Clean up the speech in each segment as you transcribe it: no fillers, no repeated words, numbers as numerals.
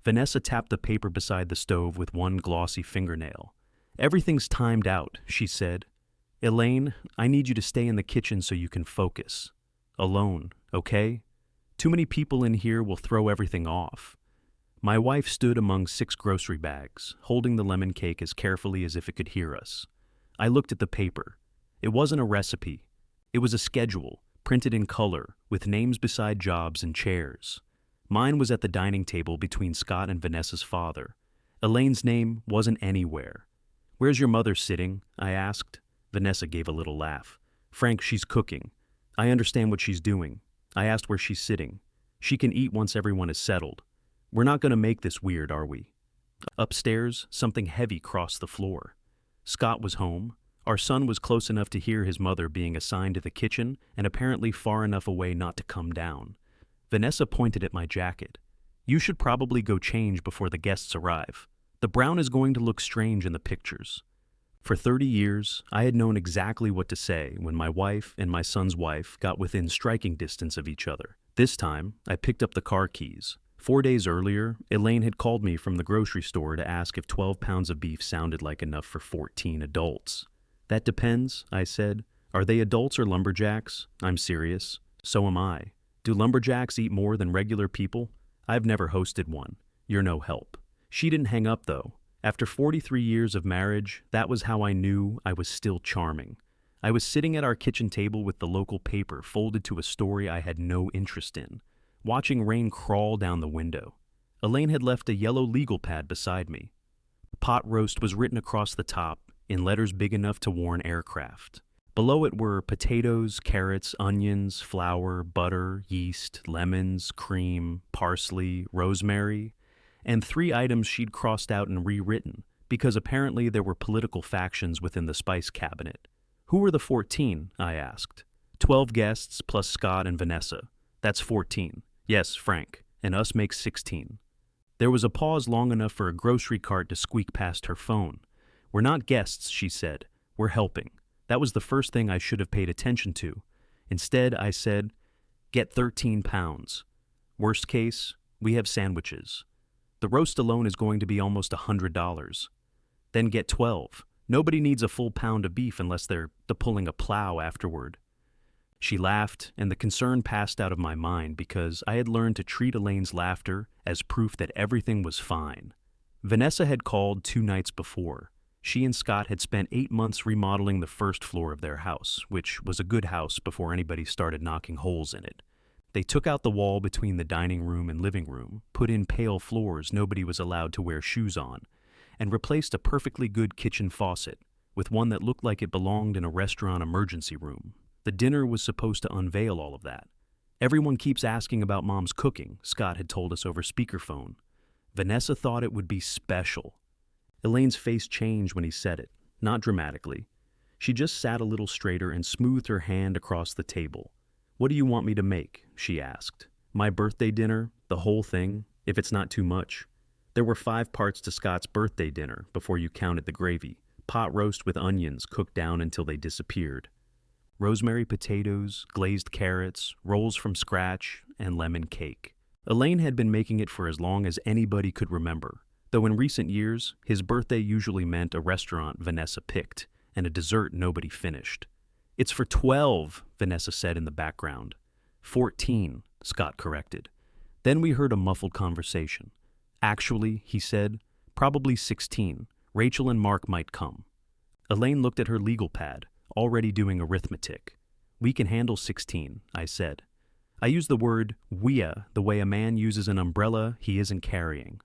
Vanessa tapped the paper beside the stove with one glossy fingernail. "Everything's timed out," she said. "Elaine, I need you to stay in the kitchen so you can focus. Alone, okay? Too many people in here will throw everything off." My wife stood among 6 grocery bags, holding the lemon cake as carefully as if it could hear us. I looked at the paper. It wasn't a recipe. It was a schedule, printed in color, with names beside jobs and chairs. Mine was at the dining table between Scott and Vanessa's father. Elaine's name wasn't anywhere. "Where's your mother sitting?" I asked. Vanessa gave a little laugh. "Frank, she's cooking. I understand what she's doing." I asked where she's sitting. "She can eat once everyone is settled. We're not going to make this weird, are we?" Upstairs, something heavy crossed the floor. Scott was home. Our son was close enough to hear his mother being assigned to the kitchen and apparently far enough away not to come down. Vanessa pointed at my jacket. "You should probably go change before the guests arrive. The brown is going to look strange in the pictures." For 30 years, I had known exactly what to say when my wife and my son's wife got within striking distance of each other. This time, I picked up the car keys. 4 days earlier, Elaine had called me from the grocery store to ask if 12 pounds of beef sounded like enough for 14 adults. "That depends," I said. "Are they adults or lumberjacks?" "I'm serious. So am I. Do lumberjacks eat more than regular people? I've never hosted one. You're no help." She didn't hang up, though. After 43 years of marriage, that was how I knew I was still charming. I was sitting at our kitchen table with the local paper folded to a story I had no interest in, watching rain crawl down the window. Elaine had left a yellow legal pad beside me. "Pot roast" was written across the top, in letters big enough to warn aircraft. Below it were potatoes, carrots, onions, flour, butter, yeast, lemons, cream, parsley, rosemary, and 3 items she'd crossed out and rewritten, because apparently there were political factions within the spice cabinet. "Who were the 14? I asked. 12 guests plus Scott and Vanessa. That's 14. "Yes, Frank, and us makes 16. There was a pause long enough for a grocery cart to squeak past her phone. "We're not guests," she said. "We're helping." That was the first thing I should have paid attention to. Instead, I said, "Get 13 pounds. Worst case, we have sandwiches. The roast alone is going to be almost $100. Then get 12. Nobody needs a full pound of beef unless they're pulling a plow afterward." She laughed, and the concern passed out of my mind because I had learned to treat Elaine's laughter as proof that everything was fine. Vanessa had called 2 nights before. She and Scott had spent 8 months remodeling the first floor of their house, which was a good house before anybody started knocking holes in it. They took out the wall between the dining room and living room, put in pale floors nobody was allowed to wear shoes on, and replaced a perfectly good kitchen faucet with one that looked like it belonged in a restaurant emergency room. The dinner was supposed to unveil all of that. "Everyone keeps asking about Mom's cooking," Scott had told us over speakerphone. Vanessa thought it would be special. Elaine's face changed when he said it, not dramatically. She just sat a little straighter and smoothed her hand across the table. "What do you want me to make?" she asked. "My birthday dinner, the whole thing, if it's not too much." There were 5 parts to Scott's birthday dinner before you counted the gravy. Pot roast with onions cooked down until they disappeared. Rosemary potatoes, glazed carrots, rolls from scratch, and lemon cake. Elaine had been making it for as long as anybody could remember, though in recent years, his birthday usually meant a restaurant Vanessa picked, and a dessert nobody finished. "It's for 12, Vanessa said in the background. 14, Scott corrected. Then we heard a muffled conversation. "Actually," he said, "probably 16. Rachel and Mark might come." Elaine looked at her legal pad, already doing arithmetic. "We can handle 16, I said. I used the word "weah" the way a man uses an umbrella he isn't carrying.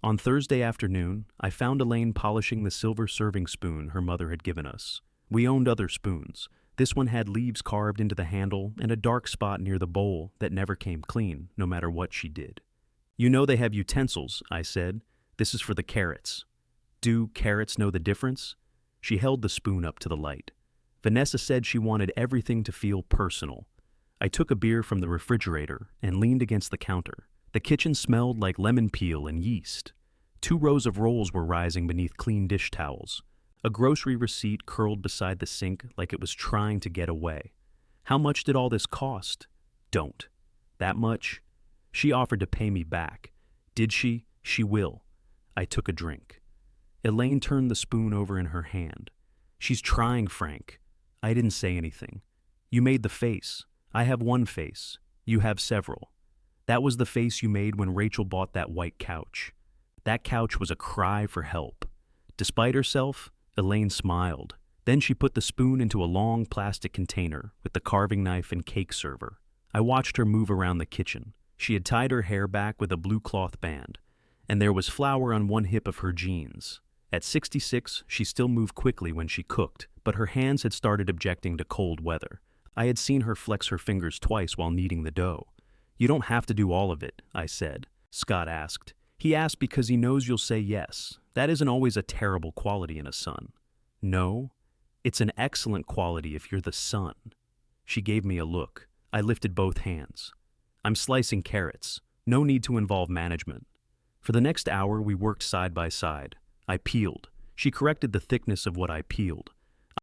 On Thursday afternoon, I found Elaine polishing the silver serving spoon her mother had given us. We owned other spoons. This one had leaves carved into the handle and a dark spot near the bowl that never came clean, no matter what she did. "You know they have utensils," I said. "This is for the carrots." "Do carrots know the difference?" She held the spoon up to the light. Vanessa said she wanted everything to feel personal. I took a beer from the refrigerator and leaned against the counter. The kitchen smelled like lemon peel and yeast. 2 rows of rolls were rising beneath clean dish towels. A grocery receipt curled beside the sink like it was trying to get away. "How much did all this cost?" "Don't." "That much?" She offered to pay me back. "Did she?" She will. I took a drink. Elaine turned the spoon over in her hand. She's trying, Frank. I didn't say anything. You made the face. I have one face. You have several. That was the face you made when Rachel bought that white couch. That couch was a cry for help. Despite herself, Elaine smiled. Then she put the spoon into a long plastic container with the carving knife and cake server. I watched her move around the kitchen. She had tied her hair back with a blue cloth band, and there was flour on one hip of her jeans. At 66, she still moved quickly when she cooked, but her hands had started objecting to cold weather. I had seen her flex her fingers twice while kneading the dough. You don't have to do all of it, I said. Scott asked. He asked because he knows you'll say yes. That isn't always a terrible quality in a son. No, it's an excellent quality if you're the son. She gave me a look. I lifted both hands. I'm slicing carrots. No need to involve management. For the next hour, we worked side by side. I peeled. She corrected the thickness of what I peeled.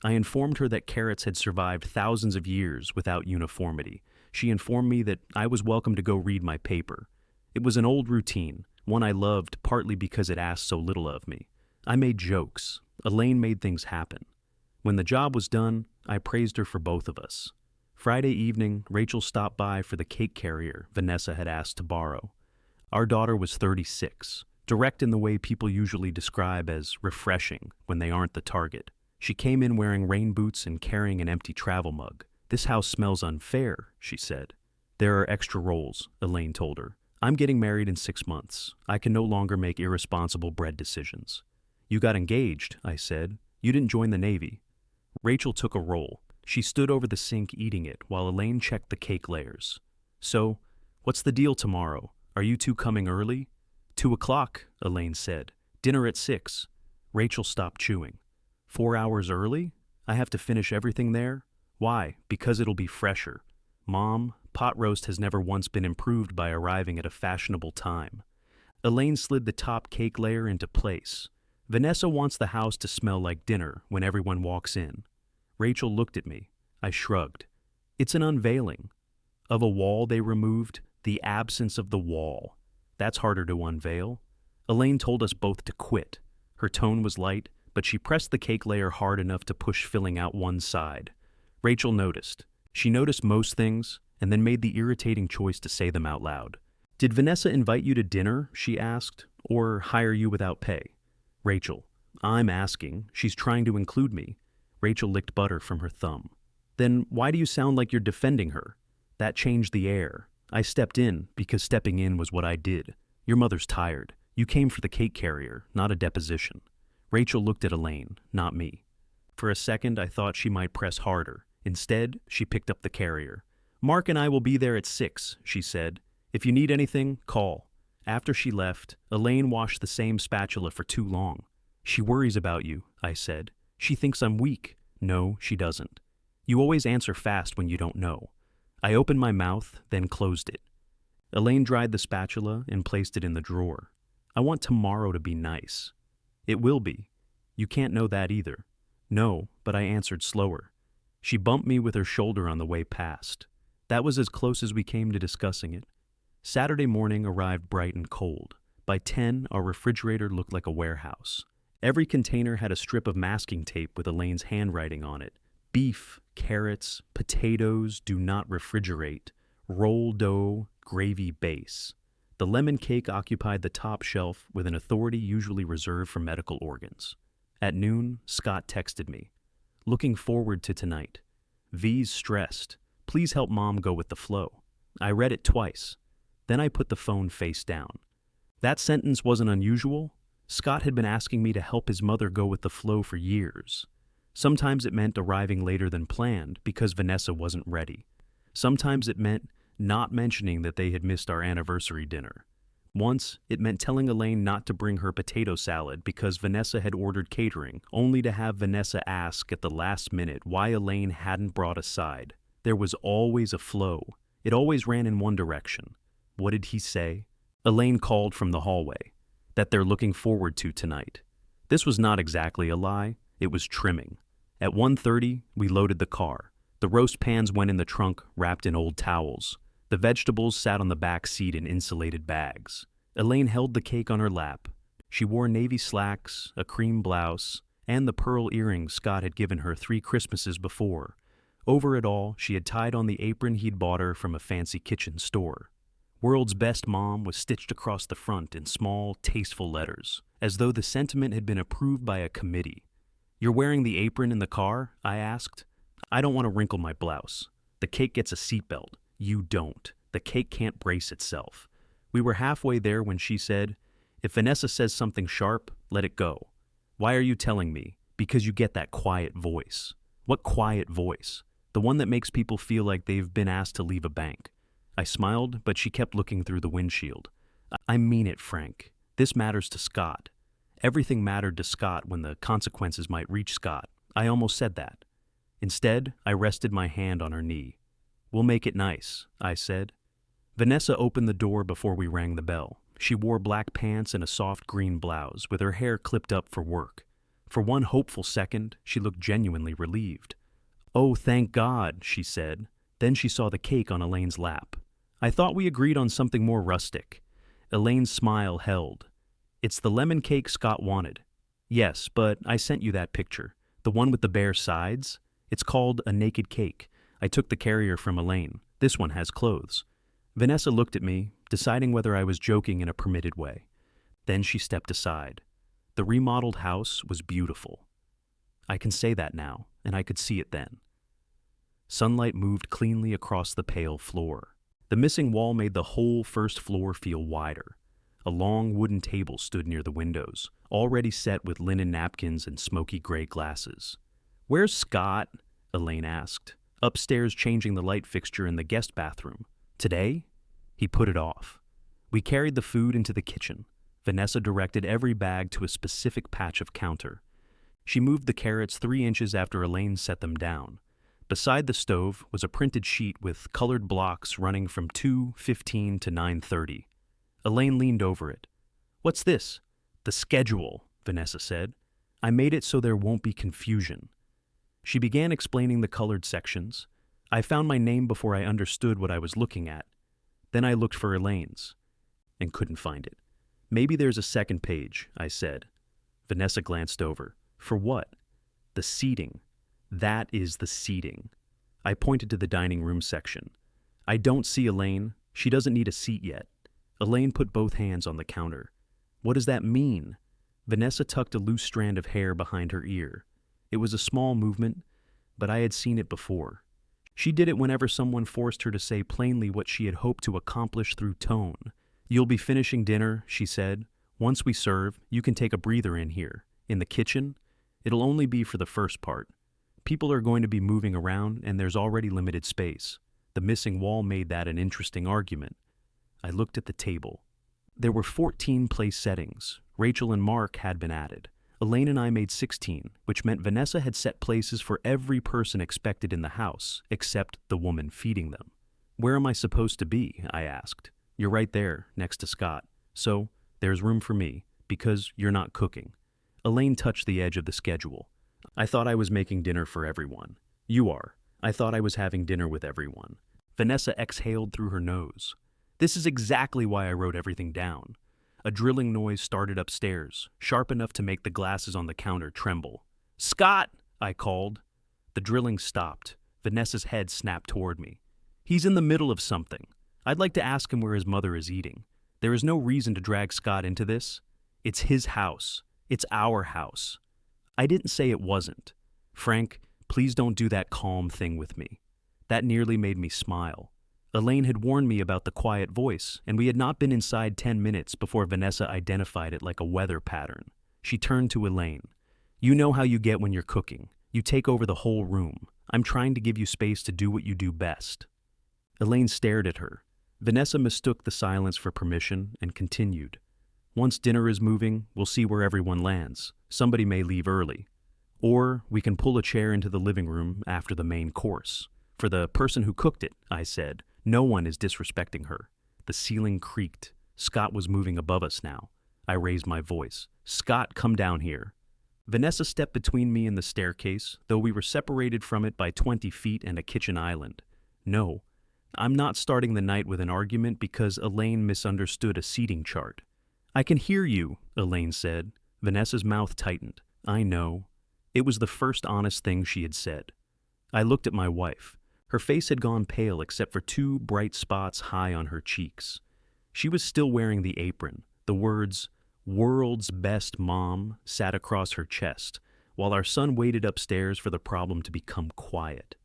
I informed her that carrots had survived thousands of years without uniformity. She informed me that I was welcome to go read my paper. It was an old routine, one I loved partly because it asked so little of me. I made jokes. Elaine made things happen. When the job was done, I praised her for both of us. Friday evening, Rachel stopped by for the cake carrier Vanessa had asked to borrow. Our daughter was 36, direct in the way people usually describe as refreshing when they aren't the target. She came in wearing rain boots and carrying an empty travel mug. This house smells unfair, she said. There are extra rolls, Elaine told her. I'm getting married in 6 months. I can no longer make irresponsible bread decisions. You got engaged, I said. You didn't join the Navy. Rachel took a roll. She stood over the sink eating it while Elaine checked the cake layers. So, what's the deal tomorrow? Are you two coming early? 2:00, Elaine said. Dinner at 6. Rachel stopped chewing. 4 hours early? I have to finish everything there? Why? Because it'll be fresher. Mom, pot roast has never once been improved by arriving at a fashionable time. Elaine slid the top cake layer into place. Vanessa wants the house to smell like dinner when everyone walks in. Rachel looked at me. I shrugged. It's an unveiling. Of a wall they removed, the absence of the wall. That's harder to unveil. Elaine told us both to quit. Her tone was light, but she pressed the cake layer hard enough to push filling out one side. Rachel noticed. She noticed most things, and then made the irritating choice to say them out loud. Did Vanessa invite you to dinner, she asked, or hire you without pay? Rachel. I'm asking. She's trying to include me. Rachel licked butter from her thumb. Then why do you sound like you're defending her? That changed the air. I stepped in because stepping in was what I did. Your mother's tired. You came for the cake carrier, not a deposition. Rachel looked at Elaine, not me. For a second, I thought she might press harder. Instead, she picked up the carrier. Mark and I will be there at 6, she said. If you need anything, call. After she left, Elaine washed the same spatula for too long. She worries about you, I said. She thinks I'm weak. No, she doesn't. You always answer fast when you don't know. I opened my mouth, then closed it. Elaine dried the spatula and placed it in the drawer. I want tomorrow to be nice. It will be. You can't know that either. No, but I answered slower. She bumped me with her shoulder on the way past. That was as close as we came to discussing it. Saturday morning arrived bright and cold. By 10, our refrigerator looked like a warehouse. Every container had a strip of masking tape with Elaine's handwriting on it. Beef, carrots, potatoes, do not refrigerate, roll dough, gravy base. The lemon cake occupied the top shelf with an authority usually reserved for medical organs. At noon, Scott texted me. Looking forward to tonight. V's stressed. Please help Mom go with the flow. I read it twice. Then I put the phone face down. That sentence wasn't unusual. Scott had been asking me to help his mother go with the flow for years. Sometimes it meant arriving later than planned because Vanessa wasn't ready. Sometimes it meant not mentioning that they had missed our anniversary dinner. Once, it meant telling Elaine not to bring her potato salad because Vanessa had ordered catering, only to have Vanessa ask at the last minute why Elaine hadn't brought a side. There was always a flow. It always ran in one direction. What did he say? Elaine called from the hallway. That they're looking forward to tonight. This was not exactly a lie. It was trimming. At 1:30, we loaded the car. The roast pans went in the trunk, wrapped in old towels. The vegetables sat on the back seat in insulated bags. Elaine held the cake on her lap. She wore navy slacks, a cream blouse, and the pearl earrings Scott had given her 3 Christmases before. Over it all, she had tied on the apron he'd bought her from a fancy kitchen store. World's Best Mom was stitched across the front in small, tasteful letters, as though the sentiment had been approved by a committee. "You're wearing the apron in the car?" I asked. "I don't want to wrinkle my blouse. The cake gets a seatbelt. You don't. The cake can't brace itself." We were halfway there when she said, "If Vanessa says something sharp, let it go." "Why are you telling me?" "Because you get that quiet voice." "What quiet voice?" "The one that makes people feel like they've been asked to leave a bank." I smiled, but she kept looking through the windshield. "I mean it, Frank. This matters to Scott." Everything mattered to Scott when the consequences might reach Scott. I almost said that. Instead, I rested my hand on her knee. "We'll make it nice," I said. Vanessa opened the door before we rang the bell. She wore black pants and a soft green blouse, with her hair clipped up for work. For one hopeful second, she looked genuinely relieved. "Oh, thank God," she said. Then she saw the cake on Elaine's lap. "I thought we agreed on something more rustic." Elaine's smile held. "It's the lemon cake Scott wanted." "Yes, but I sent you that picture. The one with the bare sides? It's called a naked cake. I took the carrier from Elaine. This one has clothes." Vanessa looked at me, deciding whether I was joking in a permitted way. Then she stepped aside. The remodeled house was beautiful. I can say that now, and I could see it then. Sunlight moved cleanly across the pale floor. The missing wall made the whole first floor feel wider. A long wooden table stood near the windows, already set with linen napkins and smoky gray glasses. "Where's Scott?" Elaine asked. "Upstairs changing the light fixture in the guest bathroom." "Today?" He put it off. We carried the food into the kitchen. Vanessa directed every bag to a specific patch of counter. She moved the carrots 3 inches after Elaine set them down. Beside the stove was a printed sheet with colored blocks running from 2:15 to 9:30. Elaine leaned over it. "What's this?" "The schedule," Vanessa said. "I made it so there won't be confusion." She began explaining the colored sections. I found my name before I understood what I was looking at. Then I looked for Elaine's and couldn't find it. "Maybe there's a second page," I said. Vanessa glanced over. "For what?" "The seating. That is the seating." I pointed to the dining room section. "I don't see Elaine. She doesn't need a seat yet." Elaine put both hands on the counter. "What does that mean?" Vanessa tucked a loose strand of hair behind her ear. It was a small movement, but I had seen it before. She did it whenever someone forced her to say plainly what she had hoped to accomplish through tone. "You'll be finishing dinner," she said. "Once we serve, you can take a breather in here. In the kitchen, it'll only be for the first part. People are going to be moving around, and there's already limited space." The missing wall made that an interesting argument. I looked at the table. There were 14 place settings. Rachel and Mark had been added. Elaine and I made 16, which meant Vanessa had set places for every person expected in the house, except the woman feeding them. "Where am I supposed to be?" I asked. "You're right there, next to Scott. So, there's room for me, because you're not cooking." Elaine touched the edge of the schedule. "I thought I was making dinner for everyone." "You are. I thought I was having dinner with everyone." Vanessa exhaled through her nose. "This is exactly why I wrote everything down." A drilling noise started upstairs, sharp enough to make the glasses on the counter tremble. "Scott!" I called. The drilling stopped. Vanessa's head snapped toward me. "He's in the middle of something. I'd like to ask him where his mother is eating. There is no reason to drag Scott into this. It's his house. It's our house." I didn't say it wasn't. "Frank, please don't do that calm thing with me." That nearly made me smile. Elaine had warned me about the quiet voice, and we had not been inside 10 minutes before Vanessa identified it like a weather pattern. She turned to Elaine. "You know how you get when you're cooking. You take over the whole room. I'm trying to give you space to do what you do best." Elaine stared at her. Vanessa mistook the silence for permission and continued. "Once dinner is moving, we'll see where everyone lands. Somebody may leave early. Or we can pull a chair into the living room after the main course. For the person who cooked it," I said. "No one is disrespecting her." The ceiling creaked. Scott was moving above us now. I raised my voice. "Scott, come down here." Vanessa stepped between me and the staircase, though we were separated from it by 20 feet and a kitchen island. "No." I'm not starting the night with an argument because Elaine misunderstood a seating chart. I can hear you, Elaine said. Vanessa's mouth tightened. I know. It was the first honest thing she had said. I looked at my wife. Her face had gone pale except for two bright spots high on her cheeks. She was still wearing the apron. The words, "World's Best Mom," sat across her chest, while our son waited upstairs for the problem to become quiet.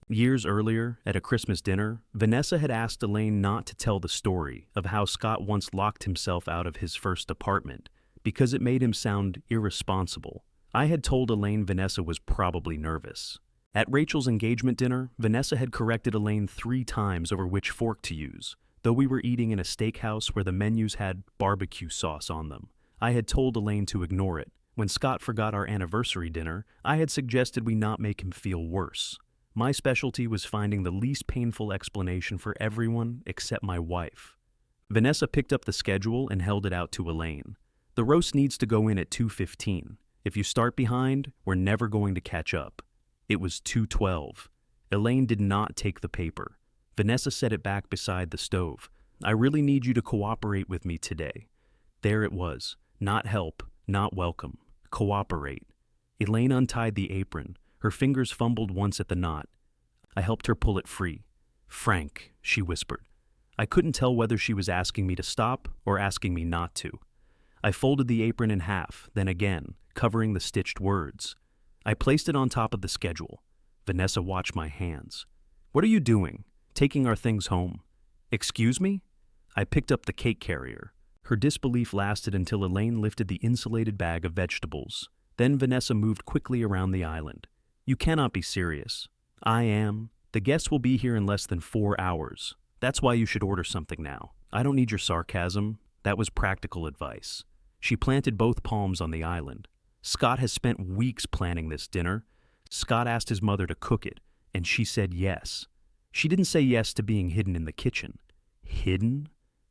Years earlier, at a Christmas dinner, Vanessa had asked Elaine not to tell the story of how Scott once locked himself out of his first apartment because it made him sound irresponsible. I had told Elaine Vanessa was probably nervous. At Rachel's engagement dinner, Vanessa had corrected Elaine 3 times over which fork to use, though we were eating in a steakhouse where the menus had barbecue sauce on them. I had told Elaine to ignore it. When Scott forgot our anniversary dinner, I had suggested we not make him feel worse. My specialty was finding the least painful explanation for everyone except my wife. Vanessa picked up the schedule and held it out to Elaine. The roast needs to go in at 2:15. If you start behind, we're never going to catch up. It was 2:12. Elaine did not take the paper. Vanessa set it back beside the stove. I really need you to cooperate with me today. There it was. Not help, not welcome. Cooperate. Elaine untied the apron. Her fingers fumbled once at the knot. I helped her pull it free. Frank, she whispered. I couldn't tell whether she was asking me to stop or asking me not to. I folded the apron in half, then again, covering the stitched words. I placed it on top of the schedule. Vanessa watched my hands. What are you doing? Taking our things home? Excuse me? I picked up the cake carrier. Her disbelief lasted until Elaine lifted the insulated bag of vegetables. Then Vanessa moved quickly around the island. You cannot be serious. I am. The guests will be here in less than 4 hours. That's why you should order something now. I don't need your sarcasm. That was practical advice. She planted both palms on the island. Scott has spent weeks planning this dinner. Scott asked his mother to cook it, and she said yes. She didn't say yes to being hidden in the kitchen. Hidden?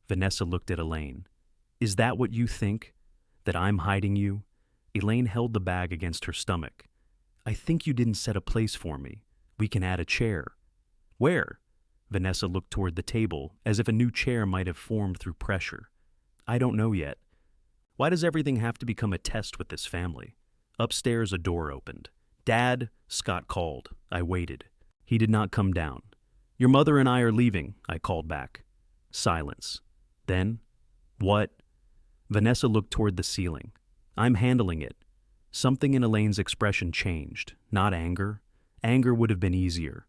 Vanessa looked at Elaine. Is that what you think? That I'm hiding you? Elaine held the bag against her stomach. I think you didn't set a place for me. We can add a chair. Where? Vanessa looked toward the table, as if a new chair might have formed through pressure. I don't know yet. Why does everything have to become a test with this family? Upstairs, a door opened. Dad, Scott called. I waited. He did not come down. Your mother and I are leaving, I called back. Silence. Then, what? Vanessa looked toward the ceiling. I'm handling it. Something in Elaine's expression changed, not anger. Anger would have been easier.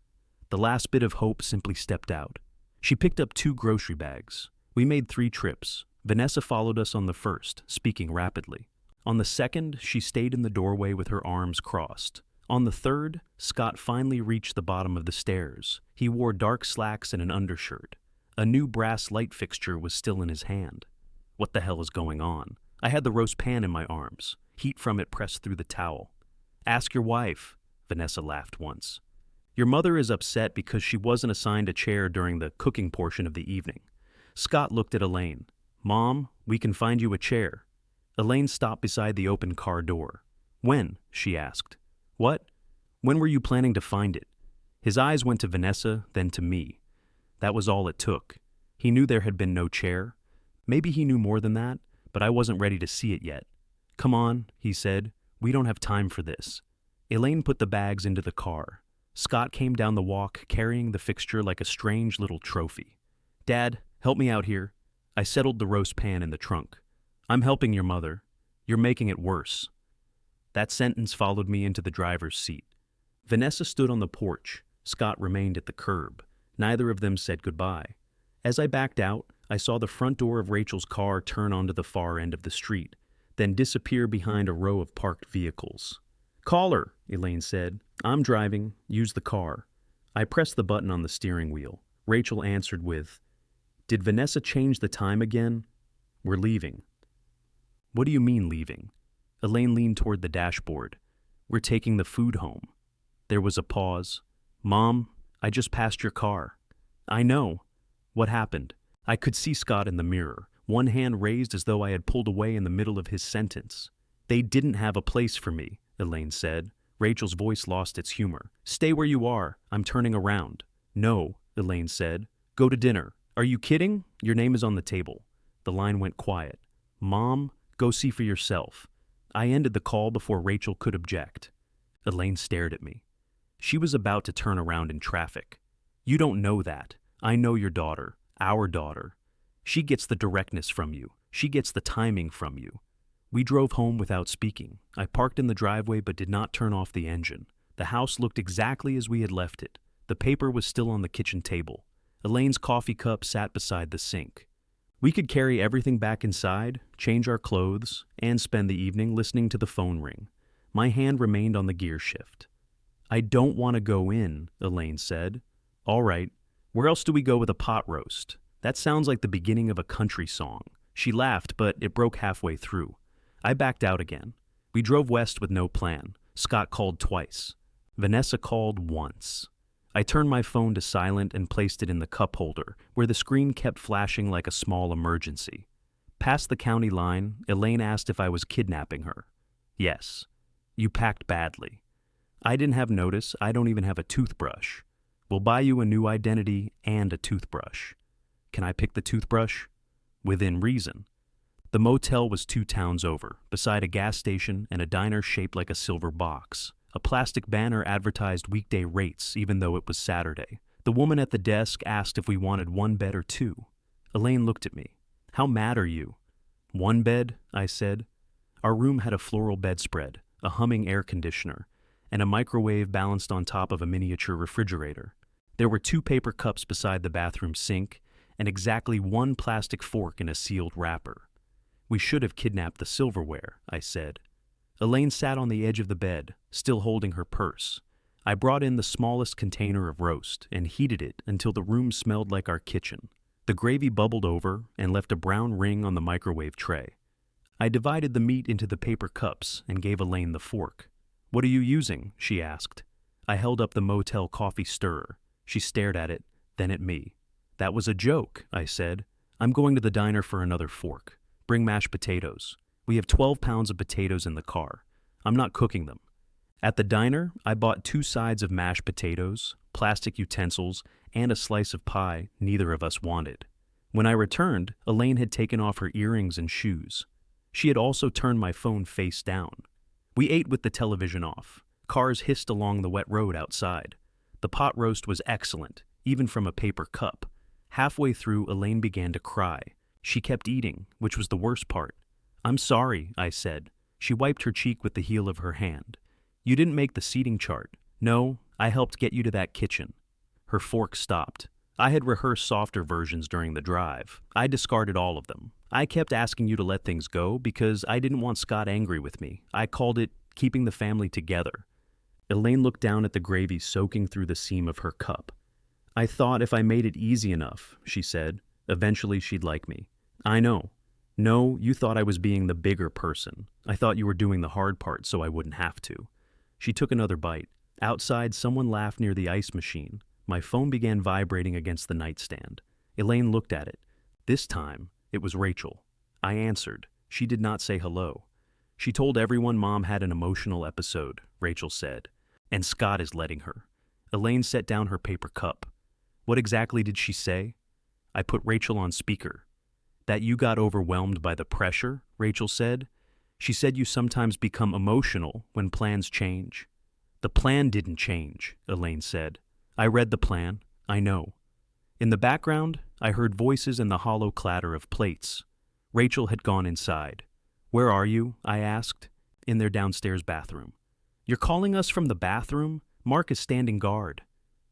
The last bit of hope simply stepped out. She picked up 2 grocery bags. We made 3 trips. Vanessa followed us on the first, speaking rapidly. On the second, she stayed in the doorway with her arms crossed. On the third, Scott finally reached the bottom of the stairs. He wore dark slacks and an undershirt. A new brass light fixture was still in his hand. What the hell is going on? I had the roast pan in my arms, heat from it pressed through the towel. Ask your wife, Vanessa laughed once. Your mother is upset because she wasn't assigned a chair during the cooking portion of the evening. Scott looked at Elaine. Mom, we can find you a chair. Elaine stopped beside the open car door. When? She asked. What? When were you planning to find it? His eyes went to Vanessa, then to me. That was all it took. He knew there had been no chair. Maybe he knew more than that, but I wasn't ready to see it yet. Come on, he said. We don't have time for this. Elaine put the bags into the car. Scott came down the walk, carrying the fixture like a strange little trophy. Dad, help me out here. I settled the roast pan in the trunk. I'm helping your mother. You're making it worse. That sentence followed me into the driver's seat. Vanessa stood on the porch. Scott remained at the curb. Neither of them said goodbye. As I backed out, I saw the front door of Rachel's car turn onto the far end of the street, then disappear behind a row of parked vehicles. Call her, Elaine said. I'm driving. Use the car. I pressed the button on the steering wheel. Rachel answered with, Did Vanessa change the time again? We're leaving. What do you mean leaving? Elaine leaned toward the dashboard. We're taking the food home. There was a pause. Mom, I just passed your car. I know. What happened? I could see Scott in the mirror, one hand raised as though I had pulled away in the middle of his sentence. They didn't have a place for me, Elaine said. Rachel's voice lost its humor. Stay where you are. I'm turning around. No, Elaine said. Go to dinner. Are you kidding? Your name is on the table. The line went quiet. Mom, go see for yourself. I ended the call before Rachel could object. Elaine stared at me. She was about to turn around in traffic. You don't know that. I know your daughter, our daughter. She gets the directness from you. She gets the timing from you. We drove home without speaking. I parked in the driveway but did not turn off the engine. The house looked exactly as we had left it. The paper was still on the kitchen table. Elaine's coffee cup sat beside the sink. We could carry everything back inside, change our clothes, and spend the evening listening to the phone ring. My hand remained on the gear shift. I don't want to go in, Elaine said. All right. Where else do we go with a pot roast? That sounds like the beginning of a country song. She laughed, but it broke halfway through. I backed out again. We drove west with no plan. Scott called twice. Vanessa called once. I turned my phone to silent and placed it in the cup holder, where the screen kept flashing like a small emergency. Past the county line, Elaine asked if I was kidnapping her. Yes. You packed badly. I didn't have notice. I don't even have a toothbrush. We'll buy you a new identity and a toothbrush. Can I pick the toothbrush? Within reason. The motel was 2 towns over, beside a gas station and a diner shaped like a silver box. A plastic banner advertised weekday rates, even though it was Saturday. The woman at the desk asked if we wanted 1 bed or 2. Elaine looked at me. How mad are you? 1 bed, I said. Our room had a floral bedspread, a humming air conditioner, and a microwave balanced on top of a miniature refrigerator. There were 2 paper cups beside the bathroom sink, and exactly 1 plastic fork in a sealed wrapper. We should have kidnapped the silverware, I said. Elaine sat on the edge of the bed, still holding her purse. I brought in the smallest container of roast and heated it until the room smelled like our kitchen. The gravy bubbled over and left a brown ring on the microwave tray. I divided the meat into the paper cups and gave Elaine the fork. What are you using? She asked. I held up the motel coffee stirrer. She stared at it, then at me. That was a joke, I said. I'm going to the diner for another fork. Bring mashed potatoes. We have 12 pounds of potatoes in the car. I'm not cooking them. At the diner, I bought 2 sides of mashed potatoes, plastic utensils, and a slice of pie neither of us wanted. When I returned, Elaine had taken off her earrings and shoes. She had also turned my phone face down. We ate with the television off. Cars hissed along the wet road outside. The pot roast was excellent, even from a paper cup. Halfway through, Elaine began to cry. She kept eating, which was the worst part. I'm sorry, I said. She wiped her cheek with the heel of her hand. You didn't make the seating chart. No, I helped get you to that kitchen. Her fork stopped. I had rehearsed softer versions during the drive. I discarded all of them. I kept asking you to let things go because I didn't want Scott angry with me. I called it keeping the family together. Elaine looked down at the gravy soaking through the seam of her cup. I thought if I made it easy enough, she said, eventually she'd like me. I know. No, you thought I was being the bigger person. I thought you were doing the hard part so I wouldn't have to. She took another bite. Outside, someone laughed near the ice machine. My phone began vibrating against the nightstand. Elaine looked at it. This time, it was Rachel. I answered. She did not say hello. She told everyone Mom had an emotional episode, Rachel said. And Scott is letting her. Elaine set down her paper cup. What exactly did she say? I put Rachel on speaker. That you got overwhelmed by the pressure, Rachel said. She said you sometimes become emotional when plans change. The plan didn't change, Elaine said. I read the plan. I know. In the background, I heard voices and the hollow clatter of plates. Rachel had gone inside. Where are you? I asked. In their downstairs bathroom. You're calling us from the bathroom? Mark is standing guard.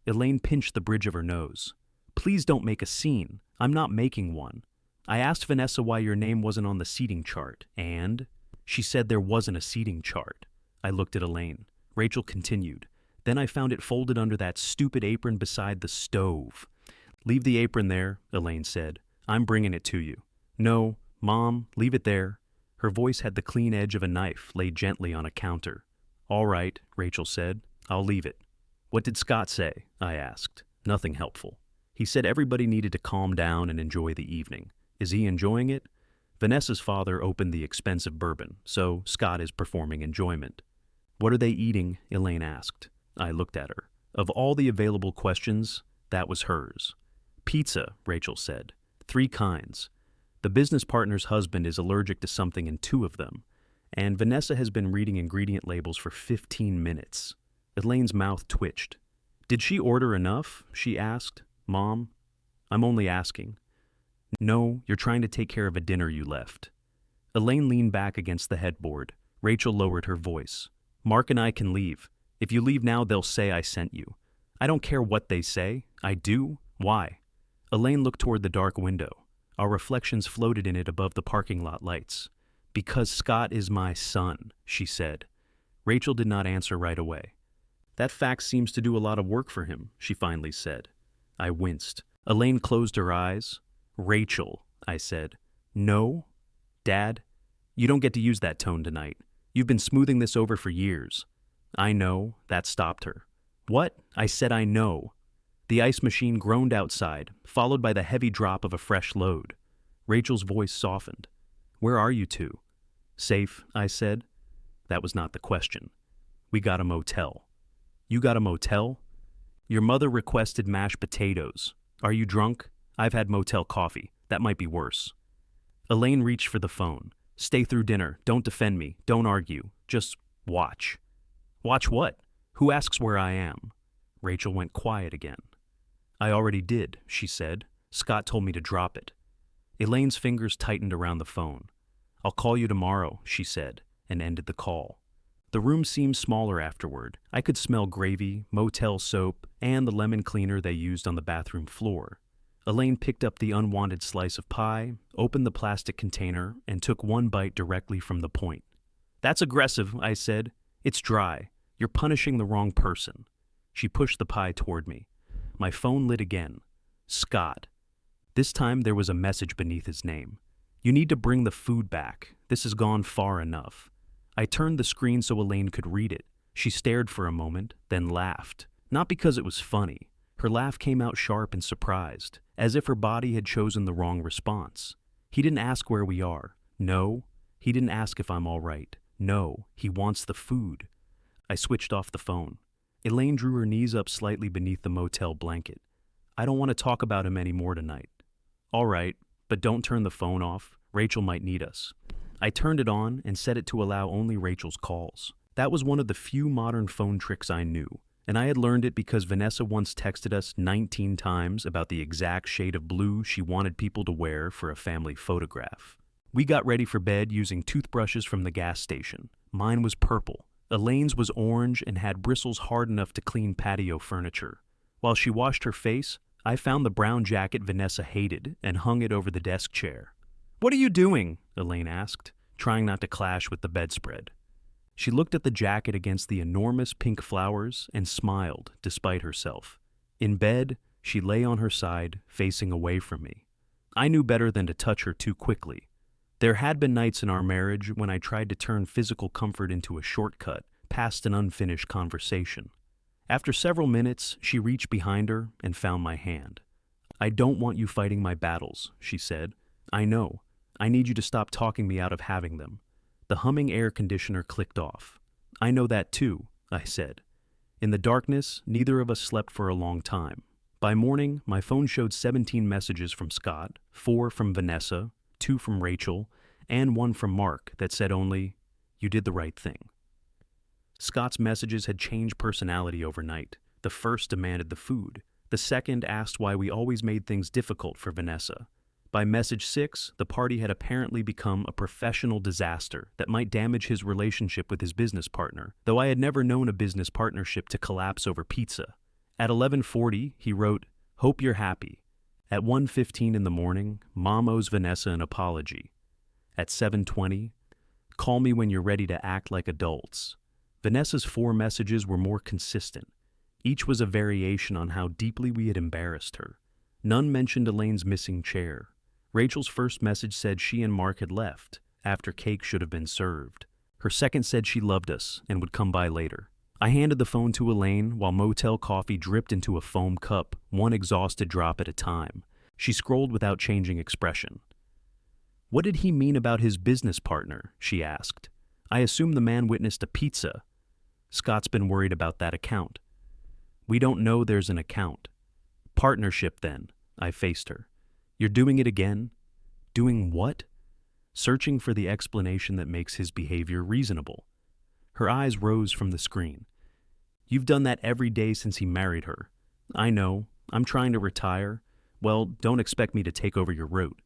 Elaine pinched the bridge of her nose. Please don't make a scene. I'm not making one. I asked Vanessa why your name wasn't on the seating chart, and she said there wasn't a seating chart. I looked at Elaine. Rachel continued. Then I found it folded under that stupid apron beside the stove. Leave the apron there, Elaine said. I'm bringing it to you. No, Mom, leave it there. Her voice had the clean edge of a knife laid gently on a counter. All right, Rachel said. I'll leave it. What did Scott say? I asked. Nothing helpful. He said everybody needed to calm down and enjoy the evening. Is he enjoying it? Vanessa's father opened the expensive bourbon, so Scott is performing enjoyment. What are they eating? Elaine asked. I looked at her. Of all the available questions, that was hers. Pizza, Rachel said. 3 kinds. The business partner's husband is allergic to something in 2 of them, and Vanessa has been reading ingredient labels for 15 minutes. Elaine's mouth twitched. Did she order enough? She asked. Mom? I'm only asking. No, you're trying to take care of a dinner you left. Elaine leaned back against the headboard. Rachel lowered her voice. Mark and I can leave. If you leave now, they'll say I sent you. I don't care what they say. I do. Why? Elaine looked toward the dark window. Our reflections floated in it above the parking lot lights. Because Scott is my son, she said. Rachel did not answer right away. That fact seems to do a lot of work for him, she finally said. I winced. Elaine closed her eyes. Rachel, I said. No? Dad? You don't get to use that tone tonight. You've been smoothing this over for years. I know. That stopped her. What? I said I know. The ice machine groaned outside, followed by the heavy drop of a fresh load. Rachel's voice softened. Where are you two? Safe, I said. That was not the question. We got a motel. You got a motel? Your mother requested mashed potatoes. Are you drunk? I've had motel coffee. That might be worse. Elaine reached for the phone. Stay through dinner. Don't defend me. Don't argue. Just watch. Watch what? Who asks where I am? Rachel went quiet again. I already did, she said. Scott told me to drop it. Elaine's fingers tightened around the phone. I'll call you tomorrow, she said, and ended the call. The room seemed smaller afterward. I could smell gravy, motel soap, and the lemon cleaner they used on the bathroom floor. Elaine picked up the unwanted slice of pie, opened the plastic container, and took one bite directly from the point. That's aggressive, I said. It's dry. You're punishing the wrong person. She pushed the pie toward me. My phone lit again. Scott. This time there was a message beneath his name. You need to bring the food back. This has gone far enough. I turned the screen so Elaine could read it. She stared for a moment, then laughed. Not because it was funny. Her laugh came out sharp and surprised, as if her body had chosen the wrong response. He didn't ask where we are. No. He didn't ask if I'm all right. No. He wants the food. I switched off the phone. Elaine drew her knees up slightly beneath the motel blanket. I don't want to talk about him anymore tonight. All right, but don't turn the phone off. Rachel might need us. I turned it on and set it to allow only Rachel's calls. That was one of the few modern phone tricks I knew, and I had learned it because Vanessa once texted us 19 times about the exact shade of blue she wanted people to wear for a family photograph. We got ready for bed using toothbrushes from the gas station. Mine was purple. Elaine's was orange and had bristles hard enough to clean patio furniture. While she washed her face, I found the brown jacket Vanessa hated and hung it over the desk chair. What are you doing? Elaine asked, trying not to clash with the bedspread. She looked at the jacket against the enormous pink flowers and smiled despite herself. In bed, she lay on her side, facing away from me. I knew better than to touch her too quickly. There had been nights in our marriage when I tried to turn physical comfort into a shortcut past an unfinished conversation. After several minutes, she reached behind her and found my hand. I don't want you fighting my battles, she said. I know. I need you to stop talking me out of having them. The humming air conditioner clicked off. I know that too, I said. In the darkness, neither of us slept for a long time. By morning, my phone showed 17 messages from Scott, 4 from Vanessa, 2 from Rachel, and 1 from Mark that said only, "You did the right thing." Scott's messages had changed personality overnight. The first demanded the food. The second asked why we always made things difficult for Vanessa. By message 6, the party had apparently become a professional disaster that might damage his relationship with his business partner, though I had never known a business partnership to collapse over pizza. At 11:40, he wrote, "Hope you're happy." At 1:15 in the morning, Mom owes Vanessa an apology. At 7:20, "Call me when you're ready to act like adults." Vanessa's 4 messages were more consistent. Each was a variation on how deeply we had embarrassed her. None mentioned Elaine's missing chair. Rachel's first message said she and Mark had left, after cake should have been served. Her second said she loved us and would come by later. I handed the phone to Elaine while motel coffee dripped into a foam cup, one exhausted drop at a time. She scrolled without changing expression. "What did he mean about his business partner?" she asked. "I assume the man witnessed a pizza. Scott's been worried about that account." "We don't know there's an account." "Partnership, then. I faced her. You're doing it again? Doing what? Searching for the explanation that makes his behavior reasonable. Her eyes rose from the screen. You've done that every day since he married her. I know. I'm trying to retire. Well, don't expect me to take over your route.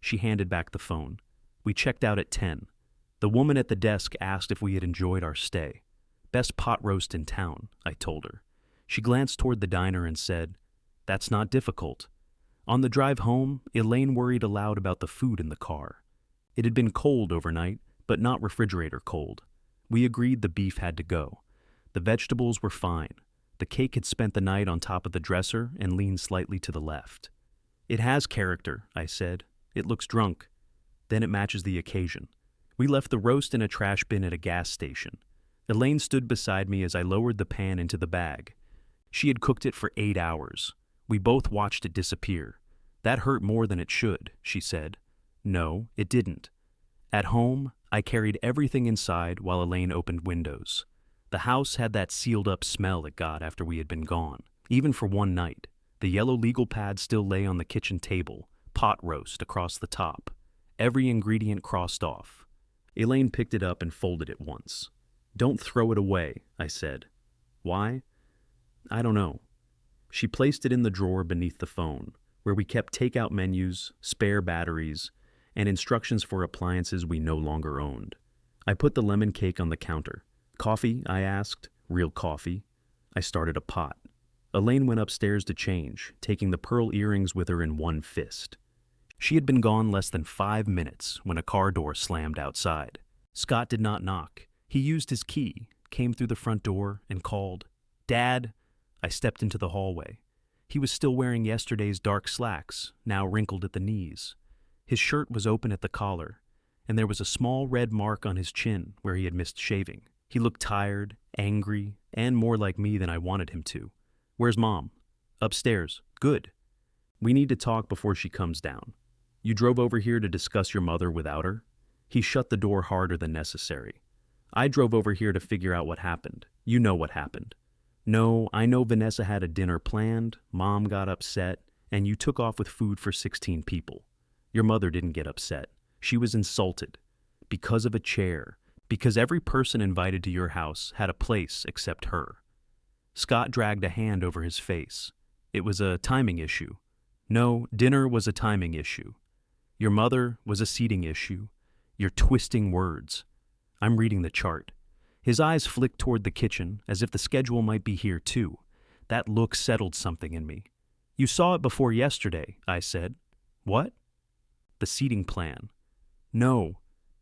She handed back the phone. We checked out at 10. The woman at the desk asked if we had enjoyed our stay. Best pot roast in town, I told her. She glanced toward the diner and said, That's not difficult. On the drive home, Elaine worried aloud about the food in the car. It had been cold overnight, but not refrigerator cold. We agreed the beef had to go. The vegetables were fine. The cake had spent the night on top of the dresser and leaned slightly to the left. It has character, I said. It looks drunk. Then it matches the occasion. We left the roast in a trash bin at a gas station. Elaine stood beside me as I lowered the pan into the bag. She had cooked it for 8 hours. We both watched it disappear. That hurt more than it should, she said. No, it didn't. At home, I carried everything inside while Elaine opened windows. The house had that sealed-up smell it got after we had been gone, even for one night. The yellow legal pad still lay on the kitchen table, pot roast across the top. Every ingredient crossed off. Elaine picked it up and folded it once. Don't throw it away, I said. Why? I don't know. She placed it in the drawer beneath the phone, where we kept takeout menus, spare batteries, and instructions for appliances we no longer owned. I put the lemon cake on the counter. Coffee, I asked. Real coffee. I started a pot. Elaine went upstairs to change, taking the pearl earrings with her in one fist. She had been gone less than 5 minutes when a car door slammed outside. Scott did not knock. He used his key, came through the front door, and called, Dad! I stepped into the hallway. He was still wearing yesterday's dark slacks, now wrinkled at the knees. His shirt was open at the collar, and there was a small red mark on his chin where he had missed shaving. He looked tired, angry, and more like me than I wanted him to. Where's Mom? Upstairs. Good. We need to talk before she comes down. You drove over here to discuss your mother without her? He shut the door harder than necessary. I drove over here to figure out what happened. You know what happened. No, I know Vanessa had a dinner planned, Mom got upset, and you took off with food for 16 people. Your mother didn't get upset. She was insulted. Because of a chair. Because every person invited to your house had a place except her. Scott dragged a hand over his face. It was a timing issue. No, dinner was a timing issue. Your mother was a seating issue. You're twisting words. I'm reading the chart. His eyes flicked toward the kitchen, as if the schedule might be here too. That look settled something in me. You saw it before yesterday, I said. What? The seating plan. No.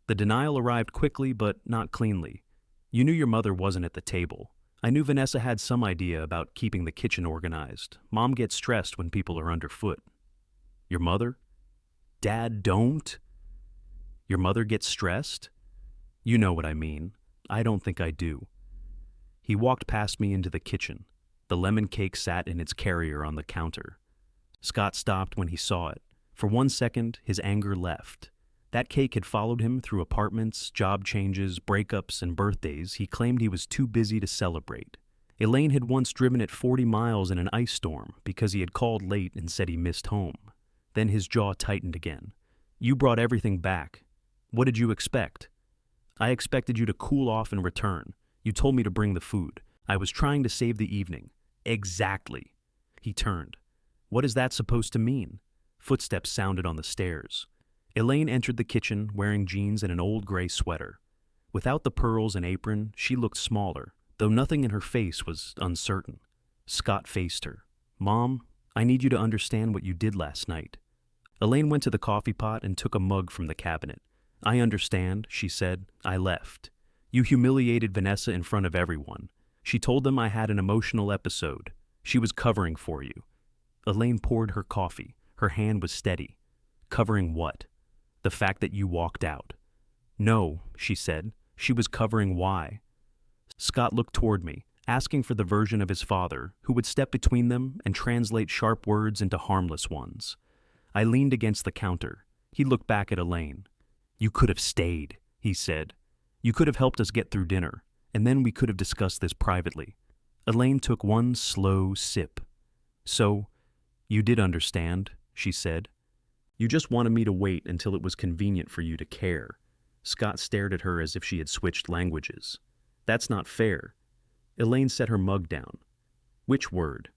The denial arrived quickly, but not cleanly. You knew your mother wasn't at the table. I knew Vanessa had some idea about keeping the kitchen organized. Mom gets stressed when people are underfoot. Your mother? Dad, don't. Your mother gets stressed? You know what I mean. I don't think I do. He walked past me into the kitchen. The lemon cake sat in its carrier on the counter. Scott stopped when he saw it. For 1 second, his anger left. That cake had followed him through apartments, job changes, breakups, and birthdays he claimed he was too busy to celebrate. Elaine had once driven it 40 miles in an ice storm because he had called late and said he missed home. Then his jaw tightened again. You brought everything back. What did you expect? I expected you to cool off and return. You told me to bring the food. I was trying to save the evening. Exactly. He turned. What is that supposed to mean? Footsteps sounded on the stairs. Elaine entered the kitchen wearing jeans and an old gray sweater. Without the pearls and apron, she looked smaller, though nothing in her face was uncertain. Scott faced her. Mom, I need you to understand what you did last night. Elaine went to the coffee pot and took a mug from the cabinet. I understand, she said. I left. You humiliated Vanessa in front of everyone. She told them I had an emotional episode. She was covering for you. Elaine poured her coffee. Her hand was steady. Covering what? The fact that you walked out. No, she said. She was covering why. Scott looked toward me, asking for the version of his father, who would step between them and translate sharp words into harmless ones. I leaned against the counter. He looked back at Elaine. You could have stayed, he said. You could have helped us get through dinner, and then we could have discussed this privately. Elaine took one slow sip. So, You did understand, she said. You just wanted me to wait until it was convenient for you to care. Scott stared at her as if she had switched languages. That's not fair. Elaine set her mug down. Which word?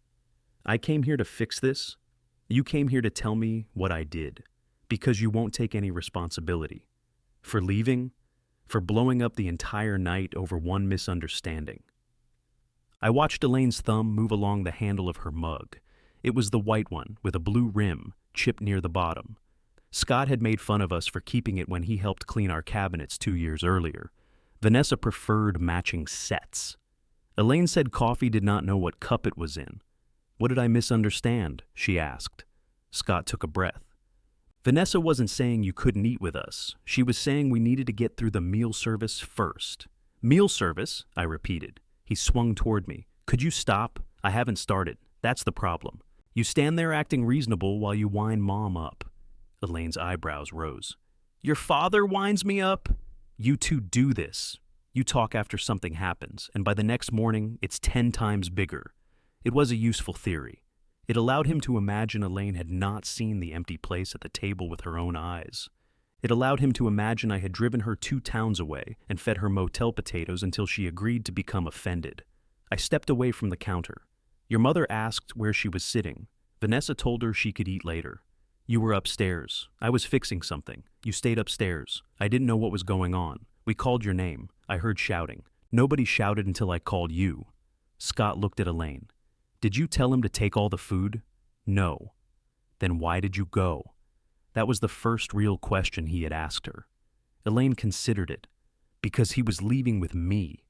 I came here to fix this. You came here to tell me what I did, because you won't take any responsibility. For leaving? For blowing up the entire night over one misunderstanding. I watched Elaine's thumb move along the handle of her mug. It was the white one, with a blue rim, chipped near the bottom. Scott had made fun of us for keeping it when he helped clean our cabinets 2 years earlier. Vanessa preferred matching sets. Elaine said coffee did not know what cup it was in. What did I misunderstand? She asked. Scott took a breath. Vanessa wasn't saying you couldn't eat with us. She was saying we needed to get through the meal service first. Meal service? I repeated. He swung toward me. Could you stop? I haven't started. That's the problem. You stand there acting reasonable while you wind Mom up. Elaine's eyebrows rose. Your father winds me up? You two do this. You talk after something happens, and by the next morning, it's 10 times bigger. It was a useful theory. It allowed him to imagine Elaine had not seen the empty place at the table with her own eyes. It allowed him to imagine I had driven her 2 towns away and fed her motel potatoes until she agreed to become offended. I stepped away from the counter. Your mother asked where she was sitting. Vanessa told her she could eat later. You were upstairs. I was fixing something. You stayed upstairs. I didn't know what was going on. We called your name. I heard shouting. Nobody shouted until I called you. Scott looked at Elaine. Did you tell him to take all the food? No. Then why did you go? That was the first real question he had asked her. Elaine considered it. Because he was leaving with me.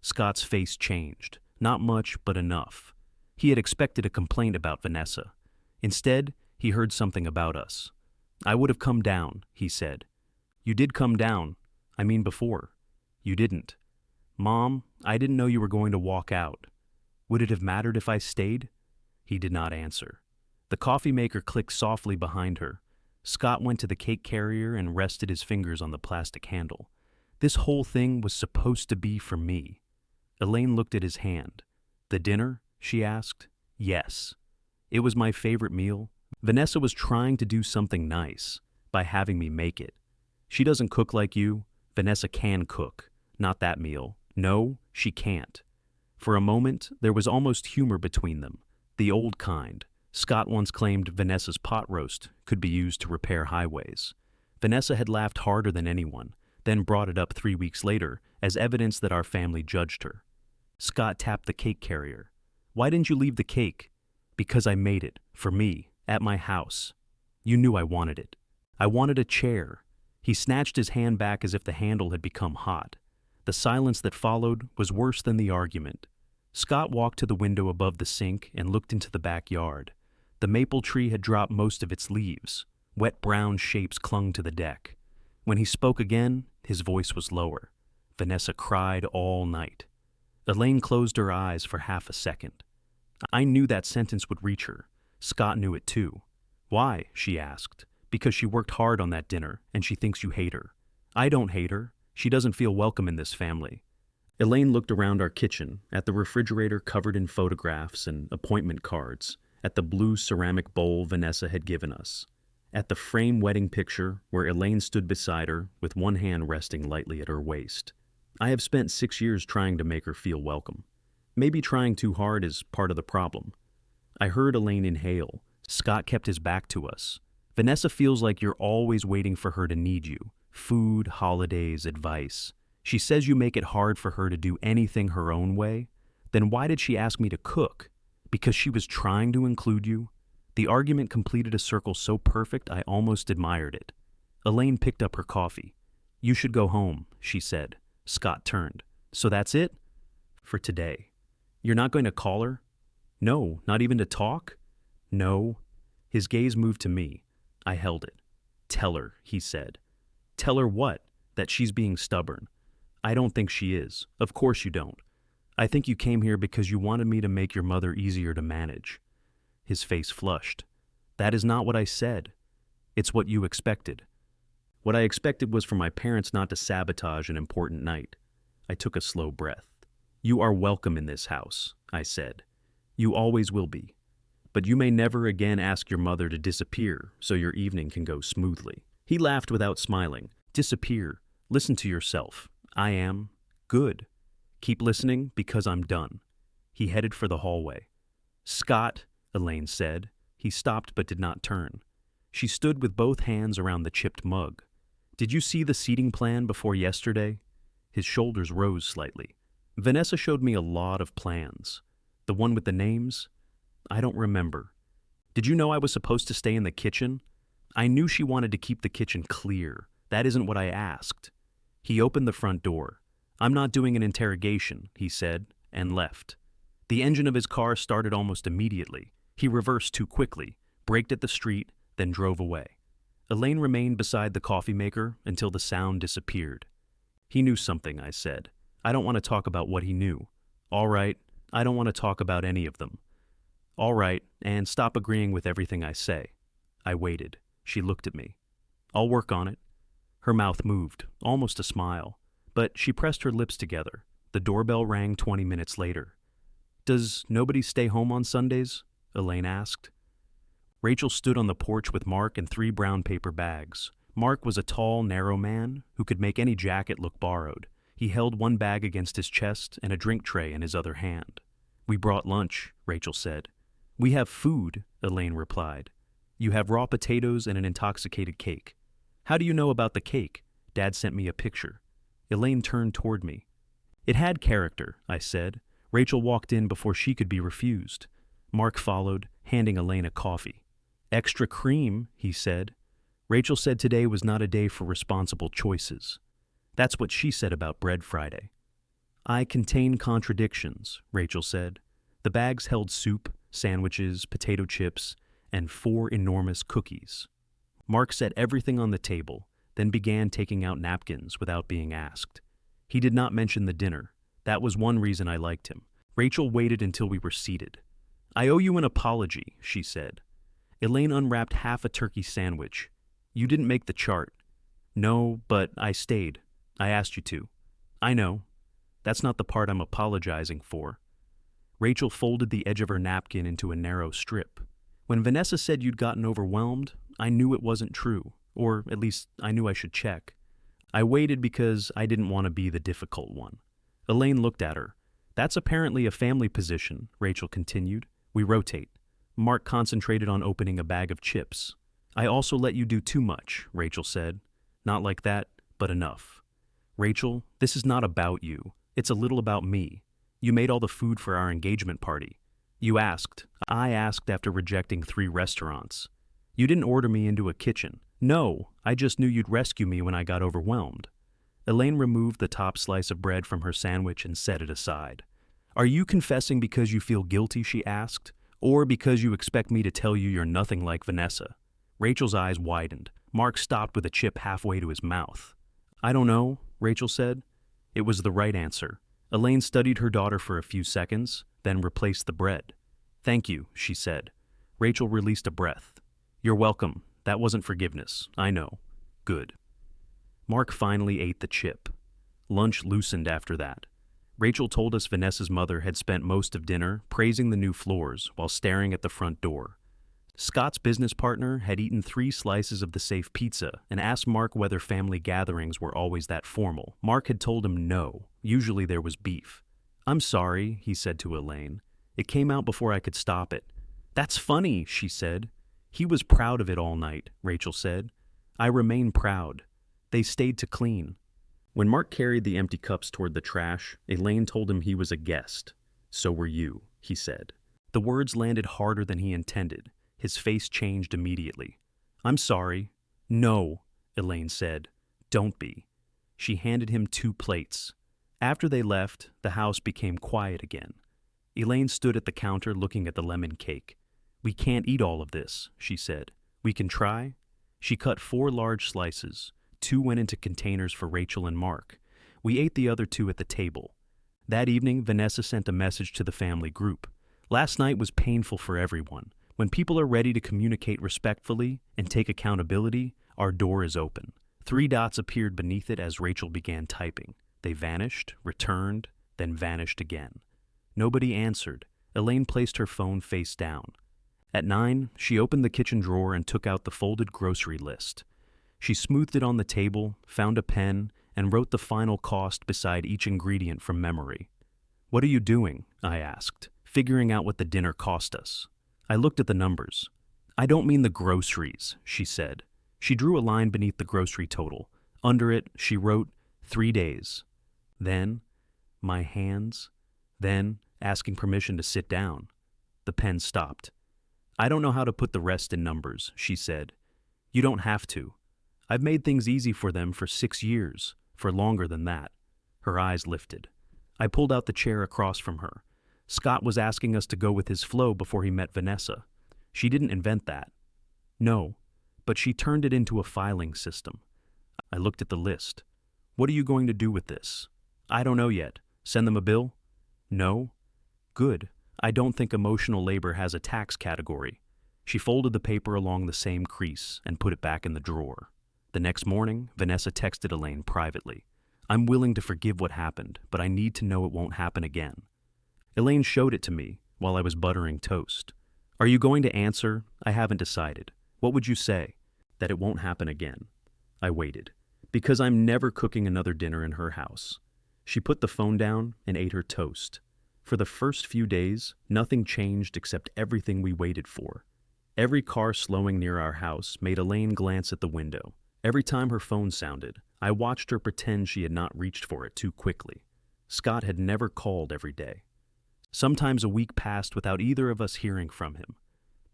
Scott's face changed. Not much, but enough. He had expected a complaint about Vanessa. Instead, he heard something about us. I would have come down, he said. You did come down. I mean before. You didn't. Mom, I didn't know you were going to walk out. Would it have mattered if I stayed? He did not answer. The coffee maker clicked softly behind her. Scott went to the cake carrier and rested his fingers on the plastic handle. This whole thing was supposed to be for me. Elaine looked at his hand. The dinner? She asked. Yes. It was my favorite meal. Vanessa was trying to do something nice by having me make it. She doesn't cook like you. Vanessa can cook. Not that meal. No, she can't. For a moment, there was almost humor between them. The old kind. Scott once claimed Vanessa's pot roast could be used to repair highways. Vanessa had laughed harder than anyone, then brought it up 3 weeks later as evidence that our family judged her. Scott tapped the cake carrier. Why didn't you leave the cake? Because I made it, for me, at my house. You knew I wanted it. I wanted a chair. He snatched his hand back as if the handle had become hot. The silence that followed was worse than the argument. Scott walked to the window above the sink and looked into the backyard. The maple tree had dropped most of its leaves. Wet brown shapes clung to the deck. When he spoke again, his voice was lower. Vanessa cried all night. Elaine closed her eyes for half a second. I knew that sentence would reach her. Scott knew it too. Why? She asked. Because she worked hard on that dinner, and she thinks you hate her. I don't hate her. She doesn't feel welcome in this family. Elaine looked around our kitchen, at the refrigerator covered in photographs and appointment cards, at the blue ceramic bowl Vanessa had given us, at the frame wedding picture where Elaine stood beside her with one hand resting lightly at her waist. I have spent 6 years trying to make her feel welcome. Maybe trying too hard is part of the problem. I heard Elaine inhale. Scott kept his back to us. Vanessa feels like you're always waiting for her to need you. Food, holidays, advice. She says you make it hard for her to do anything her own way. Then why did she ask me to cook? Because she was trying to include you? The argument completed a circle so perfect I almost admired it. Elaine picked up her coffee. You should go home, she said. Scott turned. So that's it? For today. You're not going to call her? No, not even to talk? No. His gaze moved to me. I held it. Tell her, he said. Tell her what? That she's being stubborn. I don't think she is. Of course you don't. I think you came here because you wanted me to make your mother easier to manage. His face flushed. That is not what I said. It's what you expected. What I expected was for my parents not to sabotage an important night. I took a slow breath. You are welcome in this house, I said. You always will be. But you may never again ask your mother to disappear so your evening can go smoothly. He laughed without smiling. Disappear. Listen to yourself. I am good. Keep listening because I'm done. He headed for the hallway. Scott, Elaine said. He stopped but did not turn. She stood with both hands around the chipped mug. Did you see the seating plan before yesterday? His shoulders rose slightly. Vanessa showed me a lot of plans. The one with the names? I don't remember. Did you know I was supposed to stay in the kitchen? I knew she wanted to keep the kitchen clear. That isn't what I asked. He opened the front door. I'm not doing an interrogation, he said, and left. The engine of his car started almost immediately. He reversed too quickly, braked at the street, then drove away. Elaine remained beside the coffee maker until the sound disappeared. He knew something, I said. I don't want to talk about what he knew. All right, I don't want to talk about any of them. All right, and stop agreeing with everything I say. I waited. She looked at me. I'll work on it. Her mouth moved, almost a smile, but she pressed her lips together. The doorbell rang 20 minutes later. Does nobody stay home on Sundays? Elaine asked. Rachel stood on the porch with Mark and 3 brown paper bags. Mark was a tall, narrow man who could make any jacket look borrowed. He held one bag against his chest and a drink tray in his other hand. We brought lunch, Rachel said. We have food, Elaine replied. You have raw potatoes and an intoxicated cake. How do you know about the cake? Dad sent me a picture. Elaine turned toward me. It had character, I said. Rachel walked in before she could be refused. Mark followed, handing Elaine a coffee. Extra cream, he said. Rachel said today was not a day for responsible choices. That's what she said about Bread Friday. I contain contradictions, Rachel said. The bags held soup, sandwiches, potato chips, and 4 enormous cookies. Mark set everything on the table, then began taking out napkins without being asked. He did not mention the dinner. That was one reason I liked him. Rachel waited until we were seated. I owe you an apology, she said. Elaine unwrapped half a turkey sandwich. You didn't make the chart. No, but I stayed. I asked you to. I know. That's not the part I'm apologizing for. Rachel folded the edge of her napkin into a narrow strip. When Vanessa said you'd gotten overwhelmed, I knew it wasn't true, or at least I knew I should check. I waited because I didn't want to be the difficult one. Elaine looked at her. That's apparently a family position, Rachel continued. We rotate. Mark concentrated on opening a bag of chips. I also let you do too much, Rachel said. Not like that, but enough. Rachel, this is not about you. It's a little about me. You made all the food for our engagement party. You asked. I asked after rejecting 3 restaurants. You didn't order me into a kitchen. No, I just knew you'd rescue me when I got overwhelmed. Elaine removed the top slice of bread from her sandwich and set it aside. Are you confessing because you feel guilty, she asked, or because you expect me to tell you you're nothing like Vanessa? Rachel's eyes widened. Mark stopped with a chip halfway to his mouth. I don't know, Rachel said. It was the right answer. Elaine studied her daughter for a few seconds, then replaced the bread. Thank you, she said. Rachel released a breath. You're welcome. That wasn't forgiveness. I know. Good. Mark finally ate the chip. Lunch loosened after that. Rachel told us Vanessa's mother had spent most of dinner praising the new floors while staring at the front door. Scott's business partner had eaten 3 slices of the safe pizza and asked Mark whether family gatherings were always that formal. Mark had told him no. Usually there was beef. I'm sorry, he said to Elaine. It came out before I could stop it. That's funny, she said. He was proud of it all night, Rachel said. I remain proud. They stayed to clean. When Mark carried the empty cups toward the trash, Elaine told him he was a guest. So were you, he said. The words landed harder than he intended. His face changed immediately. I'm sorry. No, Elaine said. Don't be. She handed him 2 plates. After they left, the house became quiet again. Elaine stood at the counter looking at the lemon cake. We can't eat all of this, she said. We can try. She cut 4 large slices. 2 went into containers for Rachel and Mark. We ate the other 2 at the table. That evening, Vanessa sent a message to the family group. Last night was painful for everyone. When people are ready to communicate respectfully and take accountability, our door is open. 3 dots appeared beneath it as Rachel began typing. They vanished, returned, then vanished again. Nobody answered. Elaine placed her phone face down. At 9, she opened the kitchen drawer and took out the folded grocery list. She smoothed it on the table, found a pen, and wrote the final cost beside each ingredient from memory. "What are you doing?" I asked, figuring out what the dinner cost us. I looked at the numbers. "I don't mean the groceries," she said. She drew a line beneath the grocery total. Under it, she wrote 3 days. Then, my hands. Then, asking permission to sit down. The pen stopped. "I don't know how to put the rest in numbers," she said. "You don't have to. I've made things easy for them for 6 years, for longer than that." Her eyes lifted. I pulled out the chair across from her. Scott was asking us to go with his flow before he met Vanessa. She didn't invent that. No, but she turned it into a filing system. I looked at the list. "What are you going to do with this?" "I don't know yet. Send them a bill?" "No." "Good. I don't think emotional labor has a tax category." She folded the paper along the same crease and put it back in the drawer. The next morning, Vanessa texted Elaine privately. "I'm willing to forgive what happened, but I need to know it won't happen again." Elaine showed it to me while I was buttering toast. "Are you going to answer? I haven't decided. What would you say?" "That it won't happen again." I waited. "Because I'm never cooking another dinner in her house." She put the phone down and ate her toast. For the first few days, nothing changed except everything we waited for. Every car slowing near our house made Elaine glance at the window. Every time her phone sounded, I watched her pretend she had not reached for it too quickly. Scott had never called every day. Sometimes a week passed without either of us hearing from him.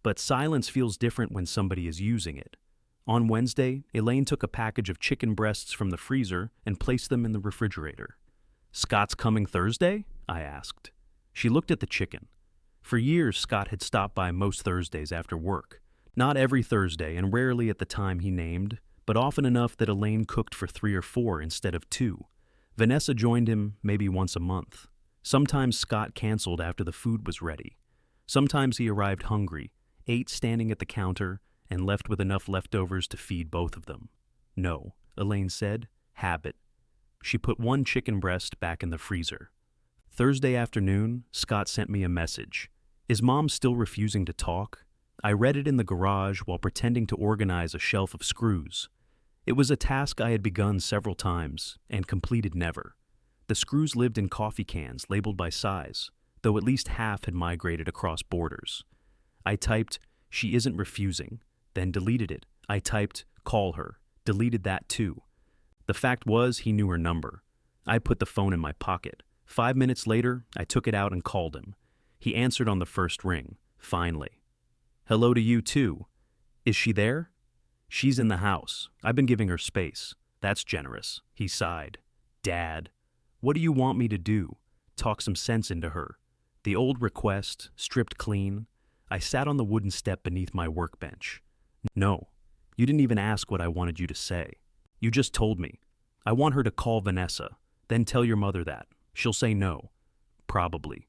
But silence feels different when somebody is using it. On Wednesday, Elaine took a package of chicken breasts from the freezer and placed them in the refrigerator. "Scott's coming Thursday?" I asked. She looked at the chicken. For years, Scott had stopped by most Thursdays after work. Not every Thursday and rarely at the time he named, but often enough that Elaine cooked for 3 or 4 instead of 2. Vanessa joined him maybe once a month. Sometimes Scott canceled after the food was ready. Sometimes he arrived hungry, ate standing at the counter, and left with enough leftovers to feed both of them. "No," Elaine said. "Habit." She put one chicken breast back in the freezer. Thursday afternoon, Scott sent me a message. "Is Mom still refusing to talk?" I read it in the garage while pretending to organize a shelf of screws. It was a task I had begun several times and completed never. The screws lived in coffee cans labeled by size, though at least half had migrated across borders. I typed, "She isn't refusing," then deleted it. I typed, "Call her," deleted that too. The fact was, he knew her number. I put the phone in my pocket. 5 minutes later, I took it out and called him. He answered on the first ring, finally. "Hello to you too. Is she there?" "She's in the house. I've been giving her space." "That's generous." He sighed. "Dad, what do you want me to do?" Talk some sense into her. The old request, stripped clean. I sat on the wooden step beneath my workbench. "No, you didn't even ask what I wanted you to say. You just told me. I want her to call Vanessa, then tell your mother that. She'll say no. Probably."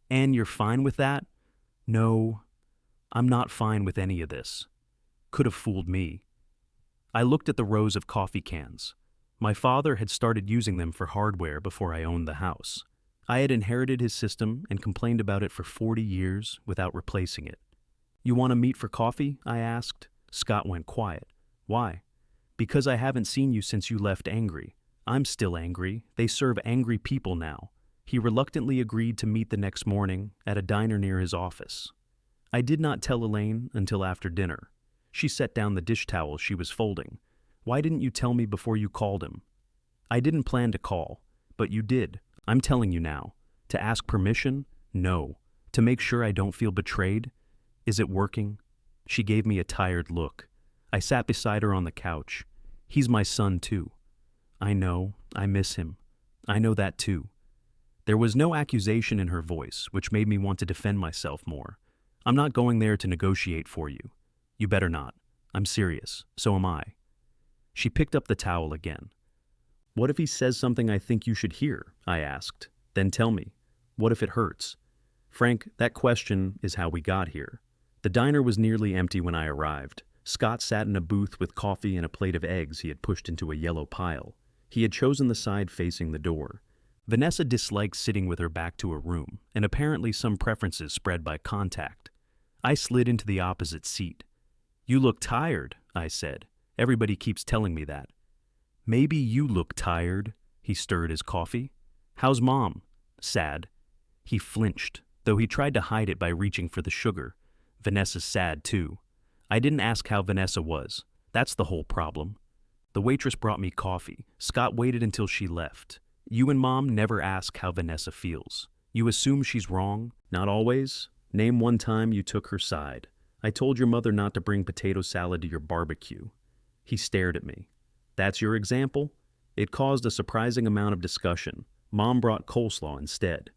"And you're fine with that?" "No, I'm not fine with any of this." Could have fooled me. I looked at the rows of coffee cans. My father had started using them for hardware before I owned the house. I had inherited his system and complained about it for 40 years without replacing it. "You want to meet for coffee?" I asked. Scott went quiet. "Why?" "Because I haven't seen you since you left angry. I'm still angry. They serve angry people now." He reluctantly agreed to meet the next morning at a diner near his office. I did not tell Elaine until after dinner. She set down the dish towels she was folding. "Why didn't you tell me before you called him?" "I didn't plan to call, but you did. I'm telling you now. To ask permission? No. To make sure I don't feel betrayed? Is it working?" She gave me a tired look. I sat beside her on the couch. "He's my son too." "I know. I miss him. I know that too." There was no accusation in her voice, which made me want to defend myself more. "I'm not going there to negotiate for you. You better not. I'm serious. So am I." She picked up the towel again. "What if he says something I think you should hear?" I asked. "Then tell me. What if it hurts?" "Frank, that question is how we got here." The diner was nearly empty when I arrived. Scott sat in a booth with coffee and a plate of eggs he had pushed into a yellow pile. He had chosen the side facing the door. Vanessa disliked sitting with her back to her room, and apparently some preferences spread by contact. I slid into the opposite seat. You look tired, I said. Everybody keeps telling me that. Maybe you look tired, he stirred his coffee. How's Mom? Sad. He flinched, though he tried to hide it by reaching for the sugar. Vanessa's sad too. I didn't ask how Vanessa was. That's the whole problem. The waitress brought me coffee. Scott waited until she left. You and Mom never ask how Vanessa feels. You assume she's wrong. Not always. Name one time you took her side. I told your mother not to bring potato salad to your barbecue. He stared at me. That's your example? It caused a surprising amount of discussion. Mom brought coleslaw instead.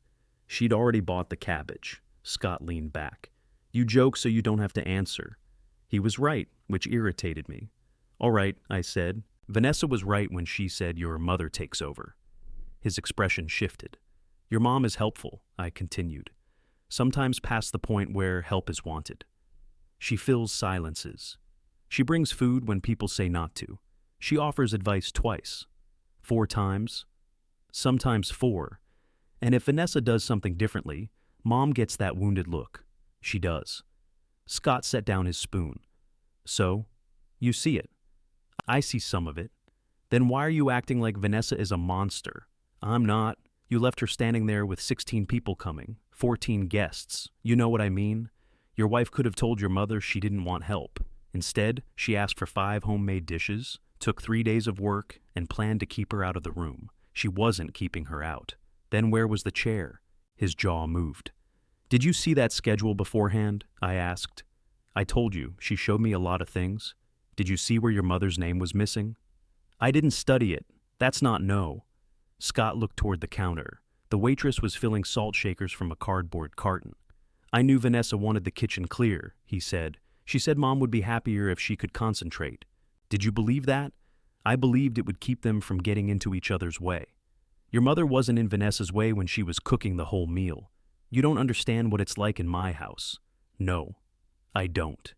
She'd already bought the cabbage. Scott leaned back. You joke so you don't have to answer. He was right, which irritated me. All right, I said. Vanessa was right when she said your mother takes over. His expression shifted. Your mom is helpful, I continued. Sometimes past the point where help is wanted. She fills silences. She brings food when people say not to. She offers advice twice. 4 times. Sometimes 4. And if Vanessa does something differently, Mom gets that wounded look. She does. Scott set down his spoon. So, you see it. I see some of it. Then why are you acting like Vanessa is a monster? I'm not. You left her standing there with 16 people coming, 14 guests. You know what I mean? Your wife could have told your mother she didn't want help. Instead, she asked for 5 homemade dishes, took 3 days of work, and planned to keep her out of the room. She wasn't keeping her out. Then where was the chair? His jaw moved. Did you see that schedule beforehand? I asked. I told you, she showed me a lot of things. Did you see where your mother's name was missing? I didn't study it. That's not no. Scott looked toward the counter. The waitress was filling salt shakers from a cardboard carton. I knew Vanessa wanted the kitchen clear, he said. She said Mom would be happier if she could concentrate. Did you believe that? I believed it would keep them from getting into each other's way. Your mother wasn't in Vanessa's way when she was cooking the whole meal. You don't understand what it's like in my house. No, I don't.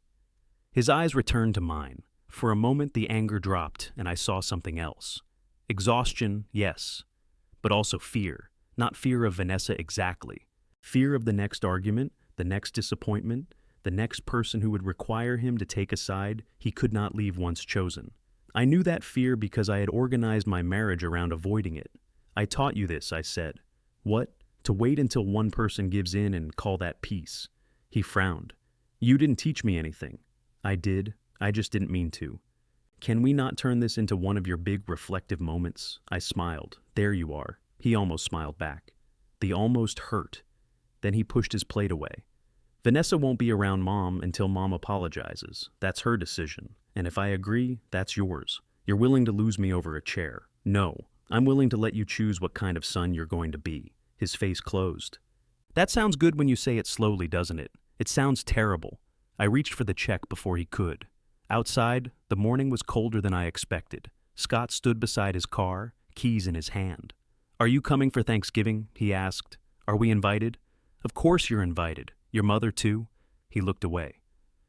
His eyes returned to mine. For a moment the anger dropped and I saw something else. Exhaustion, yes, but also fear. Not fear of Vanessa exactly. Fear of the next argument, the next disappointment, the next person who would require him to take a side he could not leave once chosen. I knew that fear because I had organized my marriage around avoiding it. I taught you this, I said. What? To wait until one person gives in and call that peace. He frowned. You didn't teach me anything. I did. I just didn't mean to. Can we not turn this into one of your big reflective moments? I smiled. There you are. He almost smiled back. The almost hurt. Then he pushed his plate away. Vanessa won't be around Mom until Mom apologizes. That's her decision. And if I agree, that's yours. You're willing to lose me over a chair. No, I'm willing to let you choose what kind of son you're going to be. His face closed. That sounds good when you say it slowly, doesn't it? It sounds terrible. I reached for the check before he could. Outside, the morning was colder than I expected. Scott stood beside his car, keys in his hand. Are you coming for Thanksgiving? He asked. Are we invited? Of course you're invited. Your mother too? He looked away.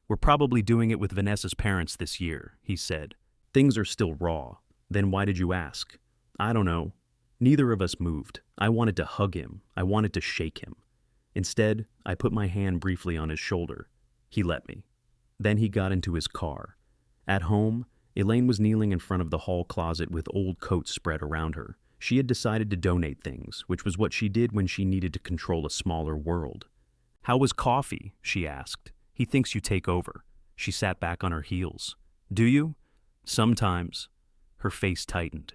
We're probably doing it with Vanessa's parents this year, he said. Things are still raw. Then why did you ask? I don't know. Neither of us moved. I wanted to hug him. I wanted to shake him. Instead, I put my hand briefly on his shoulder. He let me. Then he got into his car. At home, Elaine was kneeling in front of the hall closet with old coats spread around her. She had decided to donate things, which was what she did when she needed to control a smaller world. How was coffee? She asked. He thinks you take over. She sat back on her heels. Do you? Sometimes. Her face tightened.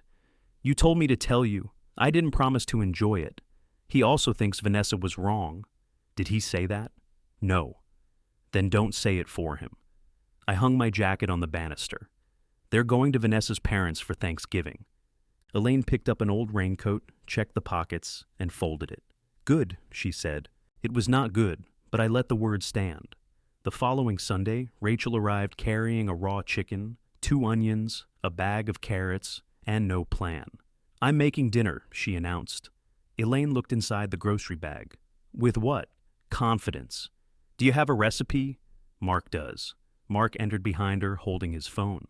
You told me to tell you. I didn't promise to enjoy it. He also thinks Vanessa was wrong. Did he say that? No. Then don't say it for him. I hung my jacket on the banister. They're going to Vanessa's parents for Thanksgiving. Elaine picked up an old raincoat, checked the pockets, and folded it. Good, she said. It was not good, but I let the word stand. The following Sunday, Rachel arrived carrying a raw chicken, 2 onions, a bag of carrots, and no plan. I'm making dinner, she announced. Elaine looked inside the grocery bag. With what? Confidence. Do you have a recipe? Mark does. Mark entered behind her, holding his phone.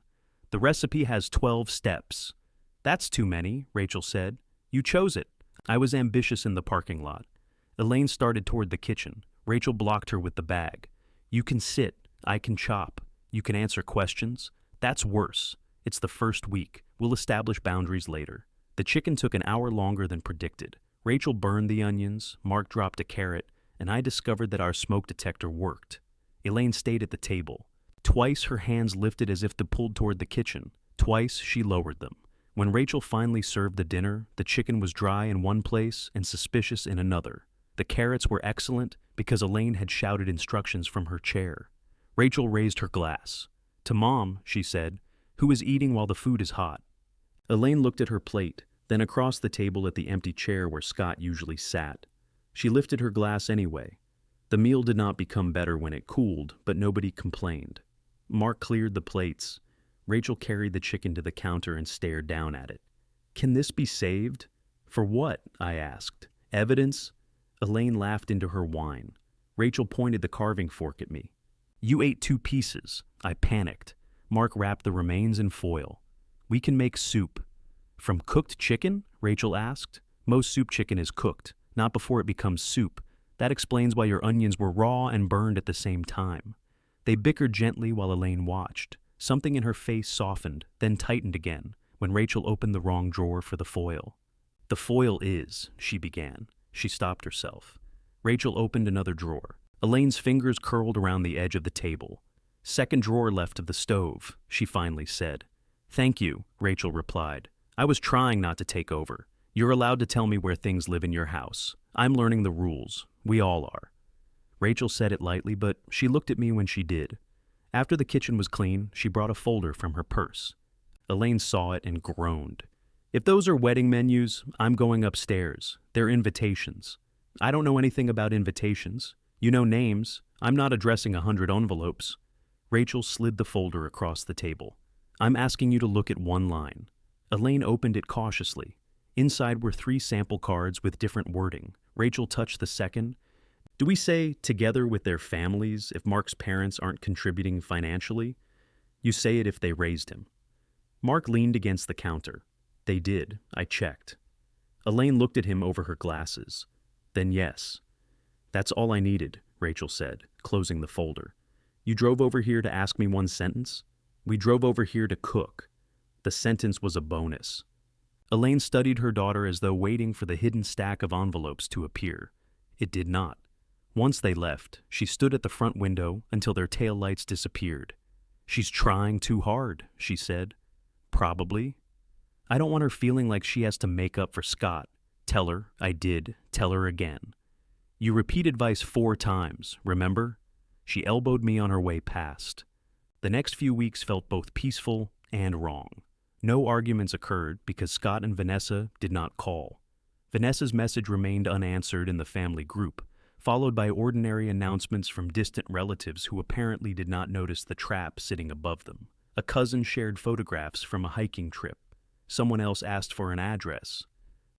The recipe has 12 steps. That's too many, Rachel said. You chose it. I was ambitious in the parking lot. Elaine started toward the kitchen. Rachel blocked her with the bag. You can sit, I can chop. You can answer questions. That's worse. It's the first week. We'll establish boundaries later. The chicken took an hour longer than predicted. Rachel burned the onions, Mark dropped a carrot, and I discovered that our smoke detector worked. Elaine stayed at the table. Twice her hands lifted as if to pull toward the kitchen. Twice she lowered them. When Rachel finally served the dinner, the chicken was dry in one place and suspicious in another. The carrots were excellent because Elaine had shouted instructions from her chair. Rachel raised her glass. To Mom, she said, who is eating while the food is hot. Elaine looked at her plate, then across the table at the empty chair where Scott usually sat. She lifted her glass anyway. The meal did not become better when it cooled, but nobody complained. Mark cleared the plates. Rachel carried the chicken to the counter and stared down at it. Can this be saved? For what? I asked. Evidence? Elaine laughed into her wine. Rachel pointed the carving fork at me. You ate 2 pieces. I panicked. Mark wrapped the remains in foil. We can make soup. From cooked chicken? Rachel asked. Most soup chicken is cooked, not before it becomes soup. That explains why your onions were raw and burned at the same time. They bickered gently while Elaine watched. Something in her face softened, then tightened again, when Rachel opened the wrong drawer for the foil. The foil is, she began. She stopped herself. Rachel opened another drawer. Elaine's fingers curled around the edge of the table. Second drawer left of the stove, she finally said. Thank you, Rachel replied. I was trying not to take over. You're allowed to tell me where things live in your house. I'm learning the rules. We all are. Rachel said it lightly, but she looked at me when she did. After the kitchen was clean, she brought a folder from her purse. Elaine saw it and groaned. If those are wedding menus, I'm going upstairs. They're invitations. I don't know anything about invitations. You know names. I'm not addressing 100 envelopes. Rachel slid the folder across the table. I'm asking you to look at one line. Elaine opened it cautiously. Inside were 3 sample cards with different wording. Rachel touched the second. Do we say together with their families if Mark's parents aren't contributing financially? You say it if they raised him. Mark leaned against the counter. They did. I checked. Elaine looked at him over her glasses. Then yes. That's all I needed, Rachel said, closing the folder. You drove over here to ask me one sentence? We drove over here to cook. The sentence was a bonus. Elaine studied her daughter as though waiting for the hidden stack of envelopes to appear. It did not. Once they left, she stood at the front window until their tail lights disappeared. She's trying too hard, she said. Probably. I don't want her feeling like she has to make up for Scott. Tell her, I did. Tell her again. You repeat advice 4 times, remember? She elbowed me on her way past. The next few weeks felt both peaceful and wrong. No arguments occurred because Scott and Vanessa did not call. Vanessa's message remained unanswered in the family group, followed by ordinary announcements from distant relatives who apparently did not notice the trap sitting above them. A cousin shared photographs from a hiking trip. Someone else asked for an address.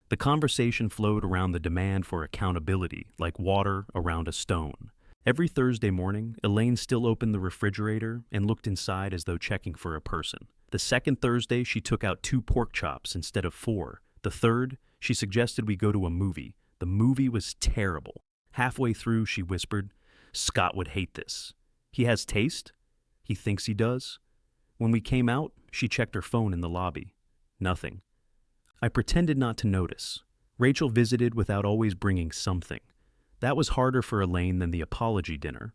The conversation flowed around the demand for accountability, like water around a stone. Every Thursday morning, Elaine still opened the refrigerator and looked inside as though checking for a person. The second Thursday, she took out 2 pork chops instead of 4. The third, she suggested we go to a movie. The movie was terrible. Halfway through, she whispered, Scott would hate this. He has taste? He thinks he does? When we came out, she checked her phone in the lobby. Nothing. I pretended not to notice. Rachel visited without always bringing something. That was harder for Elaine than the apology dinner.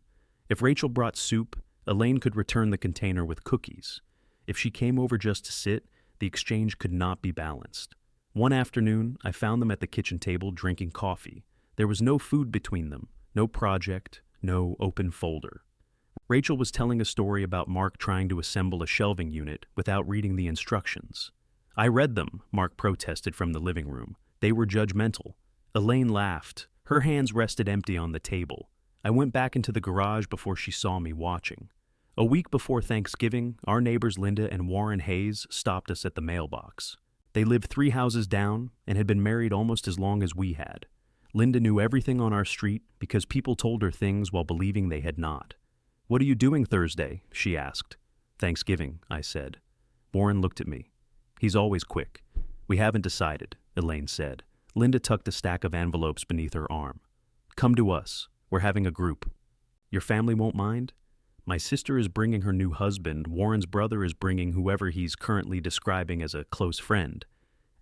If Rachel brought soup, Elaine could return the container with cookies. If she came over just to sit, the exchange could not be balanced. One afternoon, I found them at the kitchen table drinking coffee. There was no food between them, no project, no open folder. Rachel was telling a story about Mark trying to assemble a shelving unit without reading the instructions. I read them, Mark protested from the living room. They were judgmental. Elaine laughed. Her hands rested empty on the table. I went back into the garage before she saw me watching. A week before Thanksgiving, our neighbors Linda and Warren Hayes stopped us at the mailbox. They lived 3 houses down and had been married almost as long as we had. Linda knew everything on our street because people told her things while believing they had not. What are you doing Thursday? She asked. Thanksgiving, I said. Warren looked at me. He's always quick. We haven't decided, Elaine said. Linda tucked a stack of envelopes beneath her arm. Come to us. We're having a group. Your family won't mind? My sister is bringing her new husband, Warren's brother is bringing whoever he's currently describing as a close friend.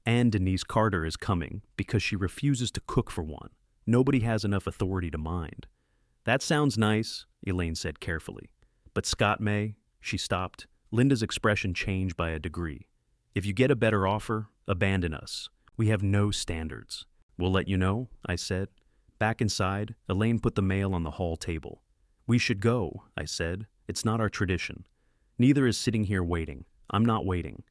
And Denise Carter is coming because she refuses to cook for one. Nobody has enough authority to mind. That sounds nice, Elaine said carefully. But Scott may, she stopped. Linda's expression changed by a degree. If you get a better offer, abandon us. We have no standards. We'll let you know, I said. Back inside, Elaine put the mail on the hall table. We should go, I said. It's not our tradition. Neither is sitting here waiting. I'm not waiting.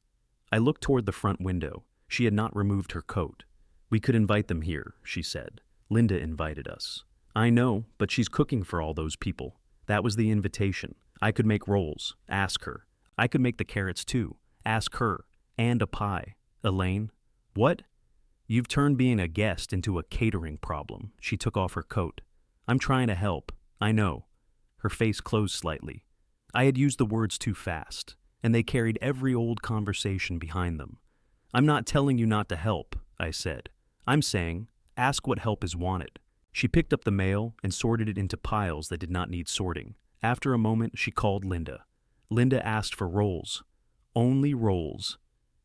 I looked toward the front window. She had not removed her coat. We could invite them here, she said. Linda invited us. I know, but she's cooking for all those people. That was the invitation. I could make rolls. Ask her. I could make the carrots too. Ask her. And a pie. Elaine? What? You've turned being a guest into a catering problem. She took off her coat. I'm trying to help. I know. Her face closed slightly. I had used the words too fast, and they carried every old conversation behind them. I'm not telling you not to help, I said. I'm saying, ask what help is wanted. She picked up the mail and sorted it into piles that did not need sorting. After a moment, she called Linda. Linda asked for rolls. Only rolls.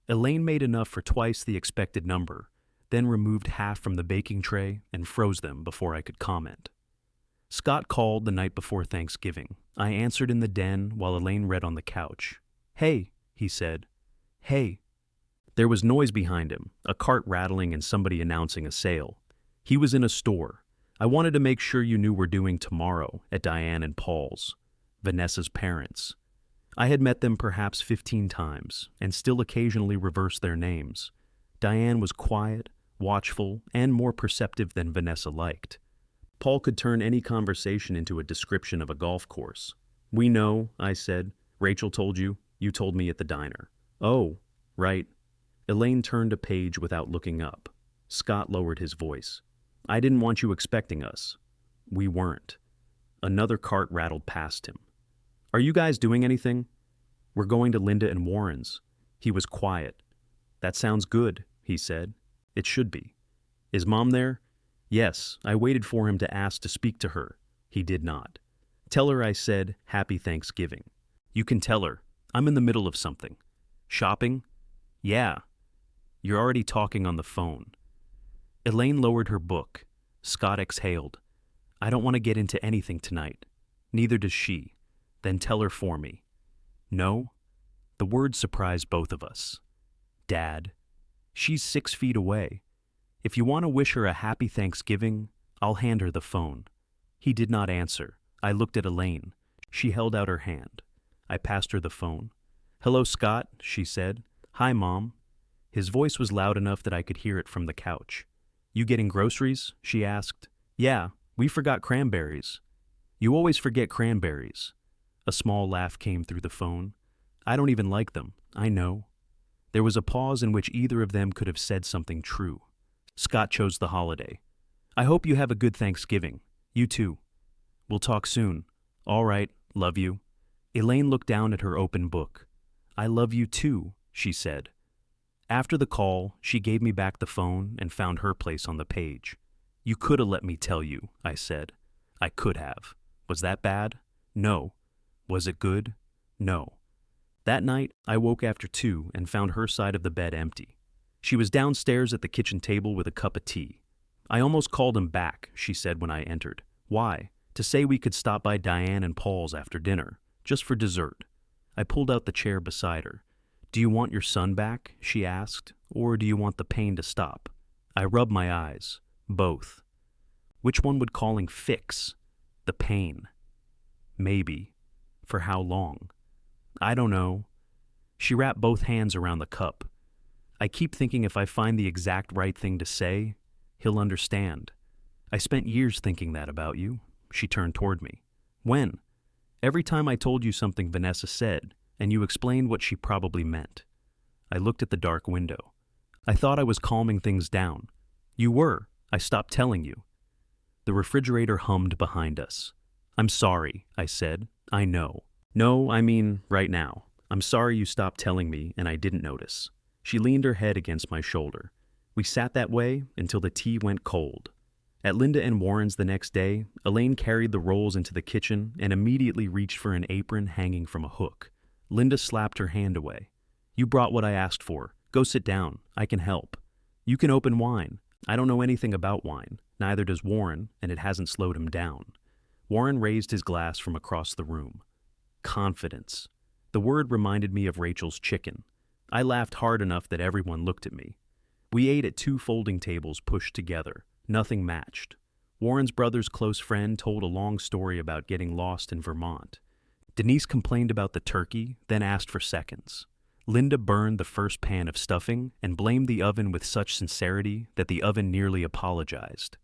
Elaine made enough for twice the expected number, then removed half from the baking tray and froze them before I could comment. Scott called the night before Thanksgiving. I answered in the den while Elaine read on the couch. Hey, he said. Hey. There was noise behind him, a cart rattling and somebody announcing a sale. He was in a store. I wanted to make sure you knew we're doing tomorrow at Diane and Paul's, Vanessa's parents. I had met them perhaps 15 times and still occasionally reversed their names. Diane was quiet, watchful, and more perceptive than Vanessa liked. Paul could turn any conversation into a description of a golf course. We know, I said. Rachel told you. You told me at the diner. Oh, right. Elaine turned a page without looking up. Scott lowered his voice. I didn't want you expecting us. We weren't. Another cart rattled past him. Are you guys doing anything? We're going to Linda and Warren's. He was quiet. That sounds good, he said. It should be. Is Mom there? Yes, I waited for him to ask to speak to her. He did not. Tell her I said, Happy Thanksgiving. You can tell her. I'm in the middle of something. Shopping? Yeah. You're already talking on the phone. Elaine lowered her book. Scott exhaled. I don't want to get into anything tonight. Neither does she. Then tell her for me. No? The word surprised both of us. Dad. She's 6 feet away. If you want to wish her a happy Thanksgiving, I'll hand her the phone. He did not answer. I looked at Elaine. She held out her hand. I passed her the phone. Hello, Scott, she said. Hi, Mom. His voice was loud enough that I could hear it from the couch. You getting groceries? She asked. Yeah, we forgot cranberries. You always forget cranberries. A small laugh came through the phone. I don't even like them. I know. There was a pause in which either of them could have said something true. Scott chose the holiday. I hope you have a good Thanksgiving. You too. We'll talk soon. All right, love you. Elaine looked down at her open book. I love you too, she said. After the call, she gave me back the phone and found her place on the page. You could have let me tell you, I said. I could have. Was that bad? No. Was it good? No. That night, I woke after 2 and found her side of the bed empty. She was downstairs at the kitchen table with a cup of tea. I almost called him back, she said when I entered. Why? To say we could stop by Diane and Paul's after dinner, just for dessert. I pulled out the chair beside her. Do you want your son back? She asked. Or do you want the pain to stop? I rubbed my eyes. Both. Which one would calling fix? The pain. Maybe. For how long? I don't know. She wrapped both hands around the cup. I keep thinking if I find the exact right thing to say, he'll understand. I spent years thinking that about you. She turned toward me. When? Every time I told you something Vanessa said, and you explained what she probably meant. I looked at the dark window. I thought I was calming things down. You were. I stopped telling you. The refrigerator hummed behind us. I'm sorry, I said. I know. No, I mean, right now. I'm sorry you stopped telling me and I didn't notice. She leaned her head against my shoulder. We sat that way until the tea went cold. At Linda and Warren's the next day, Elaine carried the rolls into the kitchen and immediately reached for an apron hanging from a hook. Linda slapped her hand away. "You brought what I asked for. Go sit down. I can help. You can open wine. I don't know anything about wine. Neither does Warren, and it hasn't slowed him down." Warren raised his glass from across the room. Confidence. The word reminded me of Rachel's chicken. I laughed hard enough that everyone looked at me. We ate at 2 folding tables pushed together. Nothing matched. Warren's brother's close friend told a long story about getting lost in Vermont. Denise complained about the turkey, then asked for seconds. Linda burned the first pan of stuffing and blamed the oven with such sincerity that the oven nearly apologized.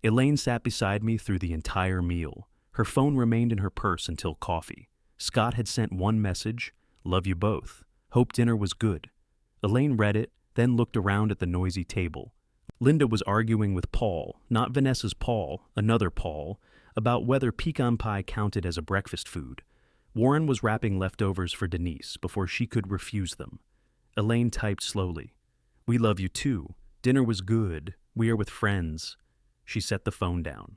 Elaine sat beside me through the entire meal. Her phone remained in her purse until coffee. Scott had sent one message: "Love you both. Hope dinner was good." Elaine read it, then looked around at the noisy table. Linda was arguing with Paul, not Vanessa's Paul, another Paul, about whether pecan pie counted as a breakfast food. Warren was wrapping leftovers for Denise before she could refuse them. Elaine typed slowly. "We love you too. Dinner was good. We are with friends." She set the phone down.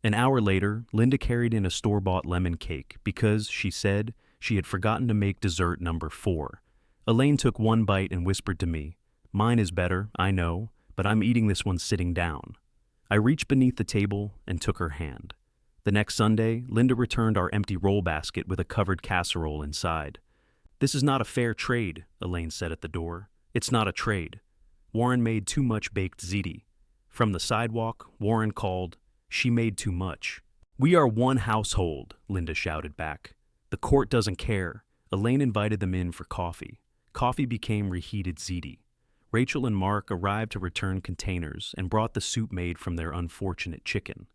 An hour later, Linda carried in a store-bought lemon cake because, she said, she had forgotten to make dessert number 4. Elaine took one bite and whispered to me, "Mine is better, I know, but I'm eating this one sitting down." I reached beneath the table and took her hand. The next Sunday, Linda returned our empty roll basket with a covered casserole inside. "This is not a fair trade," Elaine said at the door. "It's not a trade. Warren made too much baked ziti." From the sidewalk, Warren called, "She made too much." "We are one household," Linda shouted back. "The court doesn't care." Elaine invited them in for coffee. Coffee became reheated ziti. Rachel and Mark arrived to return containers and brought the soup made from their unfortunate chicken.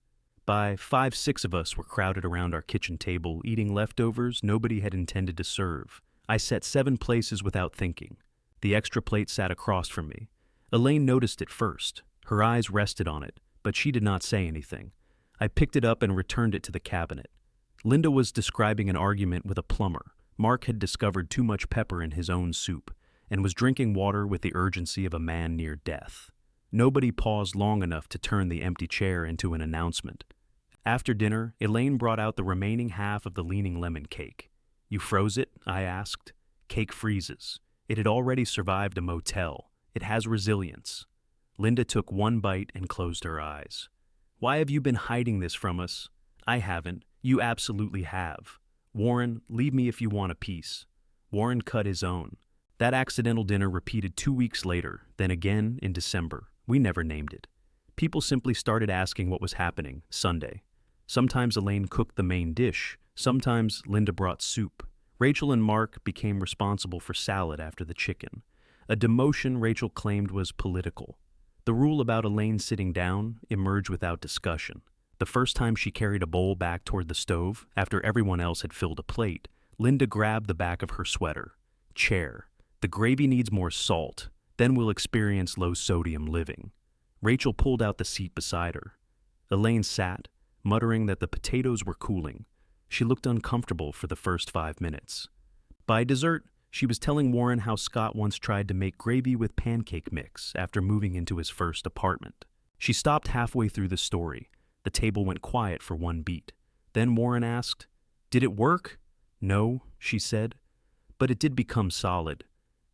By 5-6 of us were crowded around our kitchen table, eating leftovers nobody had intended to serve. I set 7 places without thinking. The extra plate sat across from me. Elaine noticed it first. Her eyes rested on it, but she did not say anything. I picked it up and returned it to the cabinet. Linda was describing an argument with a plumber. Mark had discovered too much pepper in his own soup and was drinking water with the urgency of a man near death. Nobody paused long enough to turn the empty chair into an announcement. After dinner, Elaine brought out the remaining half of the leaning lemon cake. "You froze it?" I asked. "Cake freezes. It had already survived a motel. It has resilience." Linda took one bite and closed her eyes. "Why have you been hiding this from us?" "I haven't. You absolutely have. Warren, leave me if you want a piece." Warren cut his own. That accidental dinner repeated 2 weeks later, then again in December. We never named it. People simply started asking what was happening Sunday. Sometimes Elaine cooked the main dish. Sometimes Linda brought soup. Rachel and Mark became responsible for salad after the chicken. A demotion Rachel claimed was political. The rule about Elaine sitting down emerged without discussion. The first time she carried a bowl back toward the stove, after everyone else had filled a plate, Linda grabbed the back of her sweater. "Chair. The gravy needs more salt. Then we'll experience low-sodium living." Rachel pulled out the seat beside her. Elaine sat, muttering that the potatoes were cooling. She looked uncomfortable for the first 5 minutes. By dessert, she was telling Warren how Scott once tried to make gravy with pancake mix after moving into his first apartment. She stopped halfway through the story. The table went quiet for one beat. Then Warren asked, "Did it work?" "No," she said. "But it did become solid."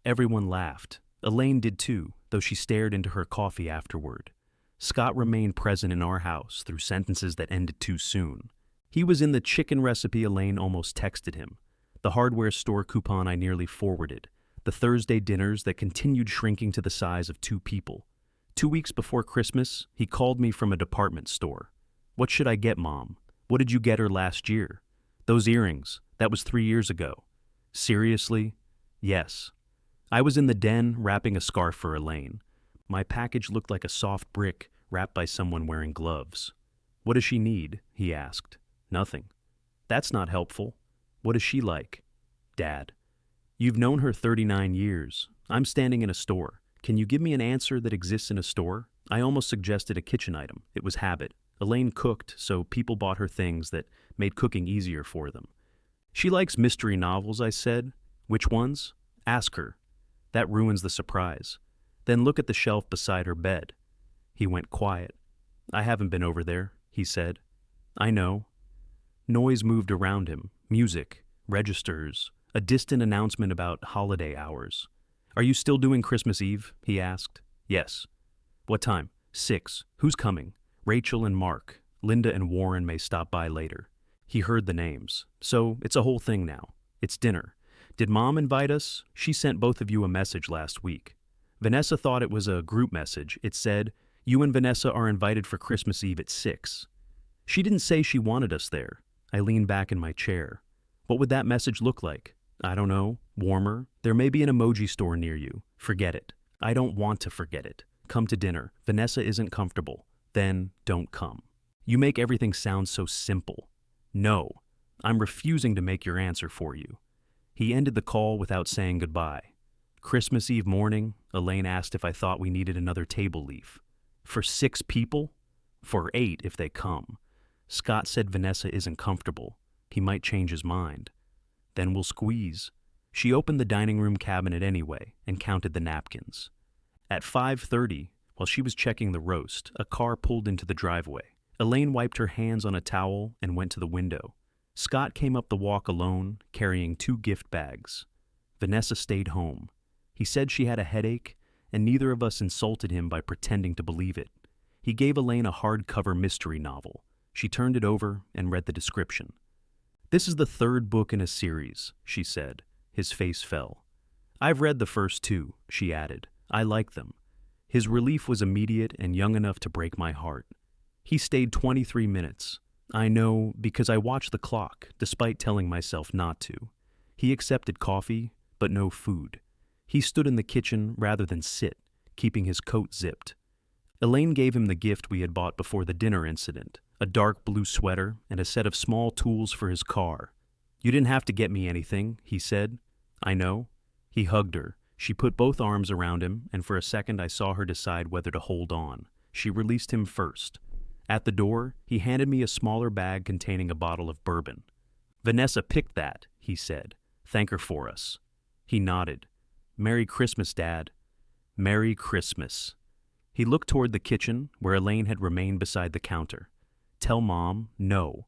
Everyone laughed. Elaine did too, though she stared into her coffee afterward. Scott remained present in our house through sentences that ended too soon. He was in the chicken recipe Elaine almost texted him, the hardware store coupon I nearly forwarded, the Thursday dinners that continued shrinking to the size of 2 people. 2 weeks before Christmas, he called me from a department store. "What should I get, Mom? What did you get her last year?" "Those earrings. That was 3 years ago." "Seriously?" "Yes." I was in the den wrapping a scarf for Elaine. My package looked like a soft brick wrapped by someone wearing gloves. "What does she need?" he asked. "Nothing." "That's not helpful." "What is she like?" "Dad." "You've known her 39 years. I'm standing in a store. Can you give me an answer that exists in a store?" I almost suggested a kitchen item. It was habit. Elaine cooked, so people bought her things that made cooking easier for them. "She likes mystery novels," I said. "Which ones?" "Ask her. That ruins the surprise. Then look at the shelf beside her bed." He went quiet. I haven't been over there, he said. I know. Noise moved around him, music, registers, a distant announcement about holiday hours. Are you still doing Christmas Eve? He asked. Yes. What time? 6. Who's coming? Rachel and Mark. Linda and Warren may stop by later. He heard the names. So it's a whole thing now. It's dinner. Did Mom invite us? She sent both of you a message last week. Vanessa thought it was a group message. It said, you and Vanessa are invited for Christmas Eve at 6. She didn't say she wanted us there. I leaned back in my chair. What would that message look like? I don't know. Warmer. There may be an emoji store near you. Forget it. I don't want to forget it. Come to dinner. Vanessa isn't comfortable. Then don't come. You make everything sound so simple. No. I'm refusing to make your answer for you. He ended the call without saying goodbye. Christmas Eve morning, Elaine asked if I thought we needed another table leaf. For 6 people? For 8 if they come. Scott said Vanessa isn't comfortable. He might change his mind. Then we'll squeeze. She opened the dining room cabinet anyway and counted the napkins. At 5:30, while she was checking the roast, a car pulled into the driveway. Elaine wiped her hands on a towel and went to the window. Scott came up the walk alone, carrying 2 gift bags. Vanessa stayed home. He said she had a headache, and neither of us insulted him by pretending to believe it. He gave Elaine a hardcover mystery novel. She turned it over and read the description. This is the 3rd book in a series, she said. His face fell. I've read the first 2, she added. I like them. His relief was immediate and young enough to break my heart. He stayed 23 minutes. I know because I watched the clock, despite telling myself not to. He accepted coffee, but no food. He stood in the kitchen rather than sit, keeping his coat zipped. Elaine gave him the gift we had bought before the dinner incident, a dark blue sweater and a set of small tools for his car. You didn't have to get me anything, he said. I know. He hugged her. She put both arms around him, and for a second I saw her decide whether to hold on. She released him first. At the door, he handed me a smaller bag containing a bottle of bourbon. Vanessa picked that, he said. Thank her for us. He nodded. Merry Christmas, Dad. Merry Christmas. He looked toward the kitchen, where Elaine had remained beside the counter. Tell Mom, no.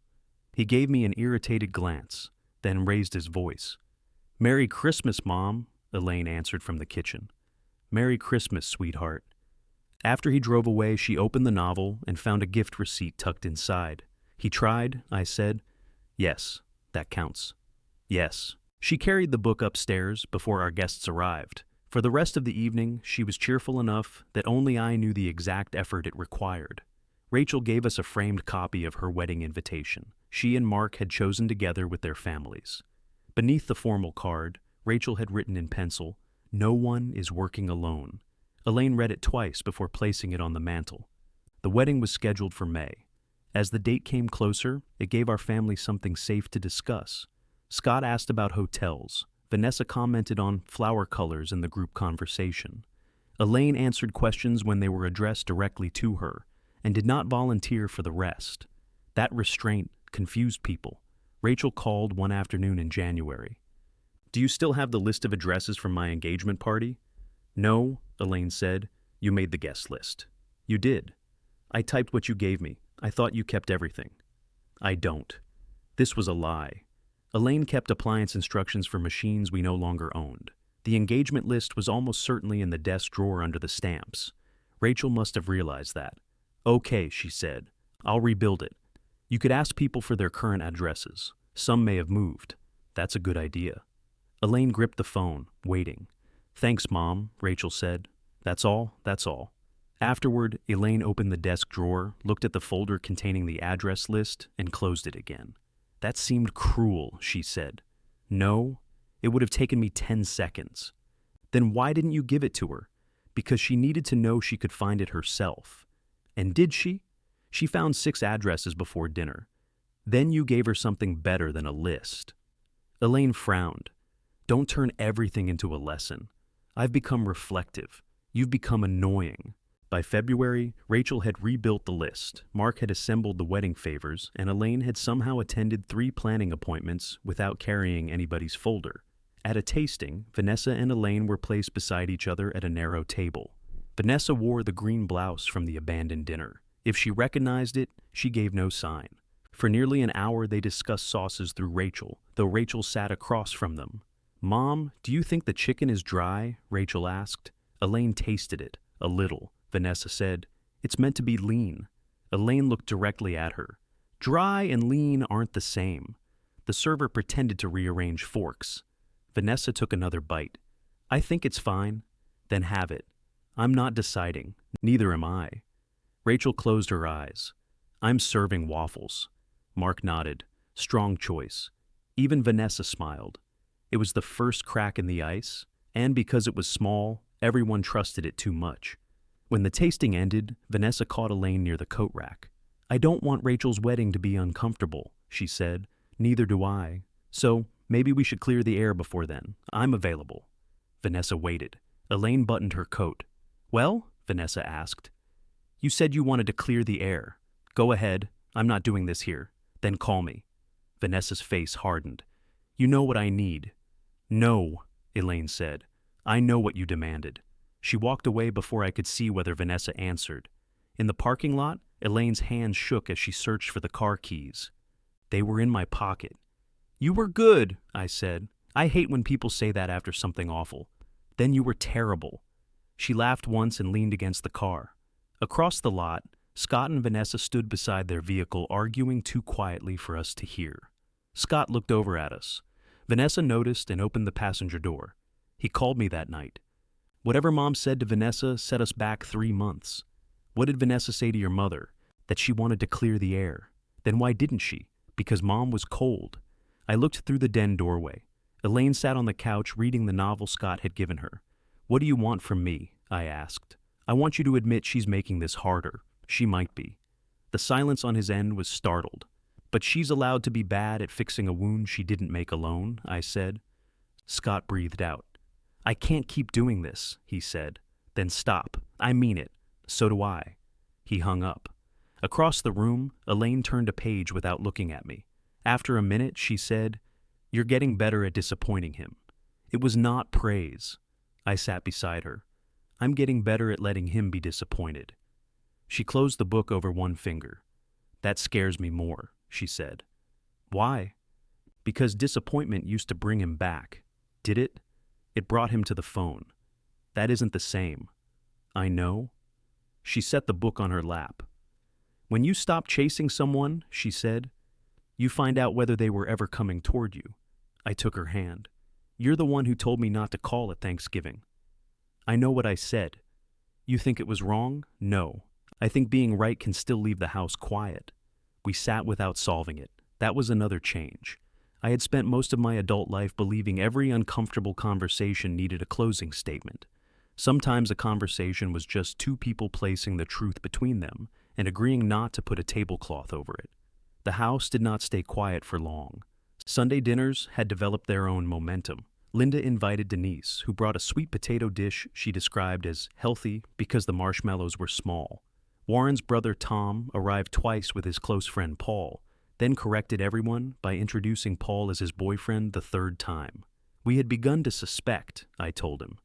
He gave me an irritated glance, then raised his voice. Merry Christmas, Mom, Elaine answered from the kitchen. Merry Christmas, sweetheart. After he drove away, she opened the novel and found a gift receipt tucked inside. He tried, I said. Yes, that counts. Yes. She carried the book upstairs before our guests arrived. For the rest of the evening, she was cheerful enough that only I knew the exact effort it required. Rachel gave us a framed copy of her wedding invitation. She and Mark had chosen together with their families. Beneath the formal card, Rachel had written in pencil, "No one is working alone." Elaine read it twice before placing it on the mantel. The wedding was scheduled for May. As the date came closer, it gave our family something safe to discuss. Scott asked about hotels. Vanessa commented on flower colors in the group conversation. Elaine answered questions when they were addressed directly to her, and did not volunteer for the rest. That restraint confused people. Rachel called one afternoon in January. "Do you still have the list of addresses from my engagement party?" "No," Elaine said. "You made the guest list." "You did." "I typed what you gave me. I thought you kept everything." "I don't." This was a lie. Elaine kept appliance instructions for machines we no longer owned. The engagement list was almost certainly in the desk drawer under the stamps. Rachel must have realized that. "Okay," she said. "I'll rebuild it. You could ask people for their current addresses. Some may have moved. That's a good idea." Elaine gripped the phone, waiting. "Thanks, Mom," Rachel said. "That's all, that's all." Afterward, Elaine opened the desk drawer, looked at the folder containing the address list, and closed it again. "That seemed cruel," she said. "No, it would have taken me 10 seconds. "Then why didn't you give it to her?" "Because she needed to know she could find it herself." "And did she?" "She found 6 addresses before dinner. Then you gave her something better than a list." Elaine frowned. "Don't turn everything into a lesson. I've become reflective. You've become annoying." By February, Rachel had rebuilt the list, Mark had assembled the wedding favors, and Elaine had somehow attended 3 planning appointments without carrying anybody's folder. At a tasting, Vanessa and Elaine were placed beside each other at a narrow table. Vanessa wore the green blouse from the abandoned dinner. If she recognized it, she gave no sign. For nearly an hour they discussed sauces through Rachel, though Rachel sat across from them. "Mom, do you think the chicken is dry?" Rachel asked. Elaine tasted it. "A little," Vanessa said. "It's meant to be lean." Elaine looked directly at her. "Dry and lean aren't the same." The server pretended to rearrange forks. Vanessa took another bite. "I think it's fine." "Then have it." "I'm not deciding. Neither am I." Rachel closed her eyes. "I'm serving waffles." Mark nodded. Strong choice. Even Vanessa smiled. It was the first crack in the ice, and because it was small, everyone trusted it too much. When the tasting ended, Vanessa caught Elaine near the coat rack. "I don't want Rachel's wedding to be uncomfortable," she said. "Neither do I. So maybe we should clear the air before then. I'm available." Vanessa waited. Elaine buttoned her coat. "Well?" Vanessa asked. "You said you wanted to clear the air. Go ahead. I'm not doing this here. Then call me." Vanessa's face hardened. "You know what I need." "No," Elaine said. "I know what you demanded." She walked away before I could see whether Vanessa answered. In the parking lot, Elaine's hands shook as she searched for the car keys. They were in my pocket. "You were good," I said. "I hate when people say that after something awful." "Then you were terrible." She laughed once and leaned against the car. Across the lot, Scott and Vanessa stood beside their vehicle, arguing too quietly for us to hear. Scott looked over at us. Vanessa noticed and opened the passenger door. He called me that night. Whatever Mom said to Vanessa set us back 3 months. What did Vanessa say to your mother? That she wanted to clear the air. Then why didn't she? Because Mom was cold. I looked through the den doorway. Elaine sat on the couch reading the novel Scott had given her. "What do you want from me?" I asked. "I want you to admit she's making this harder. She might be." The silence on his end was startled. "But she's allowed to be bad at fixing a wound she didn't make alone," I said. Scott breathed out. "I can't keep doing this," he said. "Then stop. I mean it. So do I." He hung up. Across the room, Elaine turned a page without looking at me. After a minute, she said, "You're getting better at disappointing him." It was not praise. I sat beside her. "I'm getting better at letting him be disappointed." She closed the book over one finger. "That scares me more," she said. "Why?" "Because disappointment used to bring him back." "Did it?" "It brought him to the phone." "That isn't the same." "I know." She set the book on her lap. "When you stop chasing someone," she said, "you find out whether they were ever coming toward you." I took her hand. "You're the one who told me not to call at Thanksgiving." "I know what I said." "You think it was wrong?" "No. I think being right can still leave the house quiet." We sat without solving it. That was another change. I had spent most of my adult life believing every uncomfortable conversation needed a closing statement. Sometimes a conversation was just two people placing the truth between them and agreeing not to put a tablecloth over it. The house did not stay quiet for long. Sunday dinners had developed their own momentum. Linda invited Denise, who brought a sweet potato dish she described as healthy because the marshmallows were small. Warren's brother Tom arrived twice with his close friend Paul, then corrected everyone by introducing Paul as his boyfriend the 3rd time. "We had begun to suspect," I told him.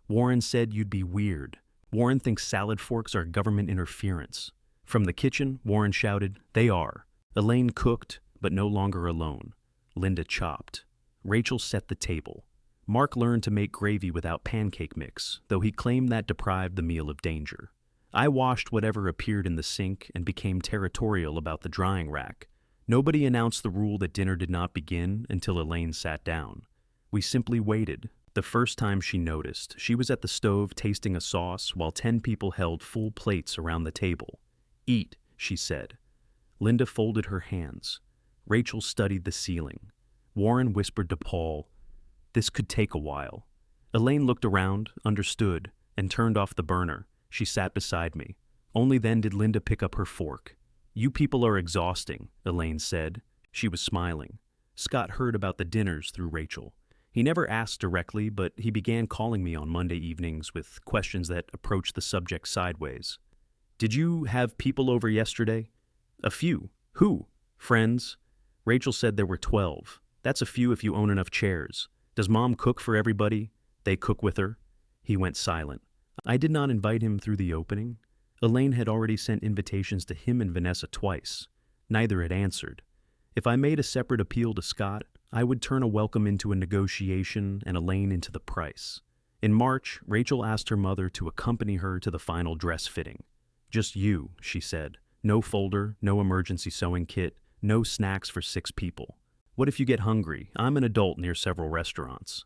"Warren said you'd be weird. Warren thinks salad forks are government interference." From the kitchen, Warren shouted, "They are." Elaine cooked, but no longer alone. Linda chopped. Rachel set the table. Mark learned to make gravy without pancake mix, though he claimed that deprived the meal of danger. I washed whatever appeared in the sink and became territorial about the drying rack. Nobody announced the rule that dinner did not begin until Elaine sat down. We simply waited. The first time she noticed, she was at the stove tasting a sauce while 10 people held full plates around the table. "Eat," she said. Linda folded her hands. Rachel studied the ceiling. Warren whispered to Paul, "This could take a while." Elaine looked around, understood, and turned off the burner. She sat beside me. Only then did Linda pick up her fork. "You people are exhausting," Elaine said. She was smiling. Scott heard about the dinners through Rachel. He never asked directly, but he began calling me on Monday evenings with questions that approached the subject sideways. "Did you have people over yesterday?" "A few." "Who?" "Friends." Rachel said there were 12. "That's a few if you own enough chairs." "Does Mom cook for everybody?" "They cook with her." He went silent. I did not invite him through the opening. Elaine had already sent invitations to him and Vanessa twice. Neither had answered. If I made a separate appeal to Scott, I would turn a welcome into a negotiation and Elaine into the price. In March, Rachel asked her mother to accompany her to the final dress fitting. "Just you," she said. "No folder, no emergency sewing kit, no snacks for 6 people. What if you get hungry? I'm an adult near several restaurants."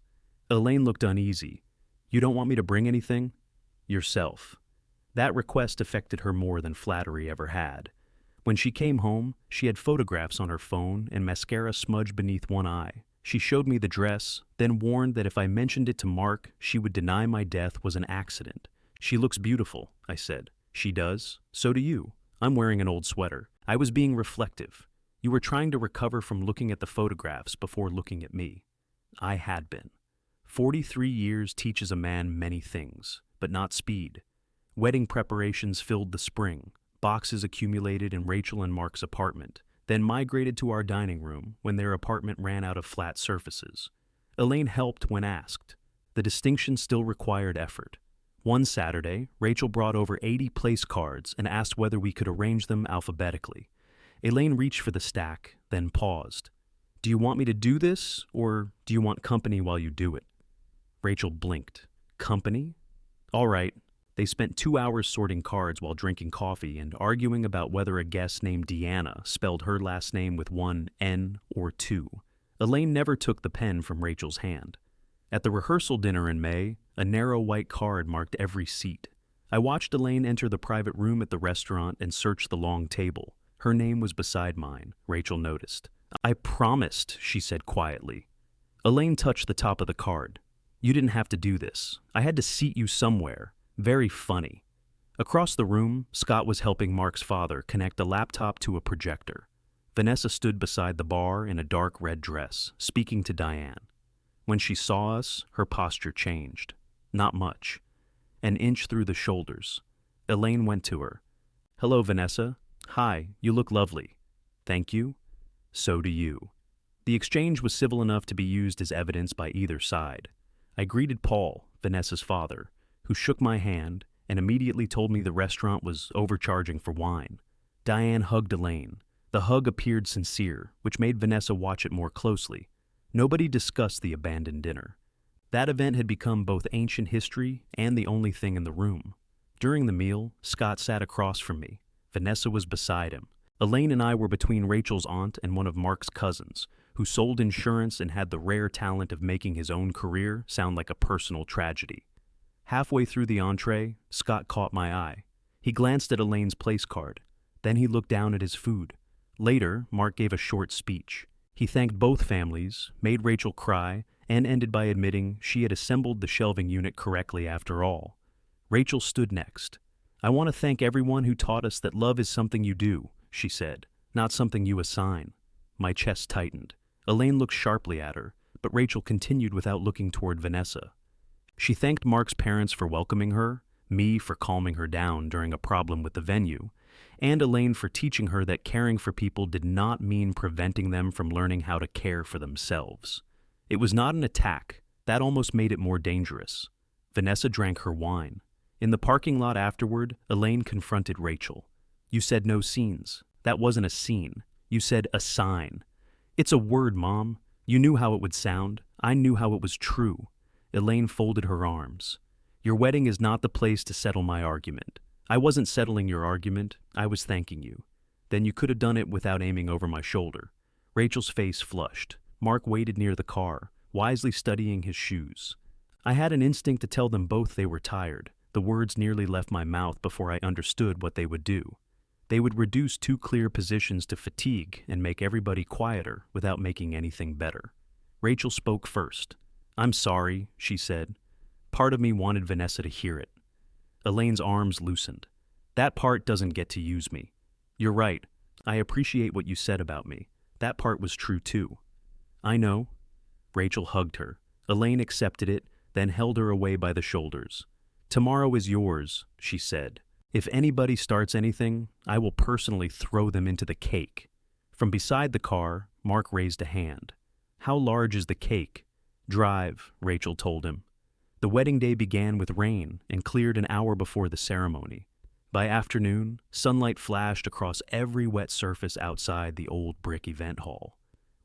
Elaine looked uneasy. "You don't want me to bring anything?" "Yourself." That request affected her more than flattery ever had. When she came home, she had photographs on her phone and mascara smudged beneath one eye. She showed me the dress, then warned that if I mentioned it to Mark, she would deny my death was an accident. "She looks beautiful," I said. "She does. So do you. I'm wearing an old sweater." I was being reflective. You were trying to recover from looking at the photographs before looking at me. I had been. 43 years teaches a man many things, but not speed. Wedding preparations filled the spring. Boxes accumulated in Rachel and Mark's apartment, then migrated to our dining room when their apartment ran out of flat surfaces. Elaine helped when asked. The distinction still required effort. One Saturday, Rachel brought over 80 place cards and asked whether we could arrange them alphabetically. Elaine reached for the stack, then paused. "Do you want me to do this, or do you want company while you do it?" Rachel blinked. "Company? All right." They spent 2 hours sorting cards while drinking coffee and arguing about whether a guest named Deanna spelled her last name with one N or 2. Elaine never took the pen from Rachel's hand. At the rehearsal dinner in May, a narrow white card marked every seat. I watched Elaine enter the private room at the restaurant and search the long table. Her name was beside mine, Rachel noticed. "I promised," she said quietly. Elaine touched the top of the card. "You didn't have to do this. I had to seat you somewhere. Very funny." Across the room, Scott was helping Mark's father connect a laptop to a projector. Vanessa stood beside the bar in a dark red dress, speaking to Diane. When she saw us, her posture changed. Not much. An inch through the shoulders. Elaine went to her. "Hello, Vanessa. Hi, you look lovely." "Thank you." "So do you." The exchange was civil enough to be used as evidence by either side. I greeted Paul, Vanessa's father, who shook my hand and immediately told me the restaurant was overcharging for wine. Diane hugged Elaine. The hug appeared sincere, which made Vanessa watch it more closely. Nobody discussed the abandoned dinner. That event had become both ancient history and the only thing in the room. During the meal, Scott sat across from me. Vanessa was beside him. Elaine and I were between Rachel's aunt and one of Mark's cousins, who sold insurance and had the rare talent of making his own career sound like a personal tragedy. Halfway through the entree, Scott caught my eye. He glanced at Elaine's place card. Then he looked down at his food. Later, Mark gave a short speech. He thanked both families, made Rachel cry, and ended by admitting she had assembled the shelving unit correctly after all. Rachel stood next. "I want to thank everyone who taught us that love is something you do," she said, "not something you assign." My chest tightened. Elaine looked sharply at her, but Rachel continued without looking toward Vanessa. She thanked Mark's parents for welcoming her, me for calming her down during a problem with the venue, and Elaine for teaching her that caring for people did not mean preventing them from learning how to care for themselves. It was not an attack. That almost made it more dangerous. Vanessa drank her wine. In the parking lot afterward, Elaine confronted Rachel. "You said no scenes. That wasn't a scene. You said a sign." "It's a word, Mom. You knew how it would sound. I knew how it was true." Elaine folded her arms. "Your wedding is not the place to settle my argument. I wasn't settling your argument. I was thanking you. Then you could have done it without aiming over my shoulder." Rachel's face flushed. Mark waited near the car, wisely studying his shoes. I had an instinct to tell them both they were tired. The words nearly left my mouth before I understood what they would do. They would reduce two clear positions to fatigue and make everybody quieter without making anything better. Rachel spoke first. "I'm sorry," she said. "Part of me wanted Vanessa to hear it." Elaine's arms loosened. "That part doesn't get to use me." "You're right. I appreciate what you said about me. That part was true too." "I know." Rachel hugged her. Elaine accepted it, then held her away by the shoulders. "Tomorrow is yours," she said. "If anybody starts anything, I will personally throw them into the cake." From beside the car, Mark raised a hand. "How large is the cake?" "Drive," Rachel told him. The wedding day began with rain and cleared an hour before the ceremony. By afternoon, sunlight flashed across every wet surface outside the old brick event hall.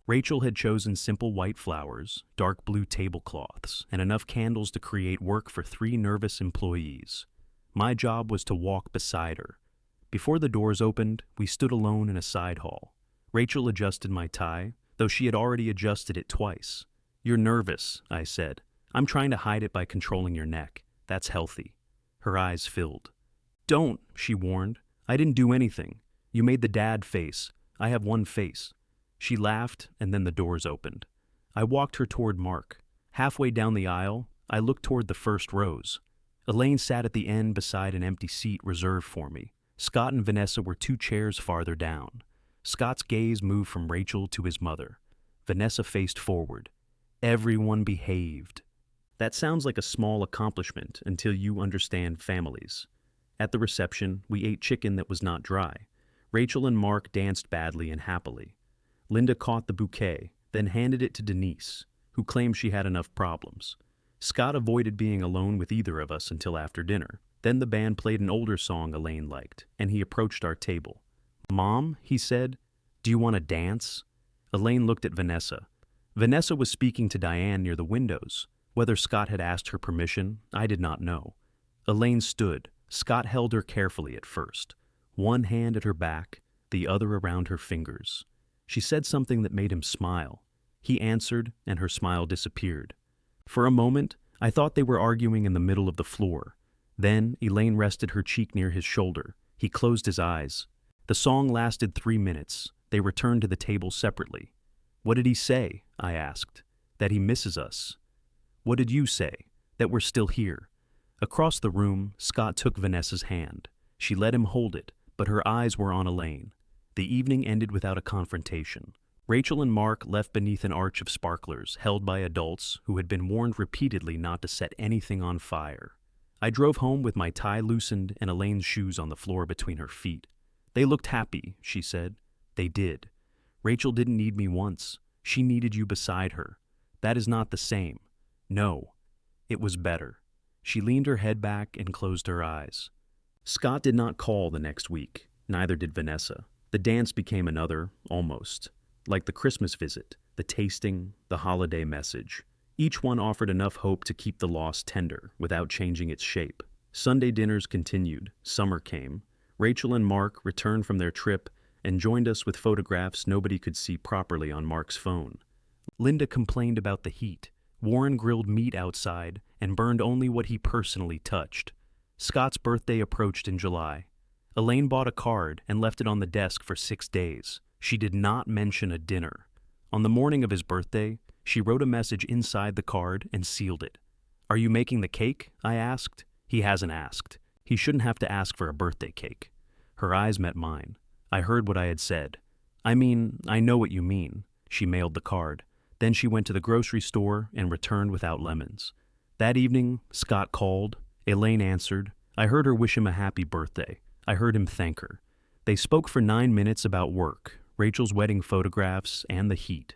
Rachel had chosen simple white flowers, dark blue tablecloths, and enough candles to create work for 3 nervous employees. My job was to walk beside her. Before the doors opened, we stood alone in a side hall. Rachel adjusted my tie, though she had already adjusted it twice. "You're nervous," I said. "I'm trying to hide it by controlling your neck. That's healthy." Her eyes filled. "Don't," she warned. "I didn't do anything. You made the dad face. I have one face." She laughed, and then the doors opened. I walked her toward Mark. Halfway down the aisle, I looked toward the first rows. Elaine sat at the end beside an empty seat reserved for me. Scott and Vanessa were 2 chairs farther down. Scott's gaze moved from Rachel to his mother. Vanessa faced forward. Everyone behaved. That sounds like a small accomplishment until you understand families. At the reception, we ate chicken that was not dry. Rachel and Mark danced badly and happily. Linda caught the bouquet, then handed it to Denise, who claimed she had enough problems. Scott avoided being alone with either of us until after dinner. Then the band played an older song Elaine liked, and he approached our table. "Mom," he said, "do you want to dance?" Elaine looked at Vanessa. Vanessa was speaking to Diane near the windows. Whether Scott had asked her permission, I did not know. Elaine stood. Scott held her carefully at first, one hand at her back, the other around her fingers. She said something that made him smile. He answered, and her smile disappeared. For a moment, I thought they were arguing in the middle of the floor. Then Elaine rested her cheek near his shoulder. He closed his eyes. The song lasted 3 minutes. They returned to the table separately. "What did he say?" I asked. "That he misses us." "What did you say?" "That we're still here." Across the room, Scott took Vanessa's hand. She let him hold it, but her eyes were on Elaine. The evening ended without a confrontation. Rachel and Mark left beneath an arch of sparklers held by adults who had been warned repeatedly not to set anything on fire. I drove home with my tie loosened and Elaine's shoes on the floor between her feet. "They looked happy," she said. "They did. Rachel didn't need me once. She needed you beside her. That is not the same. No, it was better." She leaned her head back and closed her eyes. Scott did not call the next week. Neither did Vanessa. The dance became another, almost, like the Christmas visit, the tasting, the holiday message. Each one offered enough hope to keep the loss tender without changing its shape. Sunday dinners continued. Summer came. Rachel and Mark returned from their trip and joined us with photographs nobody could see properly on Mark's phone. Linda complained about the heat. Warren grilled meat outside and burned only what he personally touched. Scott's birthday approached in July. Elaine bought a card and left it on the desk for 6 days. She did not mention a dinner. On the morning of his birthday, she wrote a message inside the card and sealed it. "Are you making the cake?" I asked. He hasn't asked. He shouldn't have to ask for a birthday cake. Her eyes met mine. I heard what I had said. "I mean, I know what you mean." She mailed the card. Then she went to the grocery store and returned without lemons. That evening, Scott called. Elaine answered. I heard her wish him a happy birthday. I heard him thank her. They spoke for 9 minutes about work, Rachel's wedding photographs, and the heat.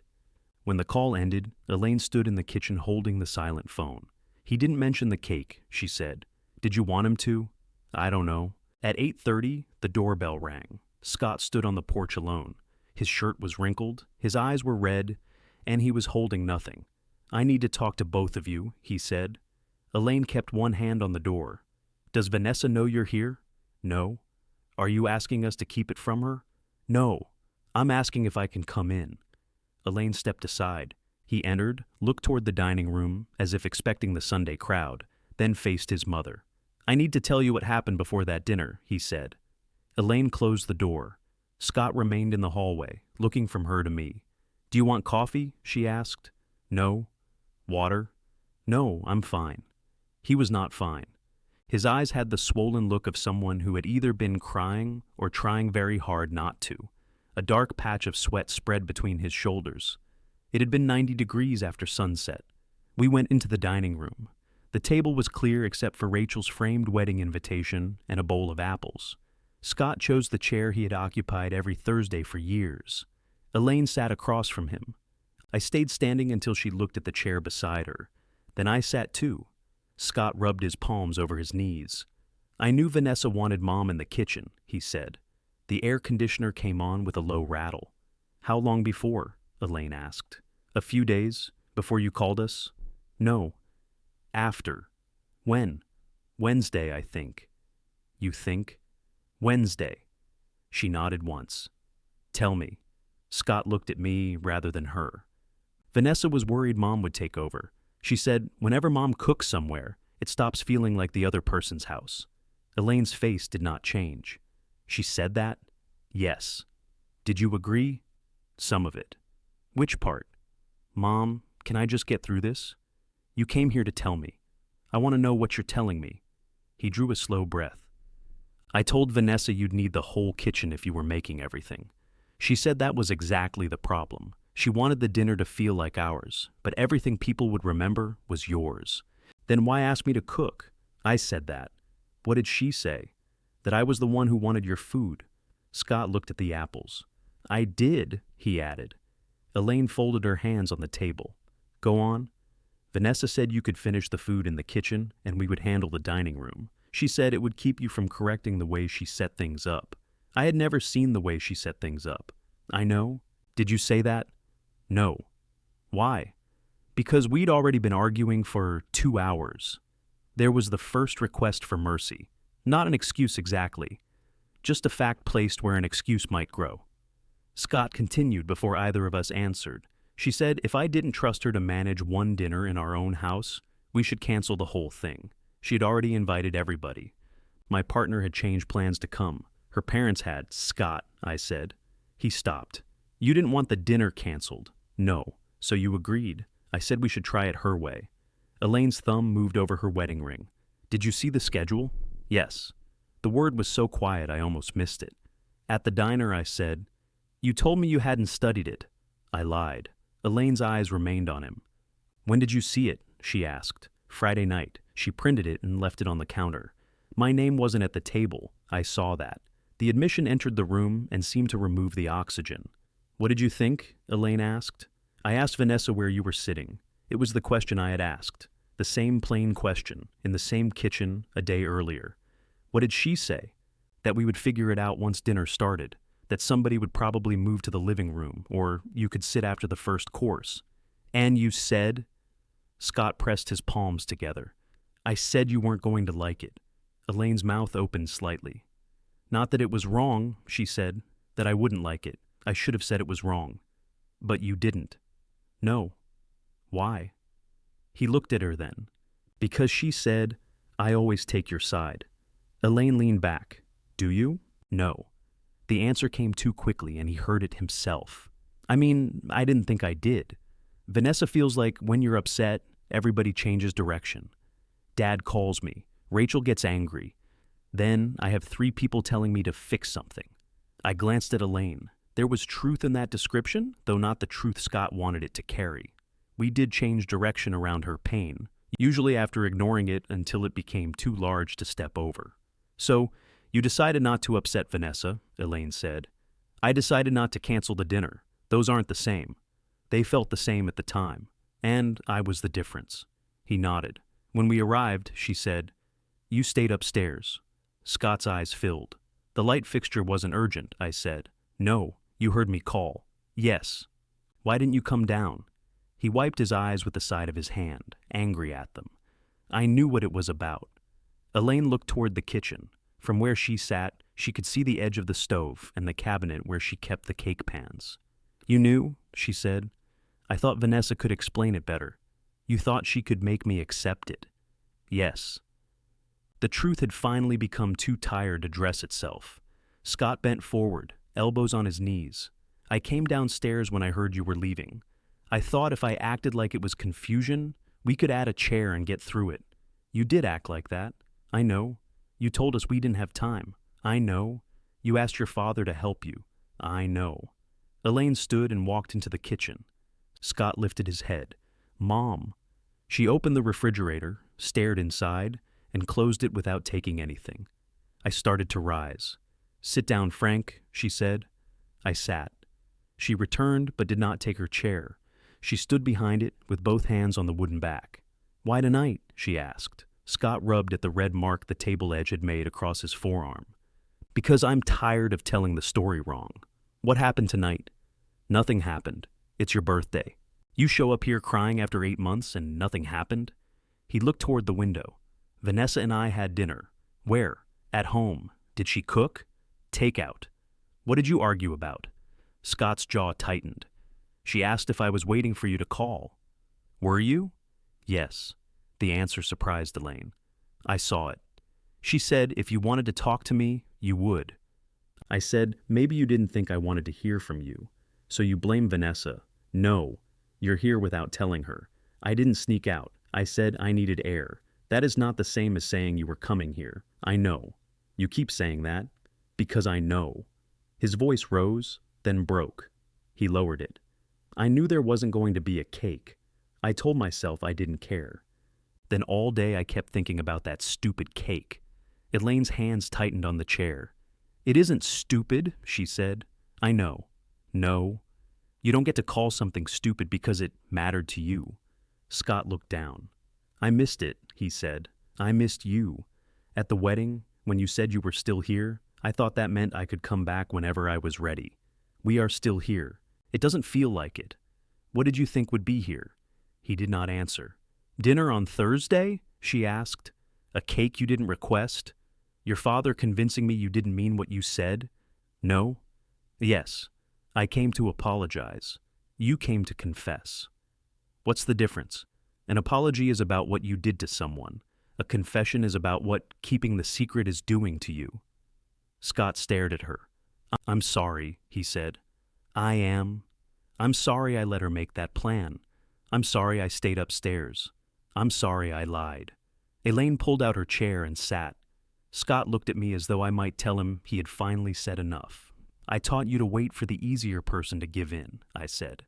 When the call ended, Elaine stood in the kitchen holding the silent phone. "He didn't mention the cake," she said. "Did you want him to?" "I don't know." At 8:30, the doorbell rang. Scott stood on the porch alone. His shirt was wrinkled, his eyes were red, and he was holding nothing. "I need to talk to both of you," he said. Elaine kept one hand on the door. "Does Vanessa know you're here?" "No." "Are you asking us to keep it from her?" "No. I'm asking if I can come in." Elaine stepped aside. He entered, looked toward the dining room, as if expecting the Sunday crowd, then faced his mother. "I need to tell you what happened before that dinner," he said. Elaine closed the door. Scott remained in the hallway, looking from her to me. "Do you want coffee?" she asked. "No." "Water?" "No, I'm fine." He was not fine. His eyes had the swollen look of someone who had either been crying or trying very hard not to. A dark patch of sweat spread between his shoulders. It had been 90 degrees after sunset. We went into the dining room. The table was clear except for Rachel's framed wedding invitation and a bowl of apples. Scott chose the chair he had occupied every Thursday for years. Elaine sat across from him. I stayed standing until she looked at the chair beside her. Then I sat too. Scott rubbed his palms over his knees. I knew Vanessa wanted Mom in the kitchen, he said. The air conditioner came on with a low rattle. How long before? Elaine asked. A few days, before you called us? No. After. When? Wednesday, I think. You think? Wednesday. She nodded once. Tell me. Scott looked at me rather than her. Vanessa was worried Mom would take over. She said, whenever Mom cooks somewhere, it stops feeling like the other person's house. Elaine's face did not change. She said that? Yes. Did you agree? Some of it. Which part? Mom, can I just get through this? You came here to tell me. I want to know what you're telling me. He drew a slow breath. I told Vanessa you'd need the whole kitchen if you were making everything. She said that was exactly the problem. She wanted the dinner to feel like ours, but everything people would remember was yours. Then why ask me to cook? I said that. What did she say? That I was the one who wanted your food. Scott looked at the apples. I did, he added. Elaine folded her hands on the table. Go on. Vanessa said you could finish the food in the kitchen and we would handle the dining room. She said it would keep you from correcting the way she set things up. I had never seen the way she set things up. I know. Did you say that? No. Why? Because we'd already been arguing for 2 hours. There was the first request for mercy. Not an excuse exactly. Just a fact placed where an excuse might grow. Scott continued before either of us answered. She said if I didn't trust her to manage one dinner in our own house, we should cancel the whole thing. She had already invited everybody. My partner had changed plans to come. Her parents had. Scott, I said. He stopped. You didn't want the dinner canceled. No. So you agreed. I said we should try it her way. Elaine's thumb moved over her wedding ring. Did you see the schedule? Yes. The word was so quiet I almost missed it. At the diner, I said, you told me you hadn't studied it. I lied. Elaine's eyes remained on him. When did you see it? She asked. Friday night. She printed it and left it on the counter. My name wasn't at the table. I saw that. The admission entered the room and seemed to remove the oxygen. What did you think? Elaine asked. I asked Vanessa where you were sitting. It was the question I had asked. The same plain question, in the same kitchen, a day earlier. What did she say? That we would figure it out once dinner started. That somebody would probably move to the living room, or you could sit after the first course. And you said? Scott pressed his palms together. I said you weren't going to like it. Elaine's mouth opened slightly. Not that it was wrong, she said, that I wouldn't like it. I should have said it was wrong. But you didn't. No. Why? He looked at her then. Because she said, I always take your side. Elaine leaned back. Do you? No. The answer came too quickly and he heard it himself. I mean, I didn't think I did. Vanessa feels like when you're upset, everybody changes direction. Dad calls me. Rachel gets angry. Then I have 3 people telling me to fix something. I glanced at Elaine. There was truth in that description, though not the truth Scott wanted it to carry. We did change direction around her pain, usually after ignoring it until it became too large to step over. So, you decided not to upset Vanessa, Elaine said. I decided not to cancel the dinner. Those aren't the same. They felt the same at the time, and I was the difference. He nodded. When we arrived, she said, You stayed upstairs. Scott's eyes filled. The light fixture wasn't urgent, I said. No, you heard me call. Yes. Why didn't you come down? He wiped his eyes with the side of his hand, angry at them. I knew what it was about. Elaine looked toward the kitchen. From where she sat, she could see the edge of the stove and the cabinet where she kept the cake pans. You knew, she said. I thought Vanessa could explain it better. You thought she could make me accept it. Yes. The truth had finally become too tired to dress itself. Scott bent forward, elbows on his knees. I came downstairs when I heard you were leaving. I thought if I acted like it was confusion, we could add a chair and get through it. You did act like that. I know. You told us we didn't have time. I know. You asked your father to help you. I know. Elaine stood and walked into the kitchen. Scott lifted his head. Mom. She opened the refrigerator, stared inside, and closed it without taking anything. I started to rise. Sit down, Frank, she said. I sat. She returned but did not take her chair. She stood behind it with both hands on the wooden back. Why tonight? She asked. Scott rubbed at the red mark the table edge had made across his forearm. Because I'm tired of telling the story wrong. What happened tonight? Nothing happened. It's your birthday. You show up here crying after 8 months and nothing happened? He looked toward the window. Vanessa and I had dinner. Where? At home. Did she cook? Takeout. What did you argue about? Scott's jaw tightened. She asked if I was waiting for you to call. Were you? Yes. The answer surprised Elaine. I saw it. She said if you wanted to talk to me, you would. I said maybe you didn't think I wanted to hear from you. So you blame Vanessa. No. You're here without telling her. I didn't sneak out. I said I needed air. That is not the same as saying you were coming here. I know. You keep saying that. Because I know. His voice rose, then broke. He lowered it. I knew there wasn't going to be a cake. I told myself I didn't care. Then all day I kept thinking about that stupid cake. Elaine's hands tightened on the chair. It isn't stupid, she said. I know. No. You don't get to call something stupid because it mattered to you. Scott looked down. I missed it, he said. I missed you. At the wedding, when you said you were still here, I thought that meant I could come back whenever I was ready. We are still here. It doesn't feel like it. What did you think would be here? He did not answer. Dinner on Thursday? She asked. A cake you didn't request? Your father convincing me you didn't mean what you said? No? Yes. I came to apologize. You came to confess. What's the difference? An apology is about what you did to someone. A confession is about what keeping the secret is doing to you. Scott stared at her. I'm sorry, he said. I am. I'm sorry I let her make that plan. I'm sorry I stayed upstairs. I'm sorry I lied. Elaine pulled out her chair and sat. Scott looked at me as though I might tell him he had finally said enough. I taught you to wait for the easier person to give in, I said.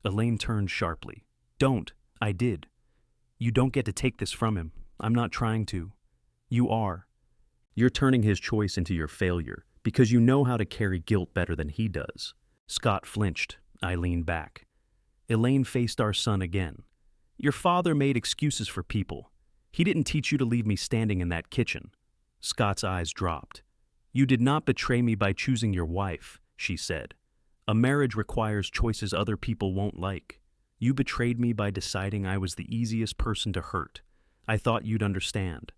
Elaine turned sharply. Don't. I did. You don't get to take this from him. I'm not trying to. You are. You're turning his choice into your failure because you know how to carry guilt better than he does. Scott flinched. I leaned back. Elaine faced our son again. Your father made excuses for people. He didn't teach you to leave me standing in that kitchen. Scott's eyes dropped. You did not betray me by choosing your wife, she said. A marriage requires choices other people won't like. You betrayed me by deciding I was the easiest person to hurt. I thought you'd understand.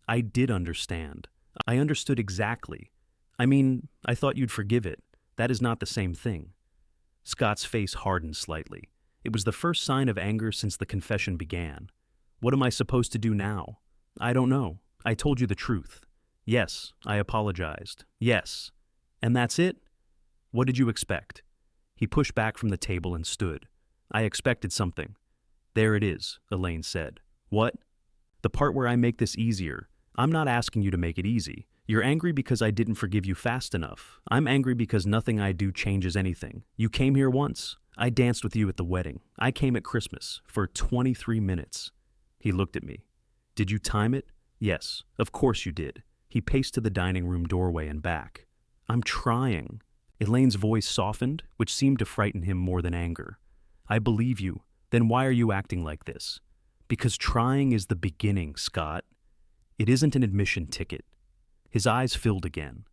I did understand. I understood exactly. I mean, I thought you'd forgive it. That is not the same thing. Scott's face hardened slightly. It was the first sign of anger since the confession began. What am I supposed to do now? I don't know. I told you the truth. Yes, I apologized. Yes. And that's it? What did you expect? He pushed back from the table and stood. I expected something. There it is, Elaine said. What? The part where I make this easier. I'm not asking you to make it easy. You're angry because I didn't forgive you fast enough. I'm angry because nothing I do changes anything. You came here once. I danced with you at the wedding. I came at Christmas for 23 minutes. He looked at me. Did you time it? Yes, of course you did. He paced to the dining room doorway and back. I'm trying. Elaine's voice softened, which seemed to frighten him more than anger. I believe you. Then why are you acting like this? Because trying is the beginning, Scott. It isn't an admission ticket. His eyes filled again.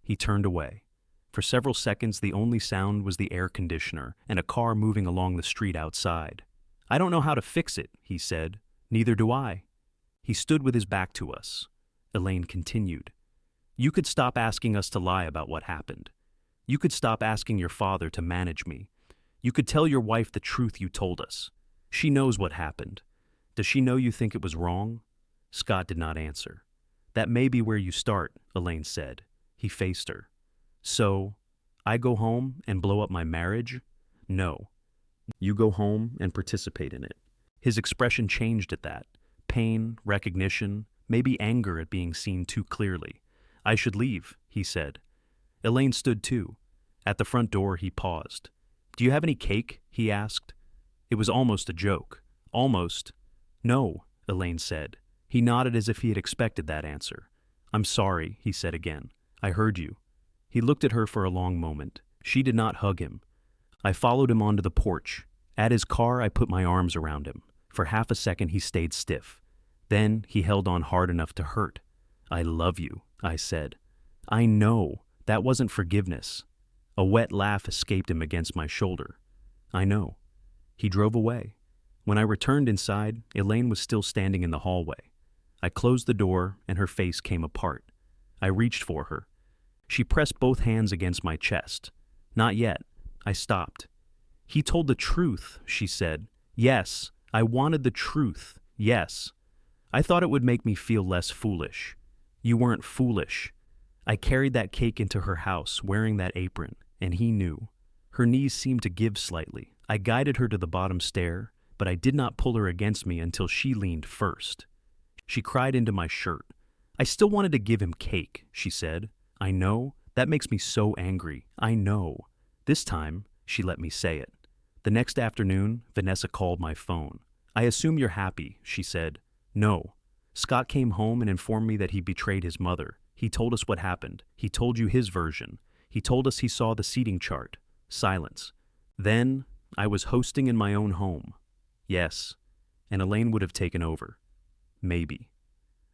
He turned away. For several seconds, the only sound was the air conditioner and a car moving along the street outside. I don't know how to fix it, he said. Neither do I. He stood with his back to us. Elaine continued. You could stop asking us to lie about what happened. You could stop asking your father to manage me. You could tell your wife the truth you told us. She knows what happened. Does she know you think it was wrong? Scott did not answer. That may be where you start, Elaine said. He faced her. So, I go home and blow up my marriage? No. You go home and participate in it. His expression changed at that. Pain, recognition, maybe anger at being seen too clearly. I should leave, he said. Elaine stood too. At the front door, he paused. Do you have any cake? He asked. It was almost a joke. Almost. No, Elaine said. He nodded as if he had expected that answer. I'm sorry, he said again. I heard you. He looked at her for a long moment. She did not hug him. I followed him onto the porch. At his car, I put my arms around him. For half a second, he stayed stiff. Then he held on hard enough to hurt. I love you, I said. I know, that wasn't forgiveness. A wet laugh escaped him against my shoulder. I know. He drove away. When I returned inside, Elaine was still standing in the hallway. I closed the door and her face came apart. I reached for her. She pressed both hands against my chest. Not yet. I stopped. He told the truth, she said. Yes, I wanted the truth. Yes. I thought it would make me feel less foolish. You weren't foolish. I carried that cake into her house, wearing that apron, and he knew. Her knees seemed to give slightly. I guided her to the bottom stair, but I did not pull her against me until she leaned first. She cried into my shirt. I still wanted to give him cake, she said. I know. That makes me so angry. I know. This time, she let me say it. The next afternoon, Vanessa called my phone. I assume you're happy, she said. No. Scott came home and informed me that he betrayed his mother. He told us what happened. He told you his version. He told us he saw the seating chart. Silence. Then, I was hosting in my own home. Yes. And Elaine would have taken over. Maybe.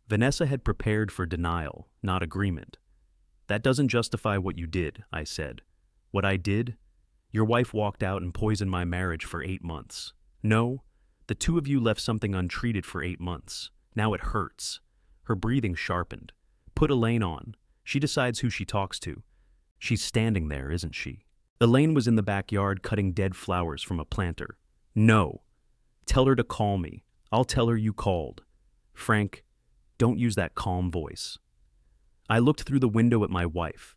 Vanessa had prepared for denial, not agreement. That doesn't justify what you did, I said. What I did? Your wife walked out and poisoned my marriage for 8 months. No, the two of you left something untreated for 8 months. Now it hurts. Her breathing sharpened. Put Elaine on. She decides who she talks to. She's standing there, isn't she? Elaine was in the backyard cutting dead flowers from a planter. No. Tell her to call me. I'll tell her you called. Frank, don't use that calm voice. I looked through the window at my wife.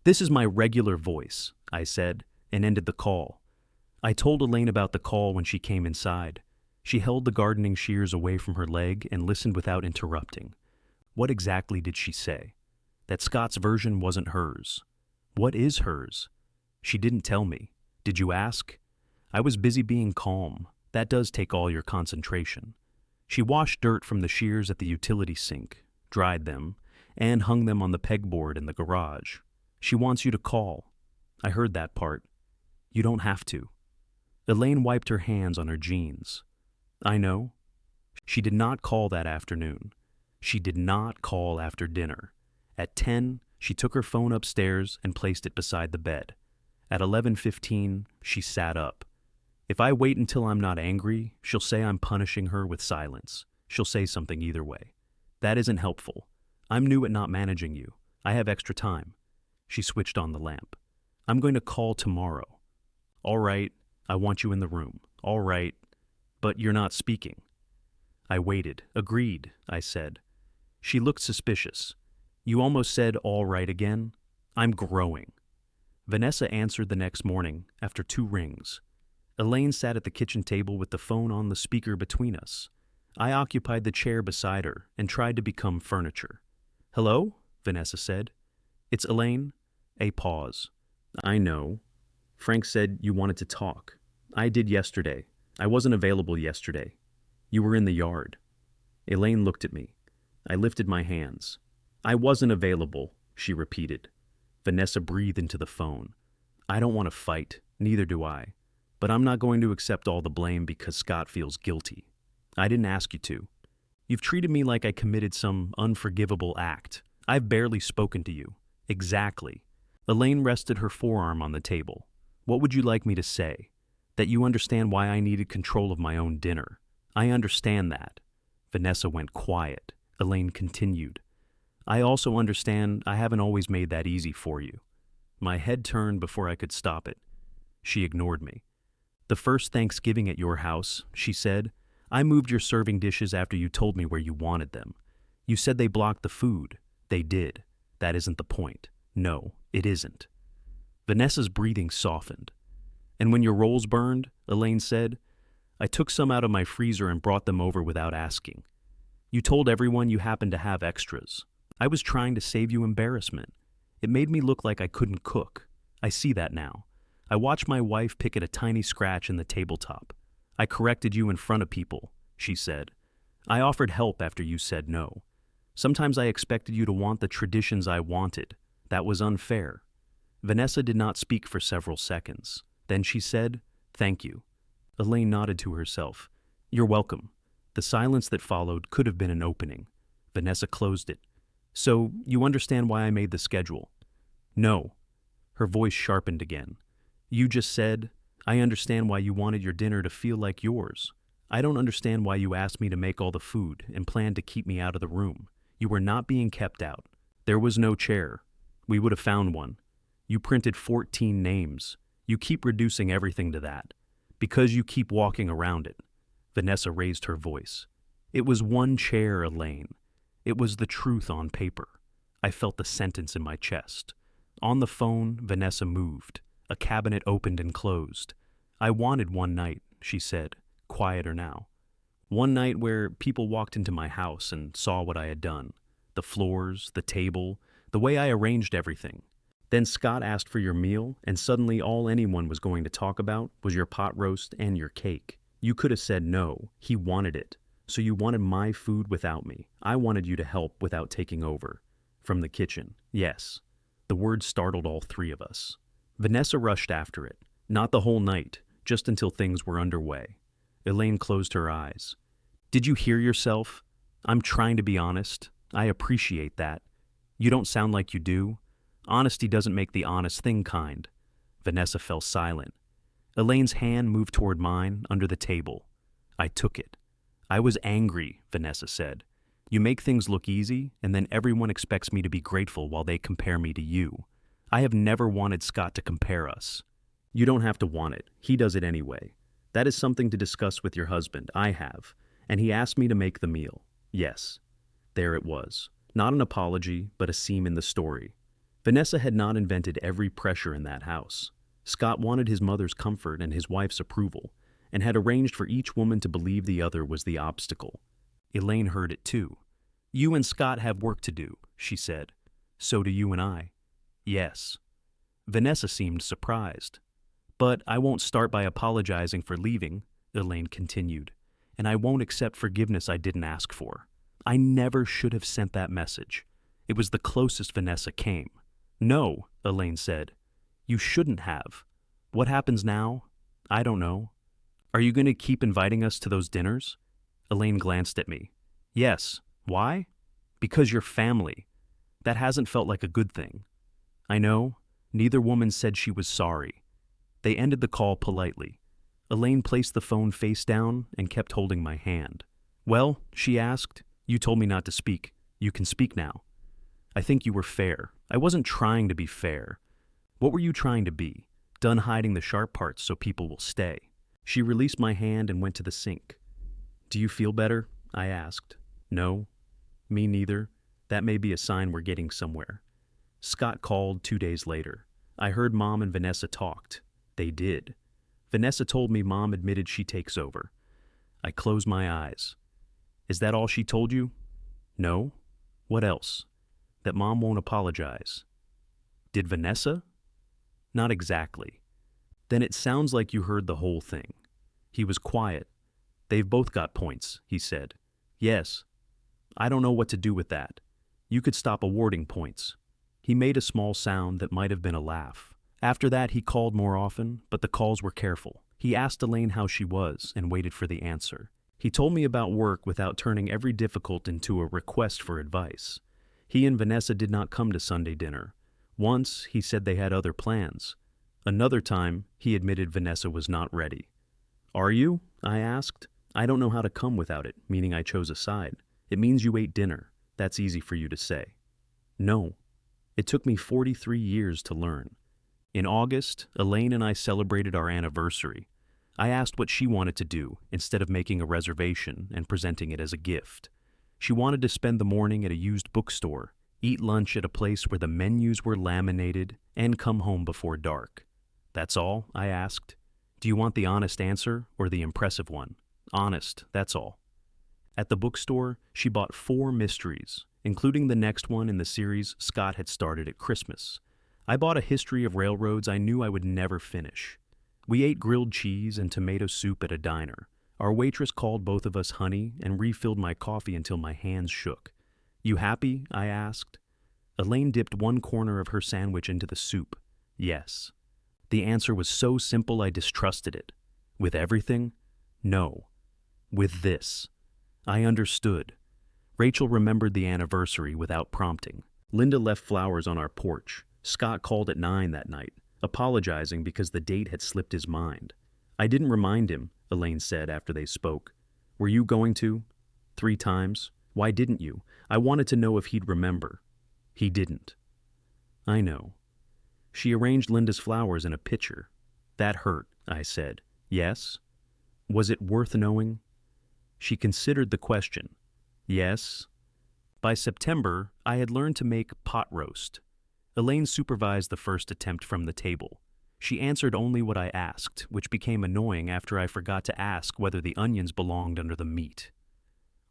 This is my regular voice, I said, and ended the call. I told Elaine about the call when she came inside. She held the gardening shears away from her leg and listened without interrupting. What exactly did she say? That Scott's version wasn't hers. What is hers? She didn't tell me. Did you ask? I was busy being calm. That does take all your concentration. She washed dirt from the shears at the utility sink, dried them, and hung them on the pegboard in the garage. She wants you to call. I heard that part. You don't have to. Elaine wiped her hands on her jeans. I know. She did not call that afternoon. She did not call after dinner. At 10, she took her phone upstairs and placed it beside the bed. At 11:15, she sat up. If I wait until I'm not angry, she'll say I'm punishing her with silence. She'll say something either way. That isn't helpful. I'm new at not managing you. I have extra time. She switched on the lamp. I'm going to call tomorrow. All right, I want you in the room. All right, but you're not speaking. I waited. Agreed, I said. She looked suspicious. You almost said all right again? I'm growing. Vanessa answered the next morning after 2 rings. Elaine sat at the kitchen table with the phone on the speaker between us. I occupied the chair beside her and tried to become furniture. Hello? Vanessa said. It's Elaine. A pause. I know. Frank said you wanted to talk. I did yesterday. I wasn't available yesterday. You were in the yard. Elaine looked at me. I lifted my hands. I wasn't available, she repeated. Vanessa breathed into the phone. I don't want to fight, neither do I. But I'm not going to accept all the blame because Scott feels guilty. I didn't ask you to. You've treated me like I committed some unforgivable act. I've barely spoken to you. Exactly. Elaine rested her forearm on the table. What would you like me to say? That you understand why I needed control of my own dinner. I understand that. Vanessa went quiet. Elaine continued. I also understand I haven't always made that easy for you. My head turned before I could stop it. She ignored me. The first Thanksgiving at your house, she said, I moved your serving dishes after you told me where you wanted them. You said they blocked the food. They did. That isn't the point. No, it isn't. Vanessa's breathing softened. And when your rolls burned, Elaine said, I took some out of my freezer and brought them over without asking. You told everyone you happened to have extras. I was trying to save you embarrassment. It made me look like I couldn't cook. I see that now. I watched my wife pick at a tiny scratch in the tabletop. I corrected you in front of people, she said. I offered help after you said no. Sometimes I expected you to want the traditions I wanted. That was unfair. Vanessa did not speak for several seconds. Then she said, Thank you. Elaine nodded to herself. You're welcome. The silence that followed could have been an opening. Vanessa closed it. So, you understand why I made the schedule? No. Her voice sharpened again. You just said, I understand why you wanted your dinner to feel like yours. I don't understand why you asked me to make all the food and planned to keep me out of the room. You were not being kept out. There was no chair. We would have found one. You printed 14 names. You keep reducing everything to that. Because you keep walking around it. Vanessa raised her voice. It was one chair, Elaine. It was the truth on paper. I felt the sentence in my chest. On the phone, Vanessa moved. A cabinet opened and closed. I wanted one night, she said, quieter now. One night where people walked into my house and saw what I had done. The floors, the table, the way I arranged everything. Then Scott asked for your meal, and suddenly all anyone was going to talk about was your pot roast and your cake. You could have said no. He wanted it. So you wanted my food without me. I wanted you to help without taking over. From the kitchen, yes. The word startled all three of us. Vanessa rushed after it. Not the whole night, just until things were underway. Elaine closed her eyes. Did you hear yourself? I'm trying to be honest. I appreciate that. You don't sound like you do. Honesty doesn't make the honest thing kind. Vanessa fell silent. Elaine's hand moved toward mine under the table. I took it. I was angry, Vanessa said. You make things look easy, and then everyone expects me to be grateful while they compare me to you. I have never wanted Scott to compare us. You don't have to want it. He does it anyway. That is something to discuss with your husband. I have. And he asked me to make the meal. Yes. There it was. Not an apology, but a seam in the story. Vanessa had not invented every pressure in that house. Scott wanted his mother's comfort and his wife's approval, and had arranged for each woman to believe the other was the obstacle. Elaine heard it too. You and Scott have work to do, she said. So do you and I. Yes. Vanessa seemed surprised. But I won't start by apologizing for leaving, Elaine continued, and I won't accept forgiveness I didn't ask for. I never should have sent that message. It was the closest Vanessa came. No, Elaine said. You shouldn't have. What happens now? I don't know. Are you going to keep inviting us to those dinners? Elaine glanced at me. Yes. Why? Because you're family. That hasn't felt like a good thing. I know. Neither woman said she was sorry. They ended the call politely. Elaine placed the phone face down and kept holding my hand. Well, she asked, you told me not to speak. You can speak now. I think you were fair. I wasn't trying to be fair. What were you trying to be? Done hiding the sharp parts so people will stay. She released my hand and went to the sink. Do you feel better? I asked. No. Me neither. That may be a sign we're getting somewhere. Scott called 2 days later. I heard Mom and Vanessa talked. They did. Vanessa told me Mom admitted she takes over. I closed my eyes. Is that all she told you? No. What else? That Mom won't apologize. Did Vanessa? Not exactly. Then it sounds like you heard the whole thing. He was quiet. They've both got points, he said. Yes. I don't know what to do with that. You could stop awarding points. He made a small sound that might have been a laugh. After that, he called more often, but the calls were careful. He asked Elaine how she was and waited for the answer. He told me about work without turning every difficult into a request for advice. He and Vanessa did not come to Sunday dinner. Once, he said they had other plans. Another time, he admitted Vanessa was not ready. Are you? I asked. I don't know how to come without it, meaning I chose a side. It means you ate dinner. That's easy for you to say. No. It took me 43 years to learn. In August, Elaine and I celebrated our anniversary. I asked what she wanted to do instead of making a reservation and presenting it as a gift. She wanted to spend the morning at a used bookstore, eat lunch at a place where the menus were laminated, and come home before dark. That's all? I asked. Do you want the honest answer or the impressive one? Honest, that's all. At the bookstore, she bought 4 mysteries, including the next one in the series Scott had started at Christmas. I bought a history of railroads I knew I would never finish. We ate grilled cheese and tomato soup at a diner. Our waitress called both of us honey and refilled my coffee until my hands shook. You happy? I asked. Elaine dipped one corner of her sandwich into the soup. Yes. The answer was so simple I distrusted it. With everything? No. With this. I understood. Rachel remembered the anniversary without prompting. Linda left flowers on our porch. Scott called at 9 that night, apologizing because the date had slipped his mind. I didn't remind him, Elaine said after they spoke. Were you going to? 3 times? Why didn't you? I wanted to know if he'd remember. He didn't. I know. She arranged Linda's flowers in a pitcher. That hurt, I said. Yes? Was it worth knowing? She considered the question. Yes. By September, I had learned to make pot roast. Elaine supervised the first attempt from the table. She answered only what I asked, which became annoying after I forgot to ask whether the onions belonged under the meat.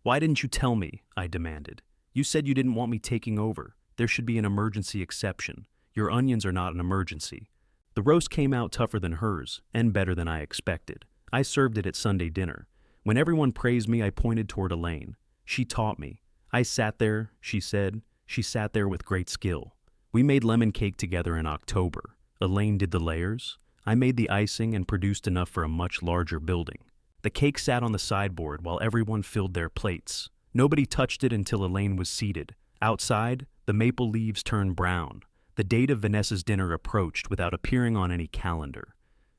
Why didn't you tell me? I demanded. You said you didn't want me taking over. There should be an emergency exception. Your onions are not an emergency. The roast came out tougher than hers, and better than I expected. I served it at Sunday dinner. When everyone praised me, I pointed toward Elaine. She taught me. I sat there, she said. She sat there with great skill. We made lemon cake together in October. Elaine did the layers. I made the icing and produced enough for a much larger building. The cake sat on the sideboard while everyone filled their plates. Nobody touched it until Elaine was seated. Outside, the maple leaves turned brown. The date of Vanessa's dinner approached without appearing on any calendar.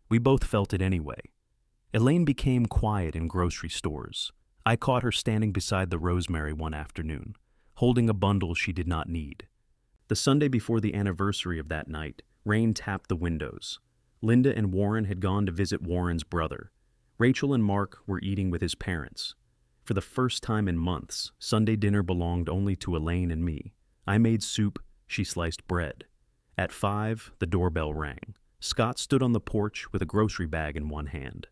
We both felt it anyway. Elaine became quiet in grocery stores. I caught her standing beside the rosemary one afternoon, holding a bundle she did not need. The Sunday before the anniversary of that night, rain tapped the windows. Linda and Warren had gone to visit Warren's brother. Rachel and Mark were eating with his parents. For the first time in months, Sunday dinner belonged only to Elaine and me. I made soup, she sliced bread. At 5, the doorbell rang. Scott stood on the porch with a grocery bag in one hand.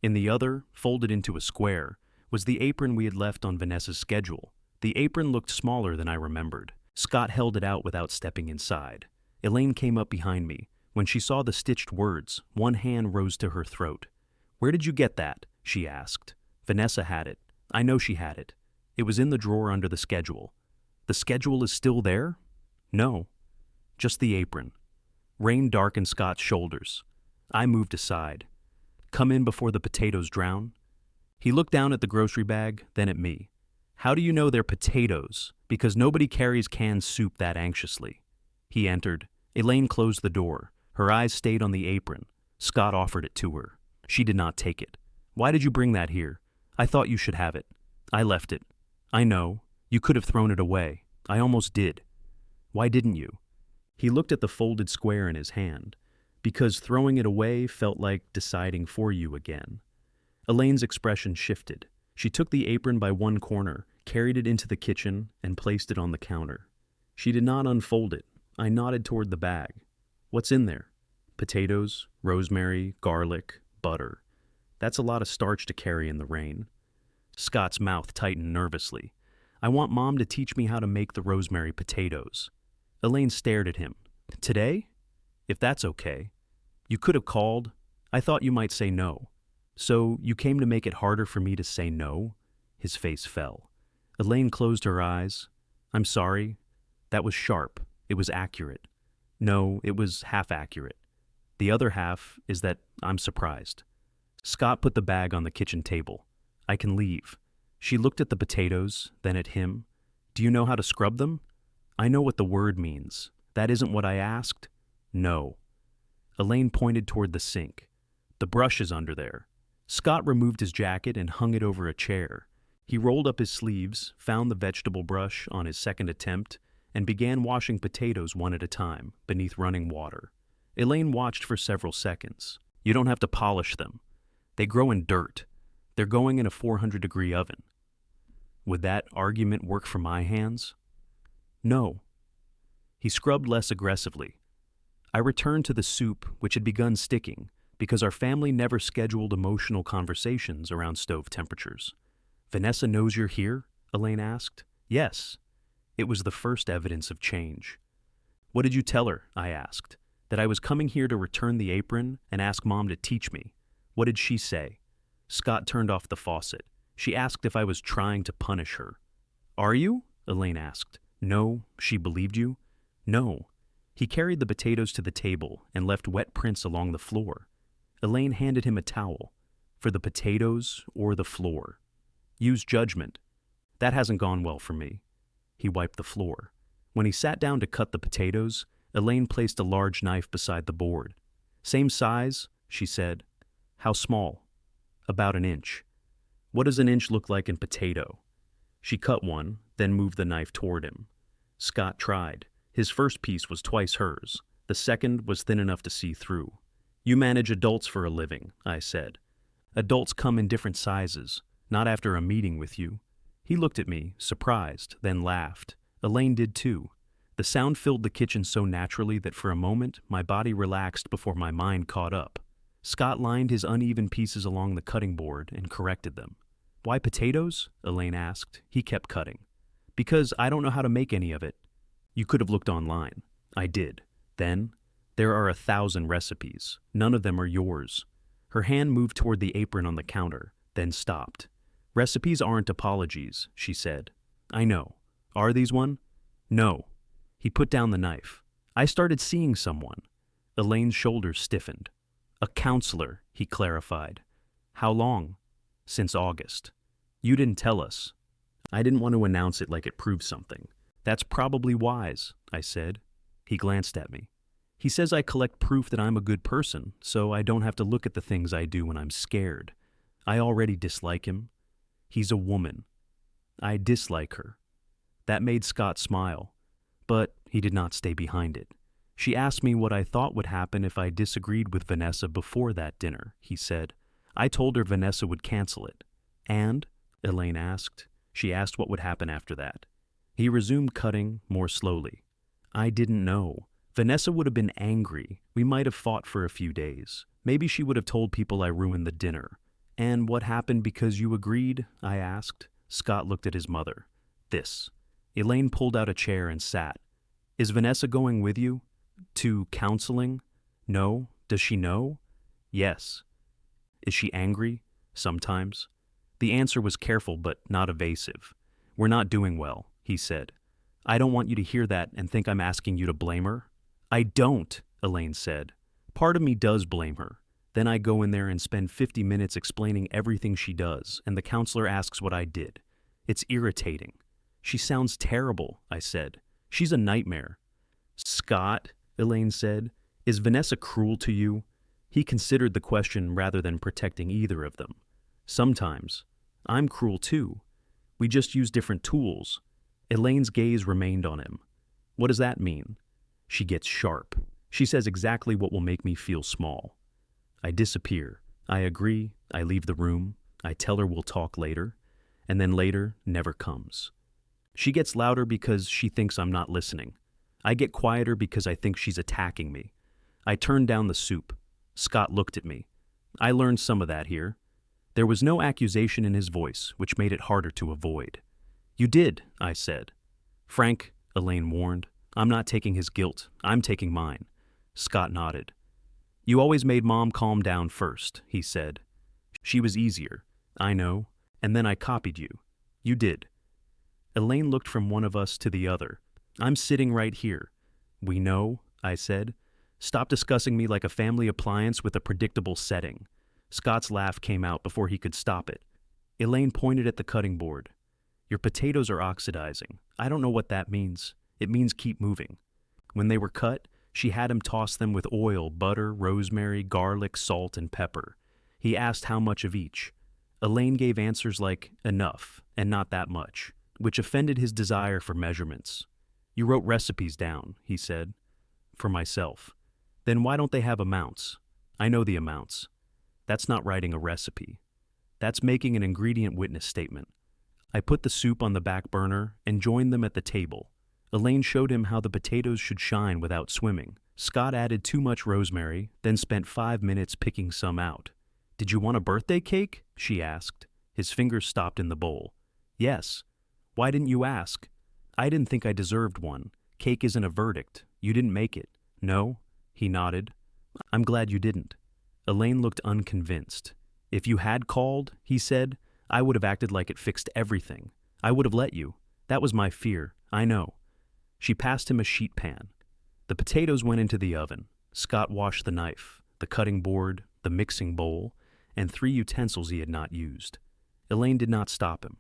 In the other, folded into a square, was the apron we had left on Vanessa's schedule. The apron looked smaller than I remembered. Scott held it out without stepping inside. Elaine came up behind me. When she saw the stitched words, one hand rose to her throat. "Where did you get that?" she asked. Vanessa had it. I know she had it. It was in the drawer under the schedule. The schedule is still there? No. Just the apron. Rain darkened Scott's shoulders. I moved aside. Come in before the potatoes drown? He looked down at the grocery bag, then at me. How do you know they're potatoes? Because nobody carries canned soup that anxiously. He entered. Elaine closed the door. Her eyes stayed on the apron. Scott offered it to her. She did not take it. Why did you bring that here? I thought you should have it. I left it. I know. You could have thrown it away. I almost did. Why didn't you? He looked at the folded square in his hand. Because throwing it away felt like deciding for you again. Elaine's expression shifted. She took the apron by one corner, carried it into the kitchen, and placed it on the counter. She did not unfold it. I nodded toward the bag. What's in there? Potatoes, rosemary, garlic, butter. That's a lot of starch to carry in the rain. Scott's mouth tightened nervously. I want Mom to teach me how to make the rosemary potatoes. Elaine stared at him. Today? If that's okay. You could have called. I thought you might say no. So you came to make it harder for me to say no? His face fell. Elaine closed her eyes. I'm sorry. That was sharp. It was accurate. No, it was half accurate. The other half is that I'm surprised. Scott put the bag on the kitchen table. I can leave. She looked at the potatoes, then at him. Do you know how to scrub them? I know what the word means. That isn't what I asked. No. Elaine pointed toward the sink. The brush is under there. Scott removed his jacket and hung it over a chair. He rolled up his sleeves, found the vegetable brush on his second attempt, and began washing potatoes one at a time, beneath running water. Elaine watched for several seconds. You don't have to polish them. They grow in dirt. They're going in a 400-degree oven. Would that argument work for my hands? No. He scrubbed less aggressively. I returned to the soup, which had begun sticking, because our family never scheduled emotional conversations around stove temperatures. Vanessa knows you're here? Elaine asked. Yes. It was the first evidence of change. What did you tell her? I asked. That I was coming here to return the apron and ask Mom to teach me. What did she say? Scott turned off the faucet. She asked if I was trying to punish her. Are you? Elaine asked. No, she believed you? No. He carried the potatoes to the table and left wet prints along the floor. Elaine handed him a towel. For the potatoes or the floor? Use judgment. That hasn't gone well for me. He wiped the floor. When he sat down to cut the potatoes, Elaine placed a large knife beside the board. Same size, she said. How small? About an inch. What does an inch look like in potato? She cut one, then moved the knife toward him. Scott tried. His first piece was twice hers. The second was thin enough to see through. You manage adults for a living, I said. Adults come in different sizes, not after a meeting with you. He looked at me, surprised, then laughed. Elaine did too. The sound filled the kitchen so naturally that for a moment my body relaxed before my mind caught up. Scott lined his uneven pieces along the cutting board and corrected them. Why potatoes? Elaine asked. He kept cutting. Because I don't know how to make any of it. You could have looked online. I did. Then, there are 1,000 recipes. None of them are yours. Her hand moved toward the apron on the counter, then stopped. Recipes aren't apologies, she said. I know. Are these one? No. He put down the knife. I started seeing someone. Elaine's shoulders stiffened. A counselor, he clarified. How long? Since August. You didn't tell us. I didn't want to announce it like it proved something. That's probably wise, I said. He glanced at me. He says I collect proof that I'm a good person, so I don't have to look at the things I do when I'm scared. I already dislike him. He's a woman. I dislike her. That made Scott smile, but he did not stay behind it. She asked me what I thought would happen if I disagreed with Vanessa before that dinner, he said. I told her Vanessa would cancel it. And? Elaine asked. She asked what would happen after that. He resumed cutting more slowly. I didn't know. Vanessa would have been angry. We might have fought for a few days. Maybe she would have told people I ruined the dinner. And what happened because you agreed? I asked. Scott looked at his mother. This. Elaine pulled out a chair and sat. Is Vanessa going with you? To counseling? No. Does she know? Yes. Is she angry? Sometimes. The answer was careful but not evasive. We're not doing well, he said. I don't want you to hear that and think I'm asking you to blame her. I don't, Elaine said. Part of me does blame her. Then I go in there and spend 50 minutes explaining everything she does, and the counselor asks what I did. It's irritating. She sounds terrible, I said. She's a nightmare. Scott, Elaine said, is Vanessa cruel to you? He considered the question rather than protecting either of them. Sometimes. I'm cruel too. We just use different tools. Elaine's gaze remained on him. What does that mean? She gets sharp. She says exactly what will make me feel small. I disappear. I agree. I leave the room. I tell her we'll talk later. And then later never comes. She gets louder because she thinks I'm not listening. I get quieter because I think she's attacking me. I turn down the soup. Scott looked at me. I learned some of that here. There was no accusation in his voice, which made it harder to avoid. You did, I said. Frank, Elaine warned. I'm not taking his guilt. I'm taking mine. Scott nodded. You always made Mom calm down first, he said. She was easier. I know. And then I copied you. You did. Elaine looked from one of us to the other. I'm sitting right here. We know, I said. Stop discussing me like a family appliance with a predictable setting. Scott's laugh came out before he could stop it. Elaine pointed at the cutting board. Your potatoes are oxidizing. I don't know what that means. It means keep moving. When they were cut, she had him toss them with oil, butter, rosemary, garlic, salt, and pepper. He asked how much of each. Elaine gave answers like, enough, and not that much, which offended his desire for measurements. You wrote recipes down, he said. For myself. Then why don't they have amounts? I know the amounts. That's not writing a recipe. That's making an ingredient witness statement. I put the soup on the back burner and joined them at the table. Elaine showed him how the potatoes should shine without swimming. Scott added too much rosemary, then spent 5 minutes picking some out. Did you want a birthday cake? She asked. His fingers stopped in the bowl. Yes. Why didn't you ask? I didn't think I deserved one. Cake isn't a verdict. You didn't make it. No? He nodded. I'm glad you didn't. Elaine looked unconvinced. If you had called, he said, I would have acted like it fixed everything. I would have let you. That was my fear. I know. She passed him a sheet pan. The potatoes went into the oven. Scott washed the knife, the cutting board, the mixing bowl, and 3 utensils he had not used. Elaine did not stop him.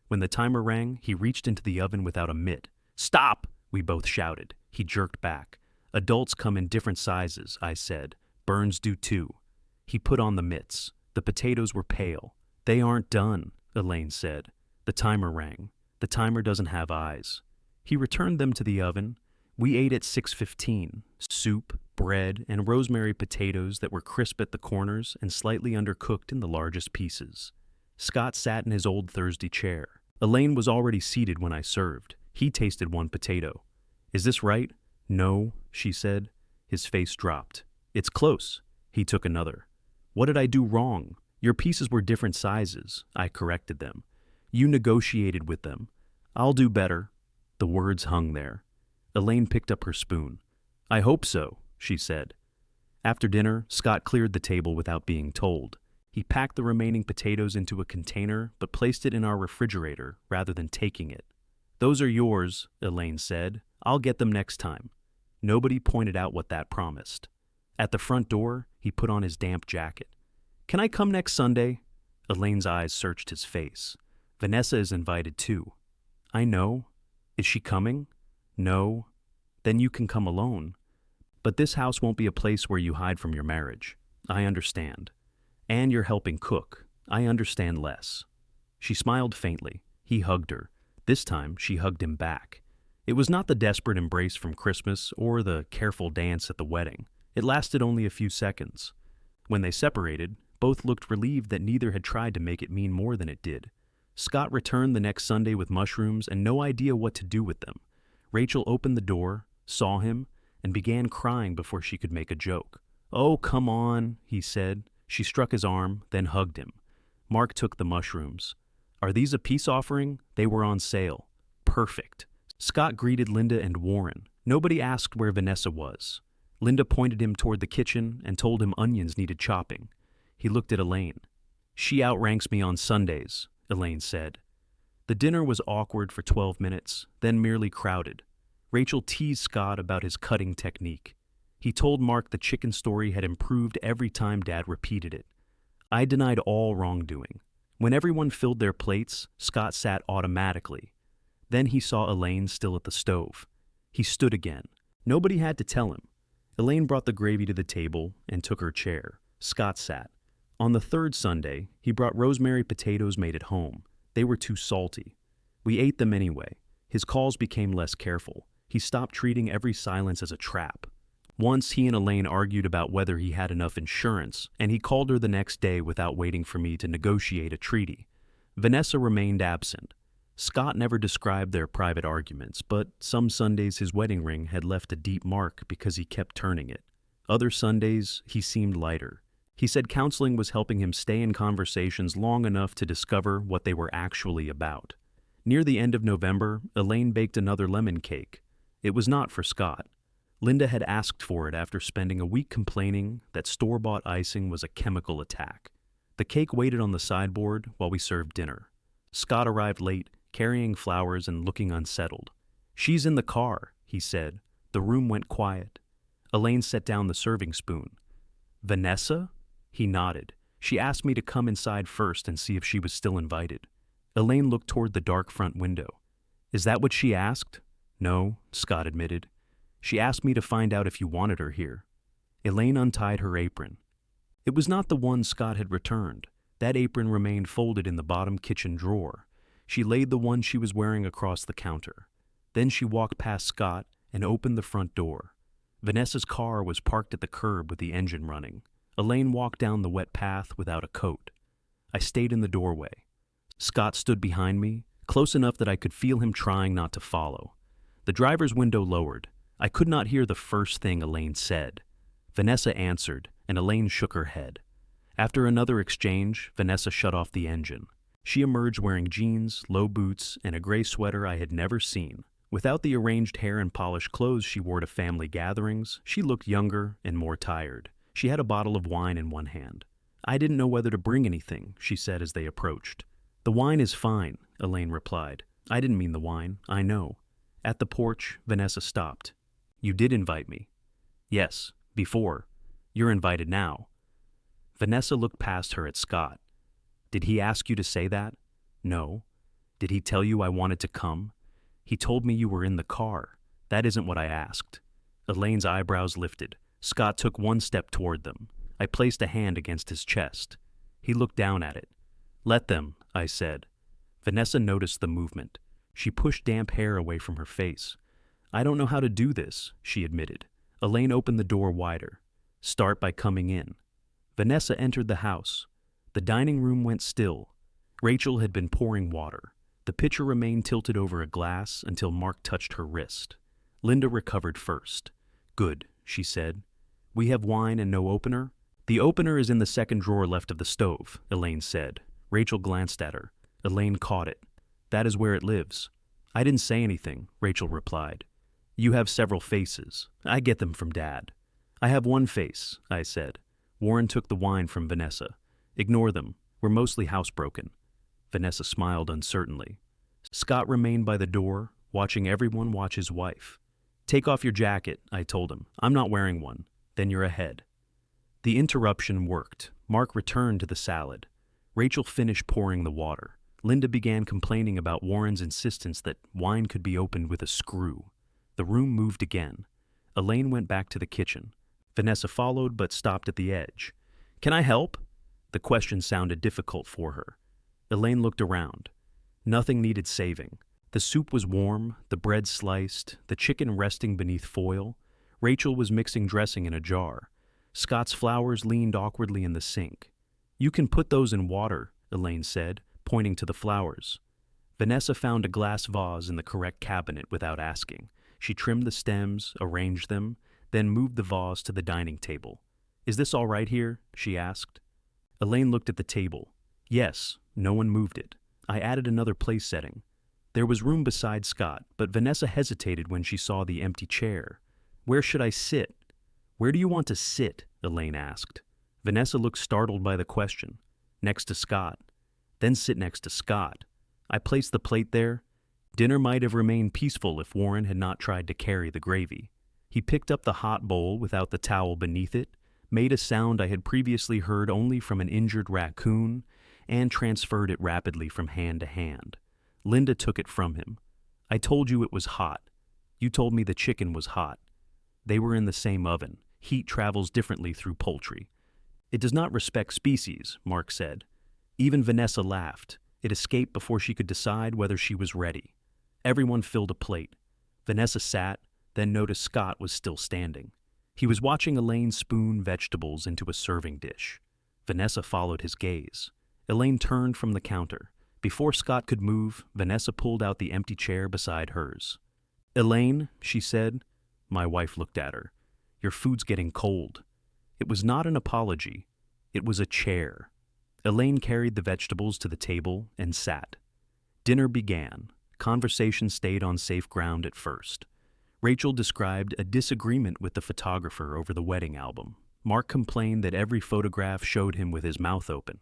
When the timer rang, he reached into the oven without a mitt. "Stop!" we both shouted. He jerked back. "Adults come in different sizes," I said. "Burns do too." He put on the mitts. The potatoes were pale. "They aren't done," Elaine said. The timer rang. The timer doesn't have eyes. He returned them to the oven. We ate at 6:15. Soup, bread, and rosemary potatoes that were crisp at the corners and slightly undercooked in the largest pieces. Scott sat in his old Thursday chair. Elaine was already seated when I served. He tasted one potato. "Is this right?" "No," she said. His face dropped. "It's close." He took another. "What did I do wrong?" "Your pieces were different sizes." I corrected them. "You negotiated with them." "I'll do better." The words hung there. Elaine picked up her spoon. "I hope so," she said. After dinner, Scott cleared the table without being told. He packed the remaining potatoes into a container but placed it in our refrigerator rather than taking it. "Those are yours," Elaine said. "I'll get them next time." Nobody pointed out what that promised. At the front door, he put on his damp jacket. "Can I come next Sunday?" Elaine's eyes searched his face. "Vanessa is invited too." "I know." "Is she coming?" "No." "Then you can come alone." "But this house won't be a place where you hide from your marriage." "I understand." "And you're helping cook." "I understand less." She smiled faintly. He hugged her. This time, she hugged him back. It was not the desperate embrace from Christmas or the careful dance at the wedding. It lasted only a few seconds. When they separated, both looked relieved that neither had tried to make it mean more than it did. Scott returned the next Sunday with mushrooms and no idea what to do with them. Rachel opened the door, saw him, and began crying before she could make a joke. "Oh, come on," he said. She struck his arm, then hugged him. Mark took the mushrooms. "Are these a peace offering?" They were on sale. "Perfect." Scott greeted Linda and Warren. Nobody asked where Vanessa was. Linda pointed him toward the kitchen and told him onions needed chopping. He looked at Elaine. "She outranks me on Sundays," Elaine said. The dinner was awkward for 12 minutes, then merely crowded. Rachel teased Scott about his cutting technique. He told Mark the chicken story had improved every time Dad repeated it. I denied all wrongdoing. When everyone filled their plates, Scott sat automatically. Then he saw Elaine still at the stove. He stood again. Nobody had to tell him. Elaine brought the gravy to the table and took her chair. Scott sat. On the third Sunday, he brought rosemary potatoes made at home. They were too salty. We ate them anyway. His calls became less careful. He stopped treating every silence as a trap. Once he and Elaine argued about whether he had enough insurance, and he called her the next day without waiting for me to negotiate a treaty. Vanessa remained absent. Scott never described their private arguments, but some Sundays his wedding ring had left a deep mark because he kept turning it. Other Sundays, he seemed lighter. He said counseling was helping him stay in conversations long enough to discover what they were actually about. Near the end of November, Elaine baked another lemon cake. It was not for Scott. Linda had asked for it after spending a week complaining that store-bought icing was a chemical attack. The cake waited on the sideboard while we served dinner. Scott arrived late, carrying flowers and looking unsettled. "She's in the car," he said. The room went quiet. Elaine set down the serving spoon. "Vanessa?" He nodded. "She asked me to come inside first and see if she was still invited." Elaine looked toward the dark front window. "Is that what she asked?" "No," Scott admitted. "She asked me to find out if you wanted her here." Elaine untied her apron. It was not the one Scott had returned. That apron remained folded in the bottom kitchen drawer. She laid the one she was wearing across the counter. Then she walked past Scott and opened the front door. Vanessa's car was parked at the curb with the engine running. Elaine walked down the wet path without a coat. I stayed in the doorway. Scott stood behind me, close enough that I could feel him trying not to follow. The driver's window lowered. I could not hear the first thing Elaine said. Vanessa answered, and Elaine shook her head. After another exchange, Vanessa shut off the engine. She emerged wearing jeans, low boots, and a gray sweater I had never seen. Without the arranged hair and polished clothes she wore to family gatherings, she looked younger and more tired. She had a bottle of wine in one hand. "I didn't know whether to bring anything," she said as they approached. "The wine is fine," Elaine replied. "I didn't mean the wine, I know." At the porch, Vanessa stopped. "You did invite me." "Yes, before. You're invited now." Vanessa looked past her at Scott. "Did he ask you to say that?" "No." Did he tell you I wanted to come? He told me you were in the car. That isn't what I asked. Elaine's eyebrows lifted. Scott took one step toward them. I placed a hand against his chest. He looked down at it. Let them, I said. Vanessa noticed the movement. She pushed damp hair away from her face. I don't know how to do this, she admitted. Elaine opened the door wider. Start by coming in. Vanessa entered the house. The dining room went still. Rachel had been pouring water. The pitcher remained tilted over a glass until Mark touched her wrist. Linda recovered first. Good, she said. We have wine and no opener? The opener is in the second drawer left of the stove, Elaine said. Rachel glanced at her. Elaine caught it. That is where it lives. I didn't say anything, Rachel replied. You have several faces. I get them from Dad. I have one face, I said. Warren took the wine from Vanessa. Ignore them. We're mostly housebroken. Vanessa smiled uncertainly. Scott remained by the door, watching everyone watch his wife. Take off your jacket, I told him. I'm not wearing one. Then you're ahead. The interruption worked. Mark returned to the salad. Rachel finished pouring the water. Linda began complaining about Warren's insistence that wine could be opened with a screw. The room moved again. Elaine went back to the kitchen. Vanessa followed but stopped at the edge. Can I help? The question sounded difficult for her. Elaine looked around. Nothing needed saving. The soup was warm, the bread sliced, the chicken resting beneath foil. Rachel was mixing dressing in a jar. Scott's flowers leaned awkwardly in the sink. You can put those in water, Elaine said, pointing to the flowers. Vanessa found a glass vase in the correct cabinet without asking. She trimmed the stems, arranged them, then moved the vase to the dining table. Is this all right here? She asked. Elaine looked at the table. Yes, no one moved it. I added another place setting. There was room beside Scott, but Vanessa hesitated when she saw the empty chair. Where should I sit? Where do you want to sit? Elaine asked. Vanessa looked startled by the question. Next to Scott. Then sit next to Scott. I placed the plate there. Dinner might have remained peaceful if Warren had not tried to carry the gravy. He picked up the hot bowl without the towel beneath it, made a sound I had previously heard only from an injured raccoon, and transferred it rapidly from hand to hand. Linda took it from him. I told you it was hot. You told me the chicken was hot. They were in the same oven. Heat travels differently through poultry. It does not respect species, Mark said. Even Vanessa laughed. It escaped before she could decide whether she was ready. Everyone filled a plate. Vanessa sat, then noticed Scott was still standing. He was watching Elaine spoon vegetables into a serving dish. Vanessa followed his gaze. Elaine turned from the counter. Before Scott could move, Vanessa pulled out the empty chair beside hers. Elaine, she said. My wife looked at her. Your food's getting cold. It was not an apology. It was a chair. Elaine carried the vegetables to the table and sat. Dinner began. Conversation stayed on safe ground at first. Rachel described a disagreement with the photographer over the wedding album. Mark complained that every photograph showed him with his mouth open.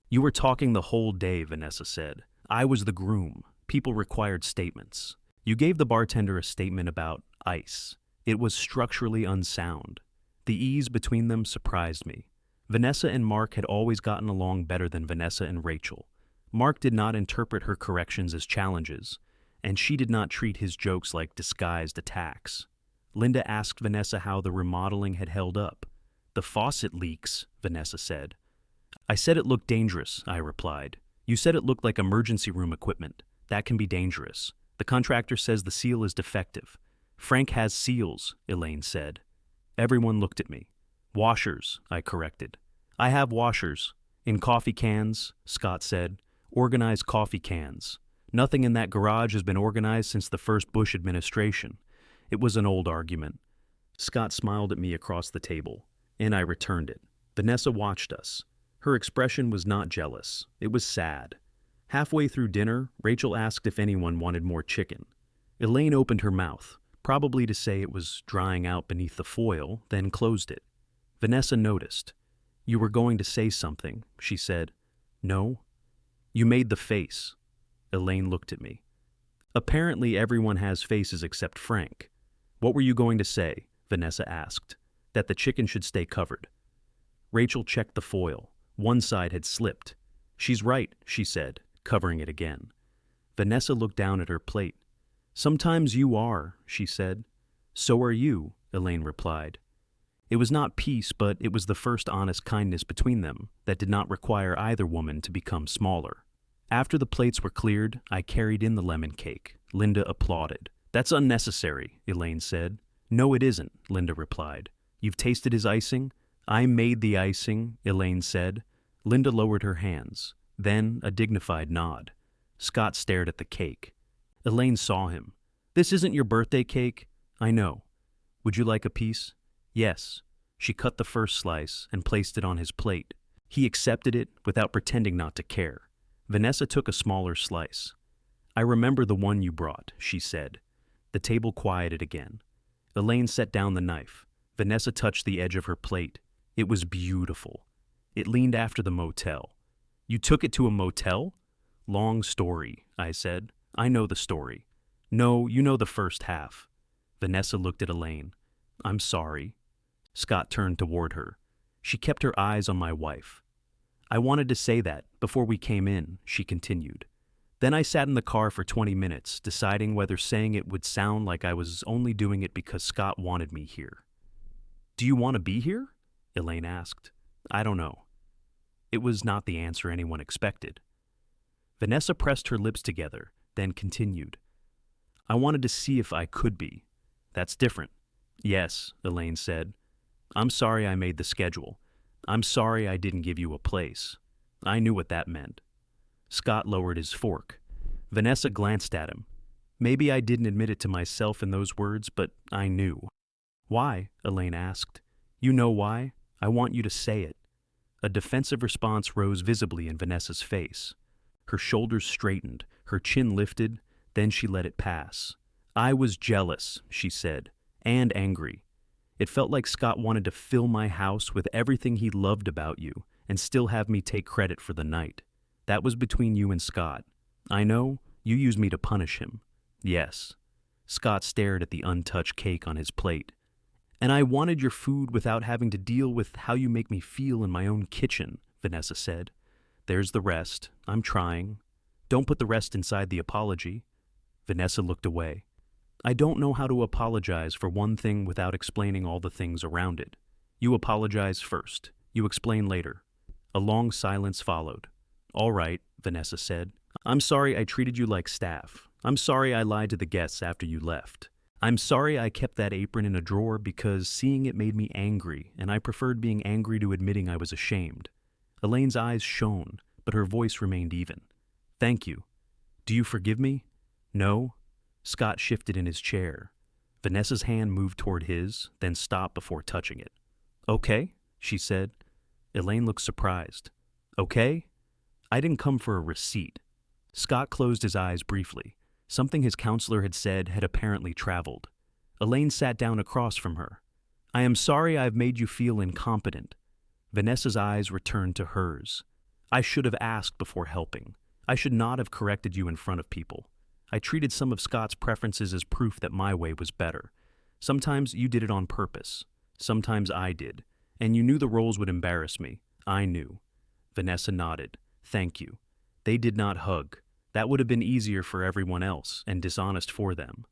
You were talking the whole day, Vanessa said. I was the groom. People required statements. You gave the bartender a statement about ice. It was structurally unsound. The ease between them surprised me. Vanessa and Mark had always gotten along better than Vanessa and Rachel. Mark did not interpret her corrections as challenges, and she did not treat his jokes like disguised attacks. Linda asked Vanessa how the remodeling had held up. The faucet leaks, Vanessa said. I said it looked dangerous, I replied. You said it looked like emergency room equipment. That can be dangerous. The contractor says the seal is defective. Frank has seals, Elaine said. Everyone looked at me. Washers, I corrected. I have washers. In coffee cans, Scott said. Organized coffee cans. Nothing in that garage has been organized since the first Bush administration. It was an old argument. Scott smiled at me across the table, and I returned it. Vanessa watched us. Her expression was not jealous. It was sad. Halfway through dinner, Rachel asked if anyone wanted more chicken. Elaine opened her mouth, probably to say it was drying out beneath the foil, then closed it. Vanessa noticed. You were going to say something, she said. No? You made the face. Elaine looked at me. Apparently everyone has faces except Frank. What were you going to say? Vanessa asked. That the chicken should stay covered. Rachel checked the foil. One side had slipped. She's right, she said, covering it again. Vanessa looked down at her plate. Sometimes you are, she said. So are you, Elaine replied. It was not peace, but it was the first honest kindness between them that did not require either woman to become smaller. After the plates were cleared, I carried in the lemon cake. Linda applauded. That's unnecessary, Elaine said. No, it isn't, Linda replied. You've tasted his icing? I made the icing, Elaine said. Linda lowered her hands, then a dignified nod. Scott stared at the cake. Elaine saw him. This isn't your birthday cake? I know. Would you like a piece? Yes. She cut the first slice and placed it on his plate. He accepted it without pretending not to care. Vanessa took a smaller slice. I remember the one you brought, she said. The table quieted again. Elaine set down the knife. Vanessa touched the edge of her plate. It was beautiful. It leaned after the motel. You took it to a motel? Long story, I said. I know the story. No, you know the first half. Vanessa looked at Elaine. I'm sorry. Scott turned toward her. She kept her eyes on my wife. I wanted to say that before we came in, she continued. Then I sat in the car for 20 minutes, deciding whether saying it would sound like I was only doing it because Scott wanted me here. Do you want to be here? Elaine asked. I don't know. It was not the answer anyone expected. Vanessa pressed her lips together, then continued. I wanted to see if I could be. That's different. Yes, Elaine said. I'm sorry I made the schedule. I'm sorry I didn't give you a place. I knew what that meant. Scott lowered his fork. Vanessa glanced at him. Maybe I didn't admit it to myself in those words, but I knew. Why? Elaine asked. You know why? I want you to say it. A defensive response rose visibly in Vanessa's face. Her shoulders straightened, her chin lifted, then she let it pass. I was jealous, she said, and angry. It felt like Scott wanted to fill my house with everything he loved about you and still have me take credit for the night. That was between you and Scott. I know, you used me to punish him. Yes. Scott stared at the untouched cake on his plate. And I wanted your food without having to deal with how you make me feel in my own kitchen, Vanessa said. There's the rest. I'm trying. Don't put the rest inside the apology. Vanessa looked away. I don't know how to apologize for one thing without explaining all the things around it. You apologize first. You explain later. A long silence followed. All right, Vanessa said. I'm sorry I treated you like staff. I'm sorry I lied to the guests after you left. I'm sorry I kept that apron in a drawer because seeing it made me angry, and I preferred being angry to admitting I was ashamed. Elaine's eyes shone, but her voice remained even. Thank you. Do you forgive me? No? Scott shifted in his chair. Vanessa's hand moved toward his, then stopped before touching it. Okay, she said. Elaine looked surprised. Okay? I didn't come for a receipt. Scott closed his eyes briefly. Something his counselor had said had apparently traveled. Elaine sat down across from her. I am sorry I have made you feel incompetent. Vanessa's eyes returned to hers. I should have asked before helping. I should not have corrected you in front of people. I treated some of Scott's preferences as proof that my way was better. Sometimes you did it on purpose. Sometimes I did. And you knew the roles would embarrass me. I knew. Vanessa nodded. Thank you. They did not hug. That would have been easier for everyone else and dishonest for them.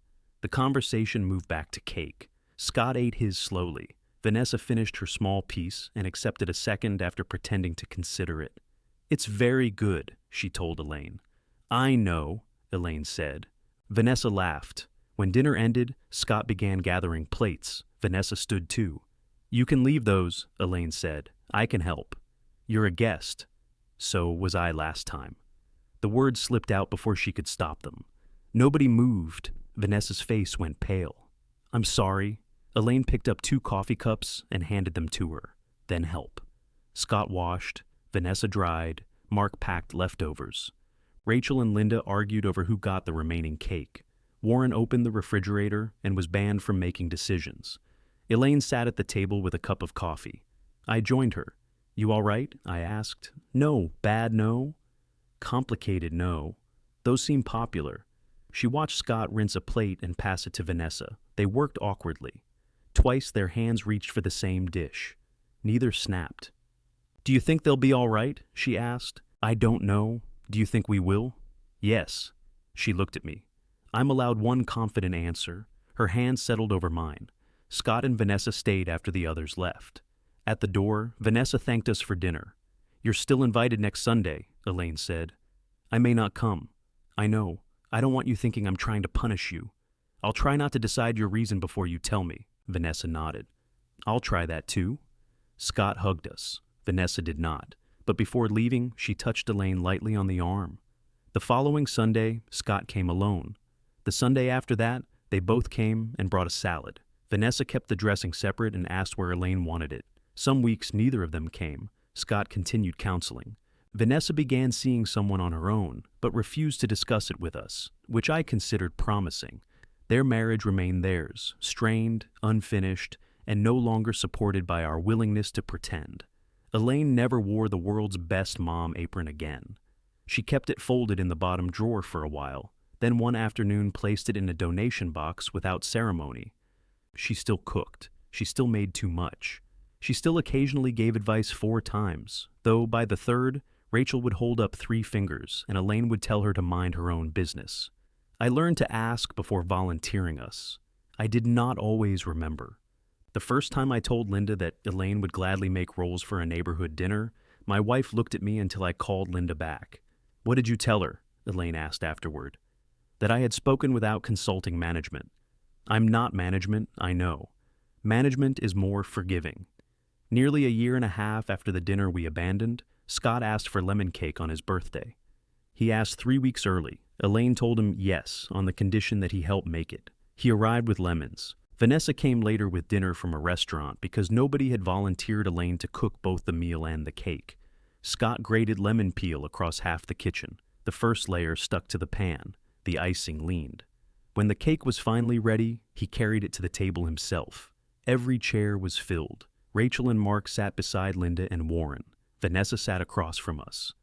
The conversation moved back to cake. Scott ate his slowly. Vanessa finished her small piece and accepted a second after pretending to consider it. It's very good, she told Elaine. I know, Elaine said. Vanessa laughed. When dinner ended, Scott began gathering plates. Vanessa stood too. You can leave those, Elaine said. I can help. You're a guest. So was I last time. The words slipped out before she could stop them. Nobody moved. Vanessa's face went pale. I'm sorry. Elaine picked up 2 coffee cups and handed them to her. Then help. Scott washed. Vanessa dried. Mark packed leftovers. Rachel and Linda argued over who got the remaining cake. Warren opened the refrigerator and was banned from making decisions. Elaine sat at the table with a cup of coffee. I joined her. You all right? I asked. No. Bad no? Complicated no. Those seem popular. She watched Scott rinse a plate and pass it to Vanessa. They worked awkwardly. Twice their hands reached for the same dish. Neither snapped. Do you think they'll be all right? She asked. I don't know. Do you think we will? Yes. She looked at me. I'm allowed one confident answer. Her hand settled over mine. Scott and Vanessa stayed after the others left. At the door, Vanessa thanked us for dinner. You're still invited next Sunday, Elaine said. I may not come. I know. I don't want you thinking I'm trying to punish you. I'll try not to decide your reason before you tell me, Vanessa nodded. I'll try that too. Scott hugged us. Vanessa did not, but before leaving, she touched Elaine lightly on the arm. The following Sunday, Scott came alone. The Sunday after that, they both came and brought a salad. Vanessa kept the dressing separate and asked where Elaine wanted it. Some weeks neither of them came. Scott continued counseling. Vanessa began seeing someone on her own, but refused to discuss it with us, which I considered promising. Their marriage remained theirs, strained, unfinished, and no longer supported by our willingness to pretend. Elaine never wore the world's best mom apron again. She kept it folded in the bottom drawer for a while, then one afternoon placed it in a donation box without ceremony. She still cooked. She still made too much. She still occasionally gave advice 4 times, though by the third, Rachel would hold up 3 fingers and Elaine would tell her to mind her own business. I learned to ask before volunteering us. I did not always remember. The first time I told Linda that Elaine would gladly make rolls for a neighborhood dinner, my wife looked at me until I called Linda back. What did you tell her? Elaine asked afterward. That I had spoken without consulting management. I'm not management, I know. Management is more forgiving. Nearly a year and a half after the dinner we abandoned, Scott asked for lemon cake on his birthday. He asked 3 weeks early. Elaine told him yes, on the condition that he help make it. He arrived with lemons. Vanessa came later with dinner from a restaurant because nobody had volunteered Elaine to cook both the meal and the cake. Scott grated lemon peel across half the kitchen. The first layer stuck to the pan. The icing leaned. When the cake was finally ready, he carried it to the table himself. Every chair was filled. Rachel and Mark sat beside Linda and Warren. Vanessa sat across from us.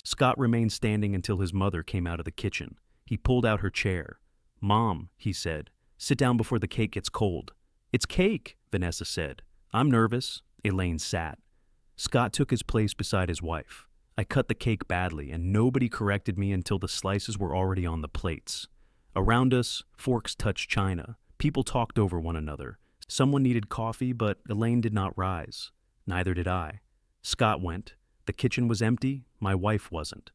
Scott remained standing until his mother came out of the kitchen. He pulled out her chair. Mom, he said, sit down before the cake gets cold. It's cake, Vanessa said. I'm nervous. Elaine sat. Scott took his place beside his wife. I cut the cake badly, and nobody corrected me until the slices were already on the plates. Around us, forks touched china. People talked over one another. Someone needed coffee, but Elaine did not rise. Neither did I. Scott went. The kitchen was empty. My wife wasn't.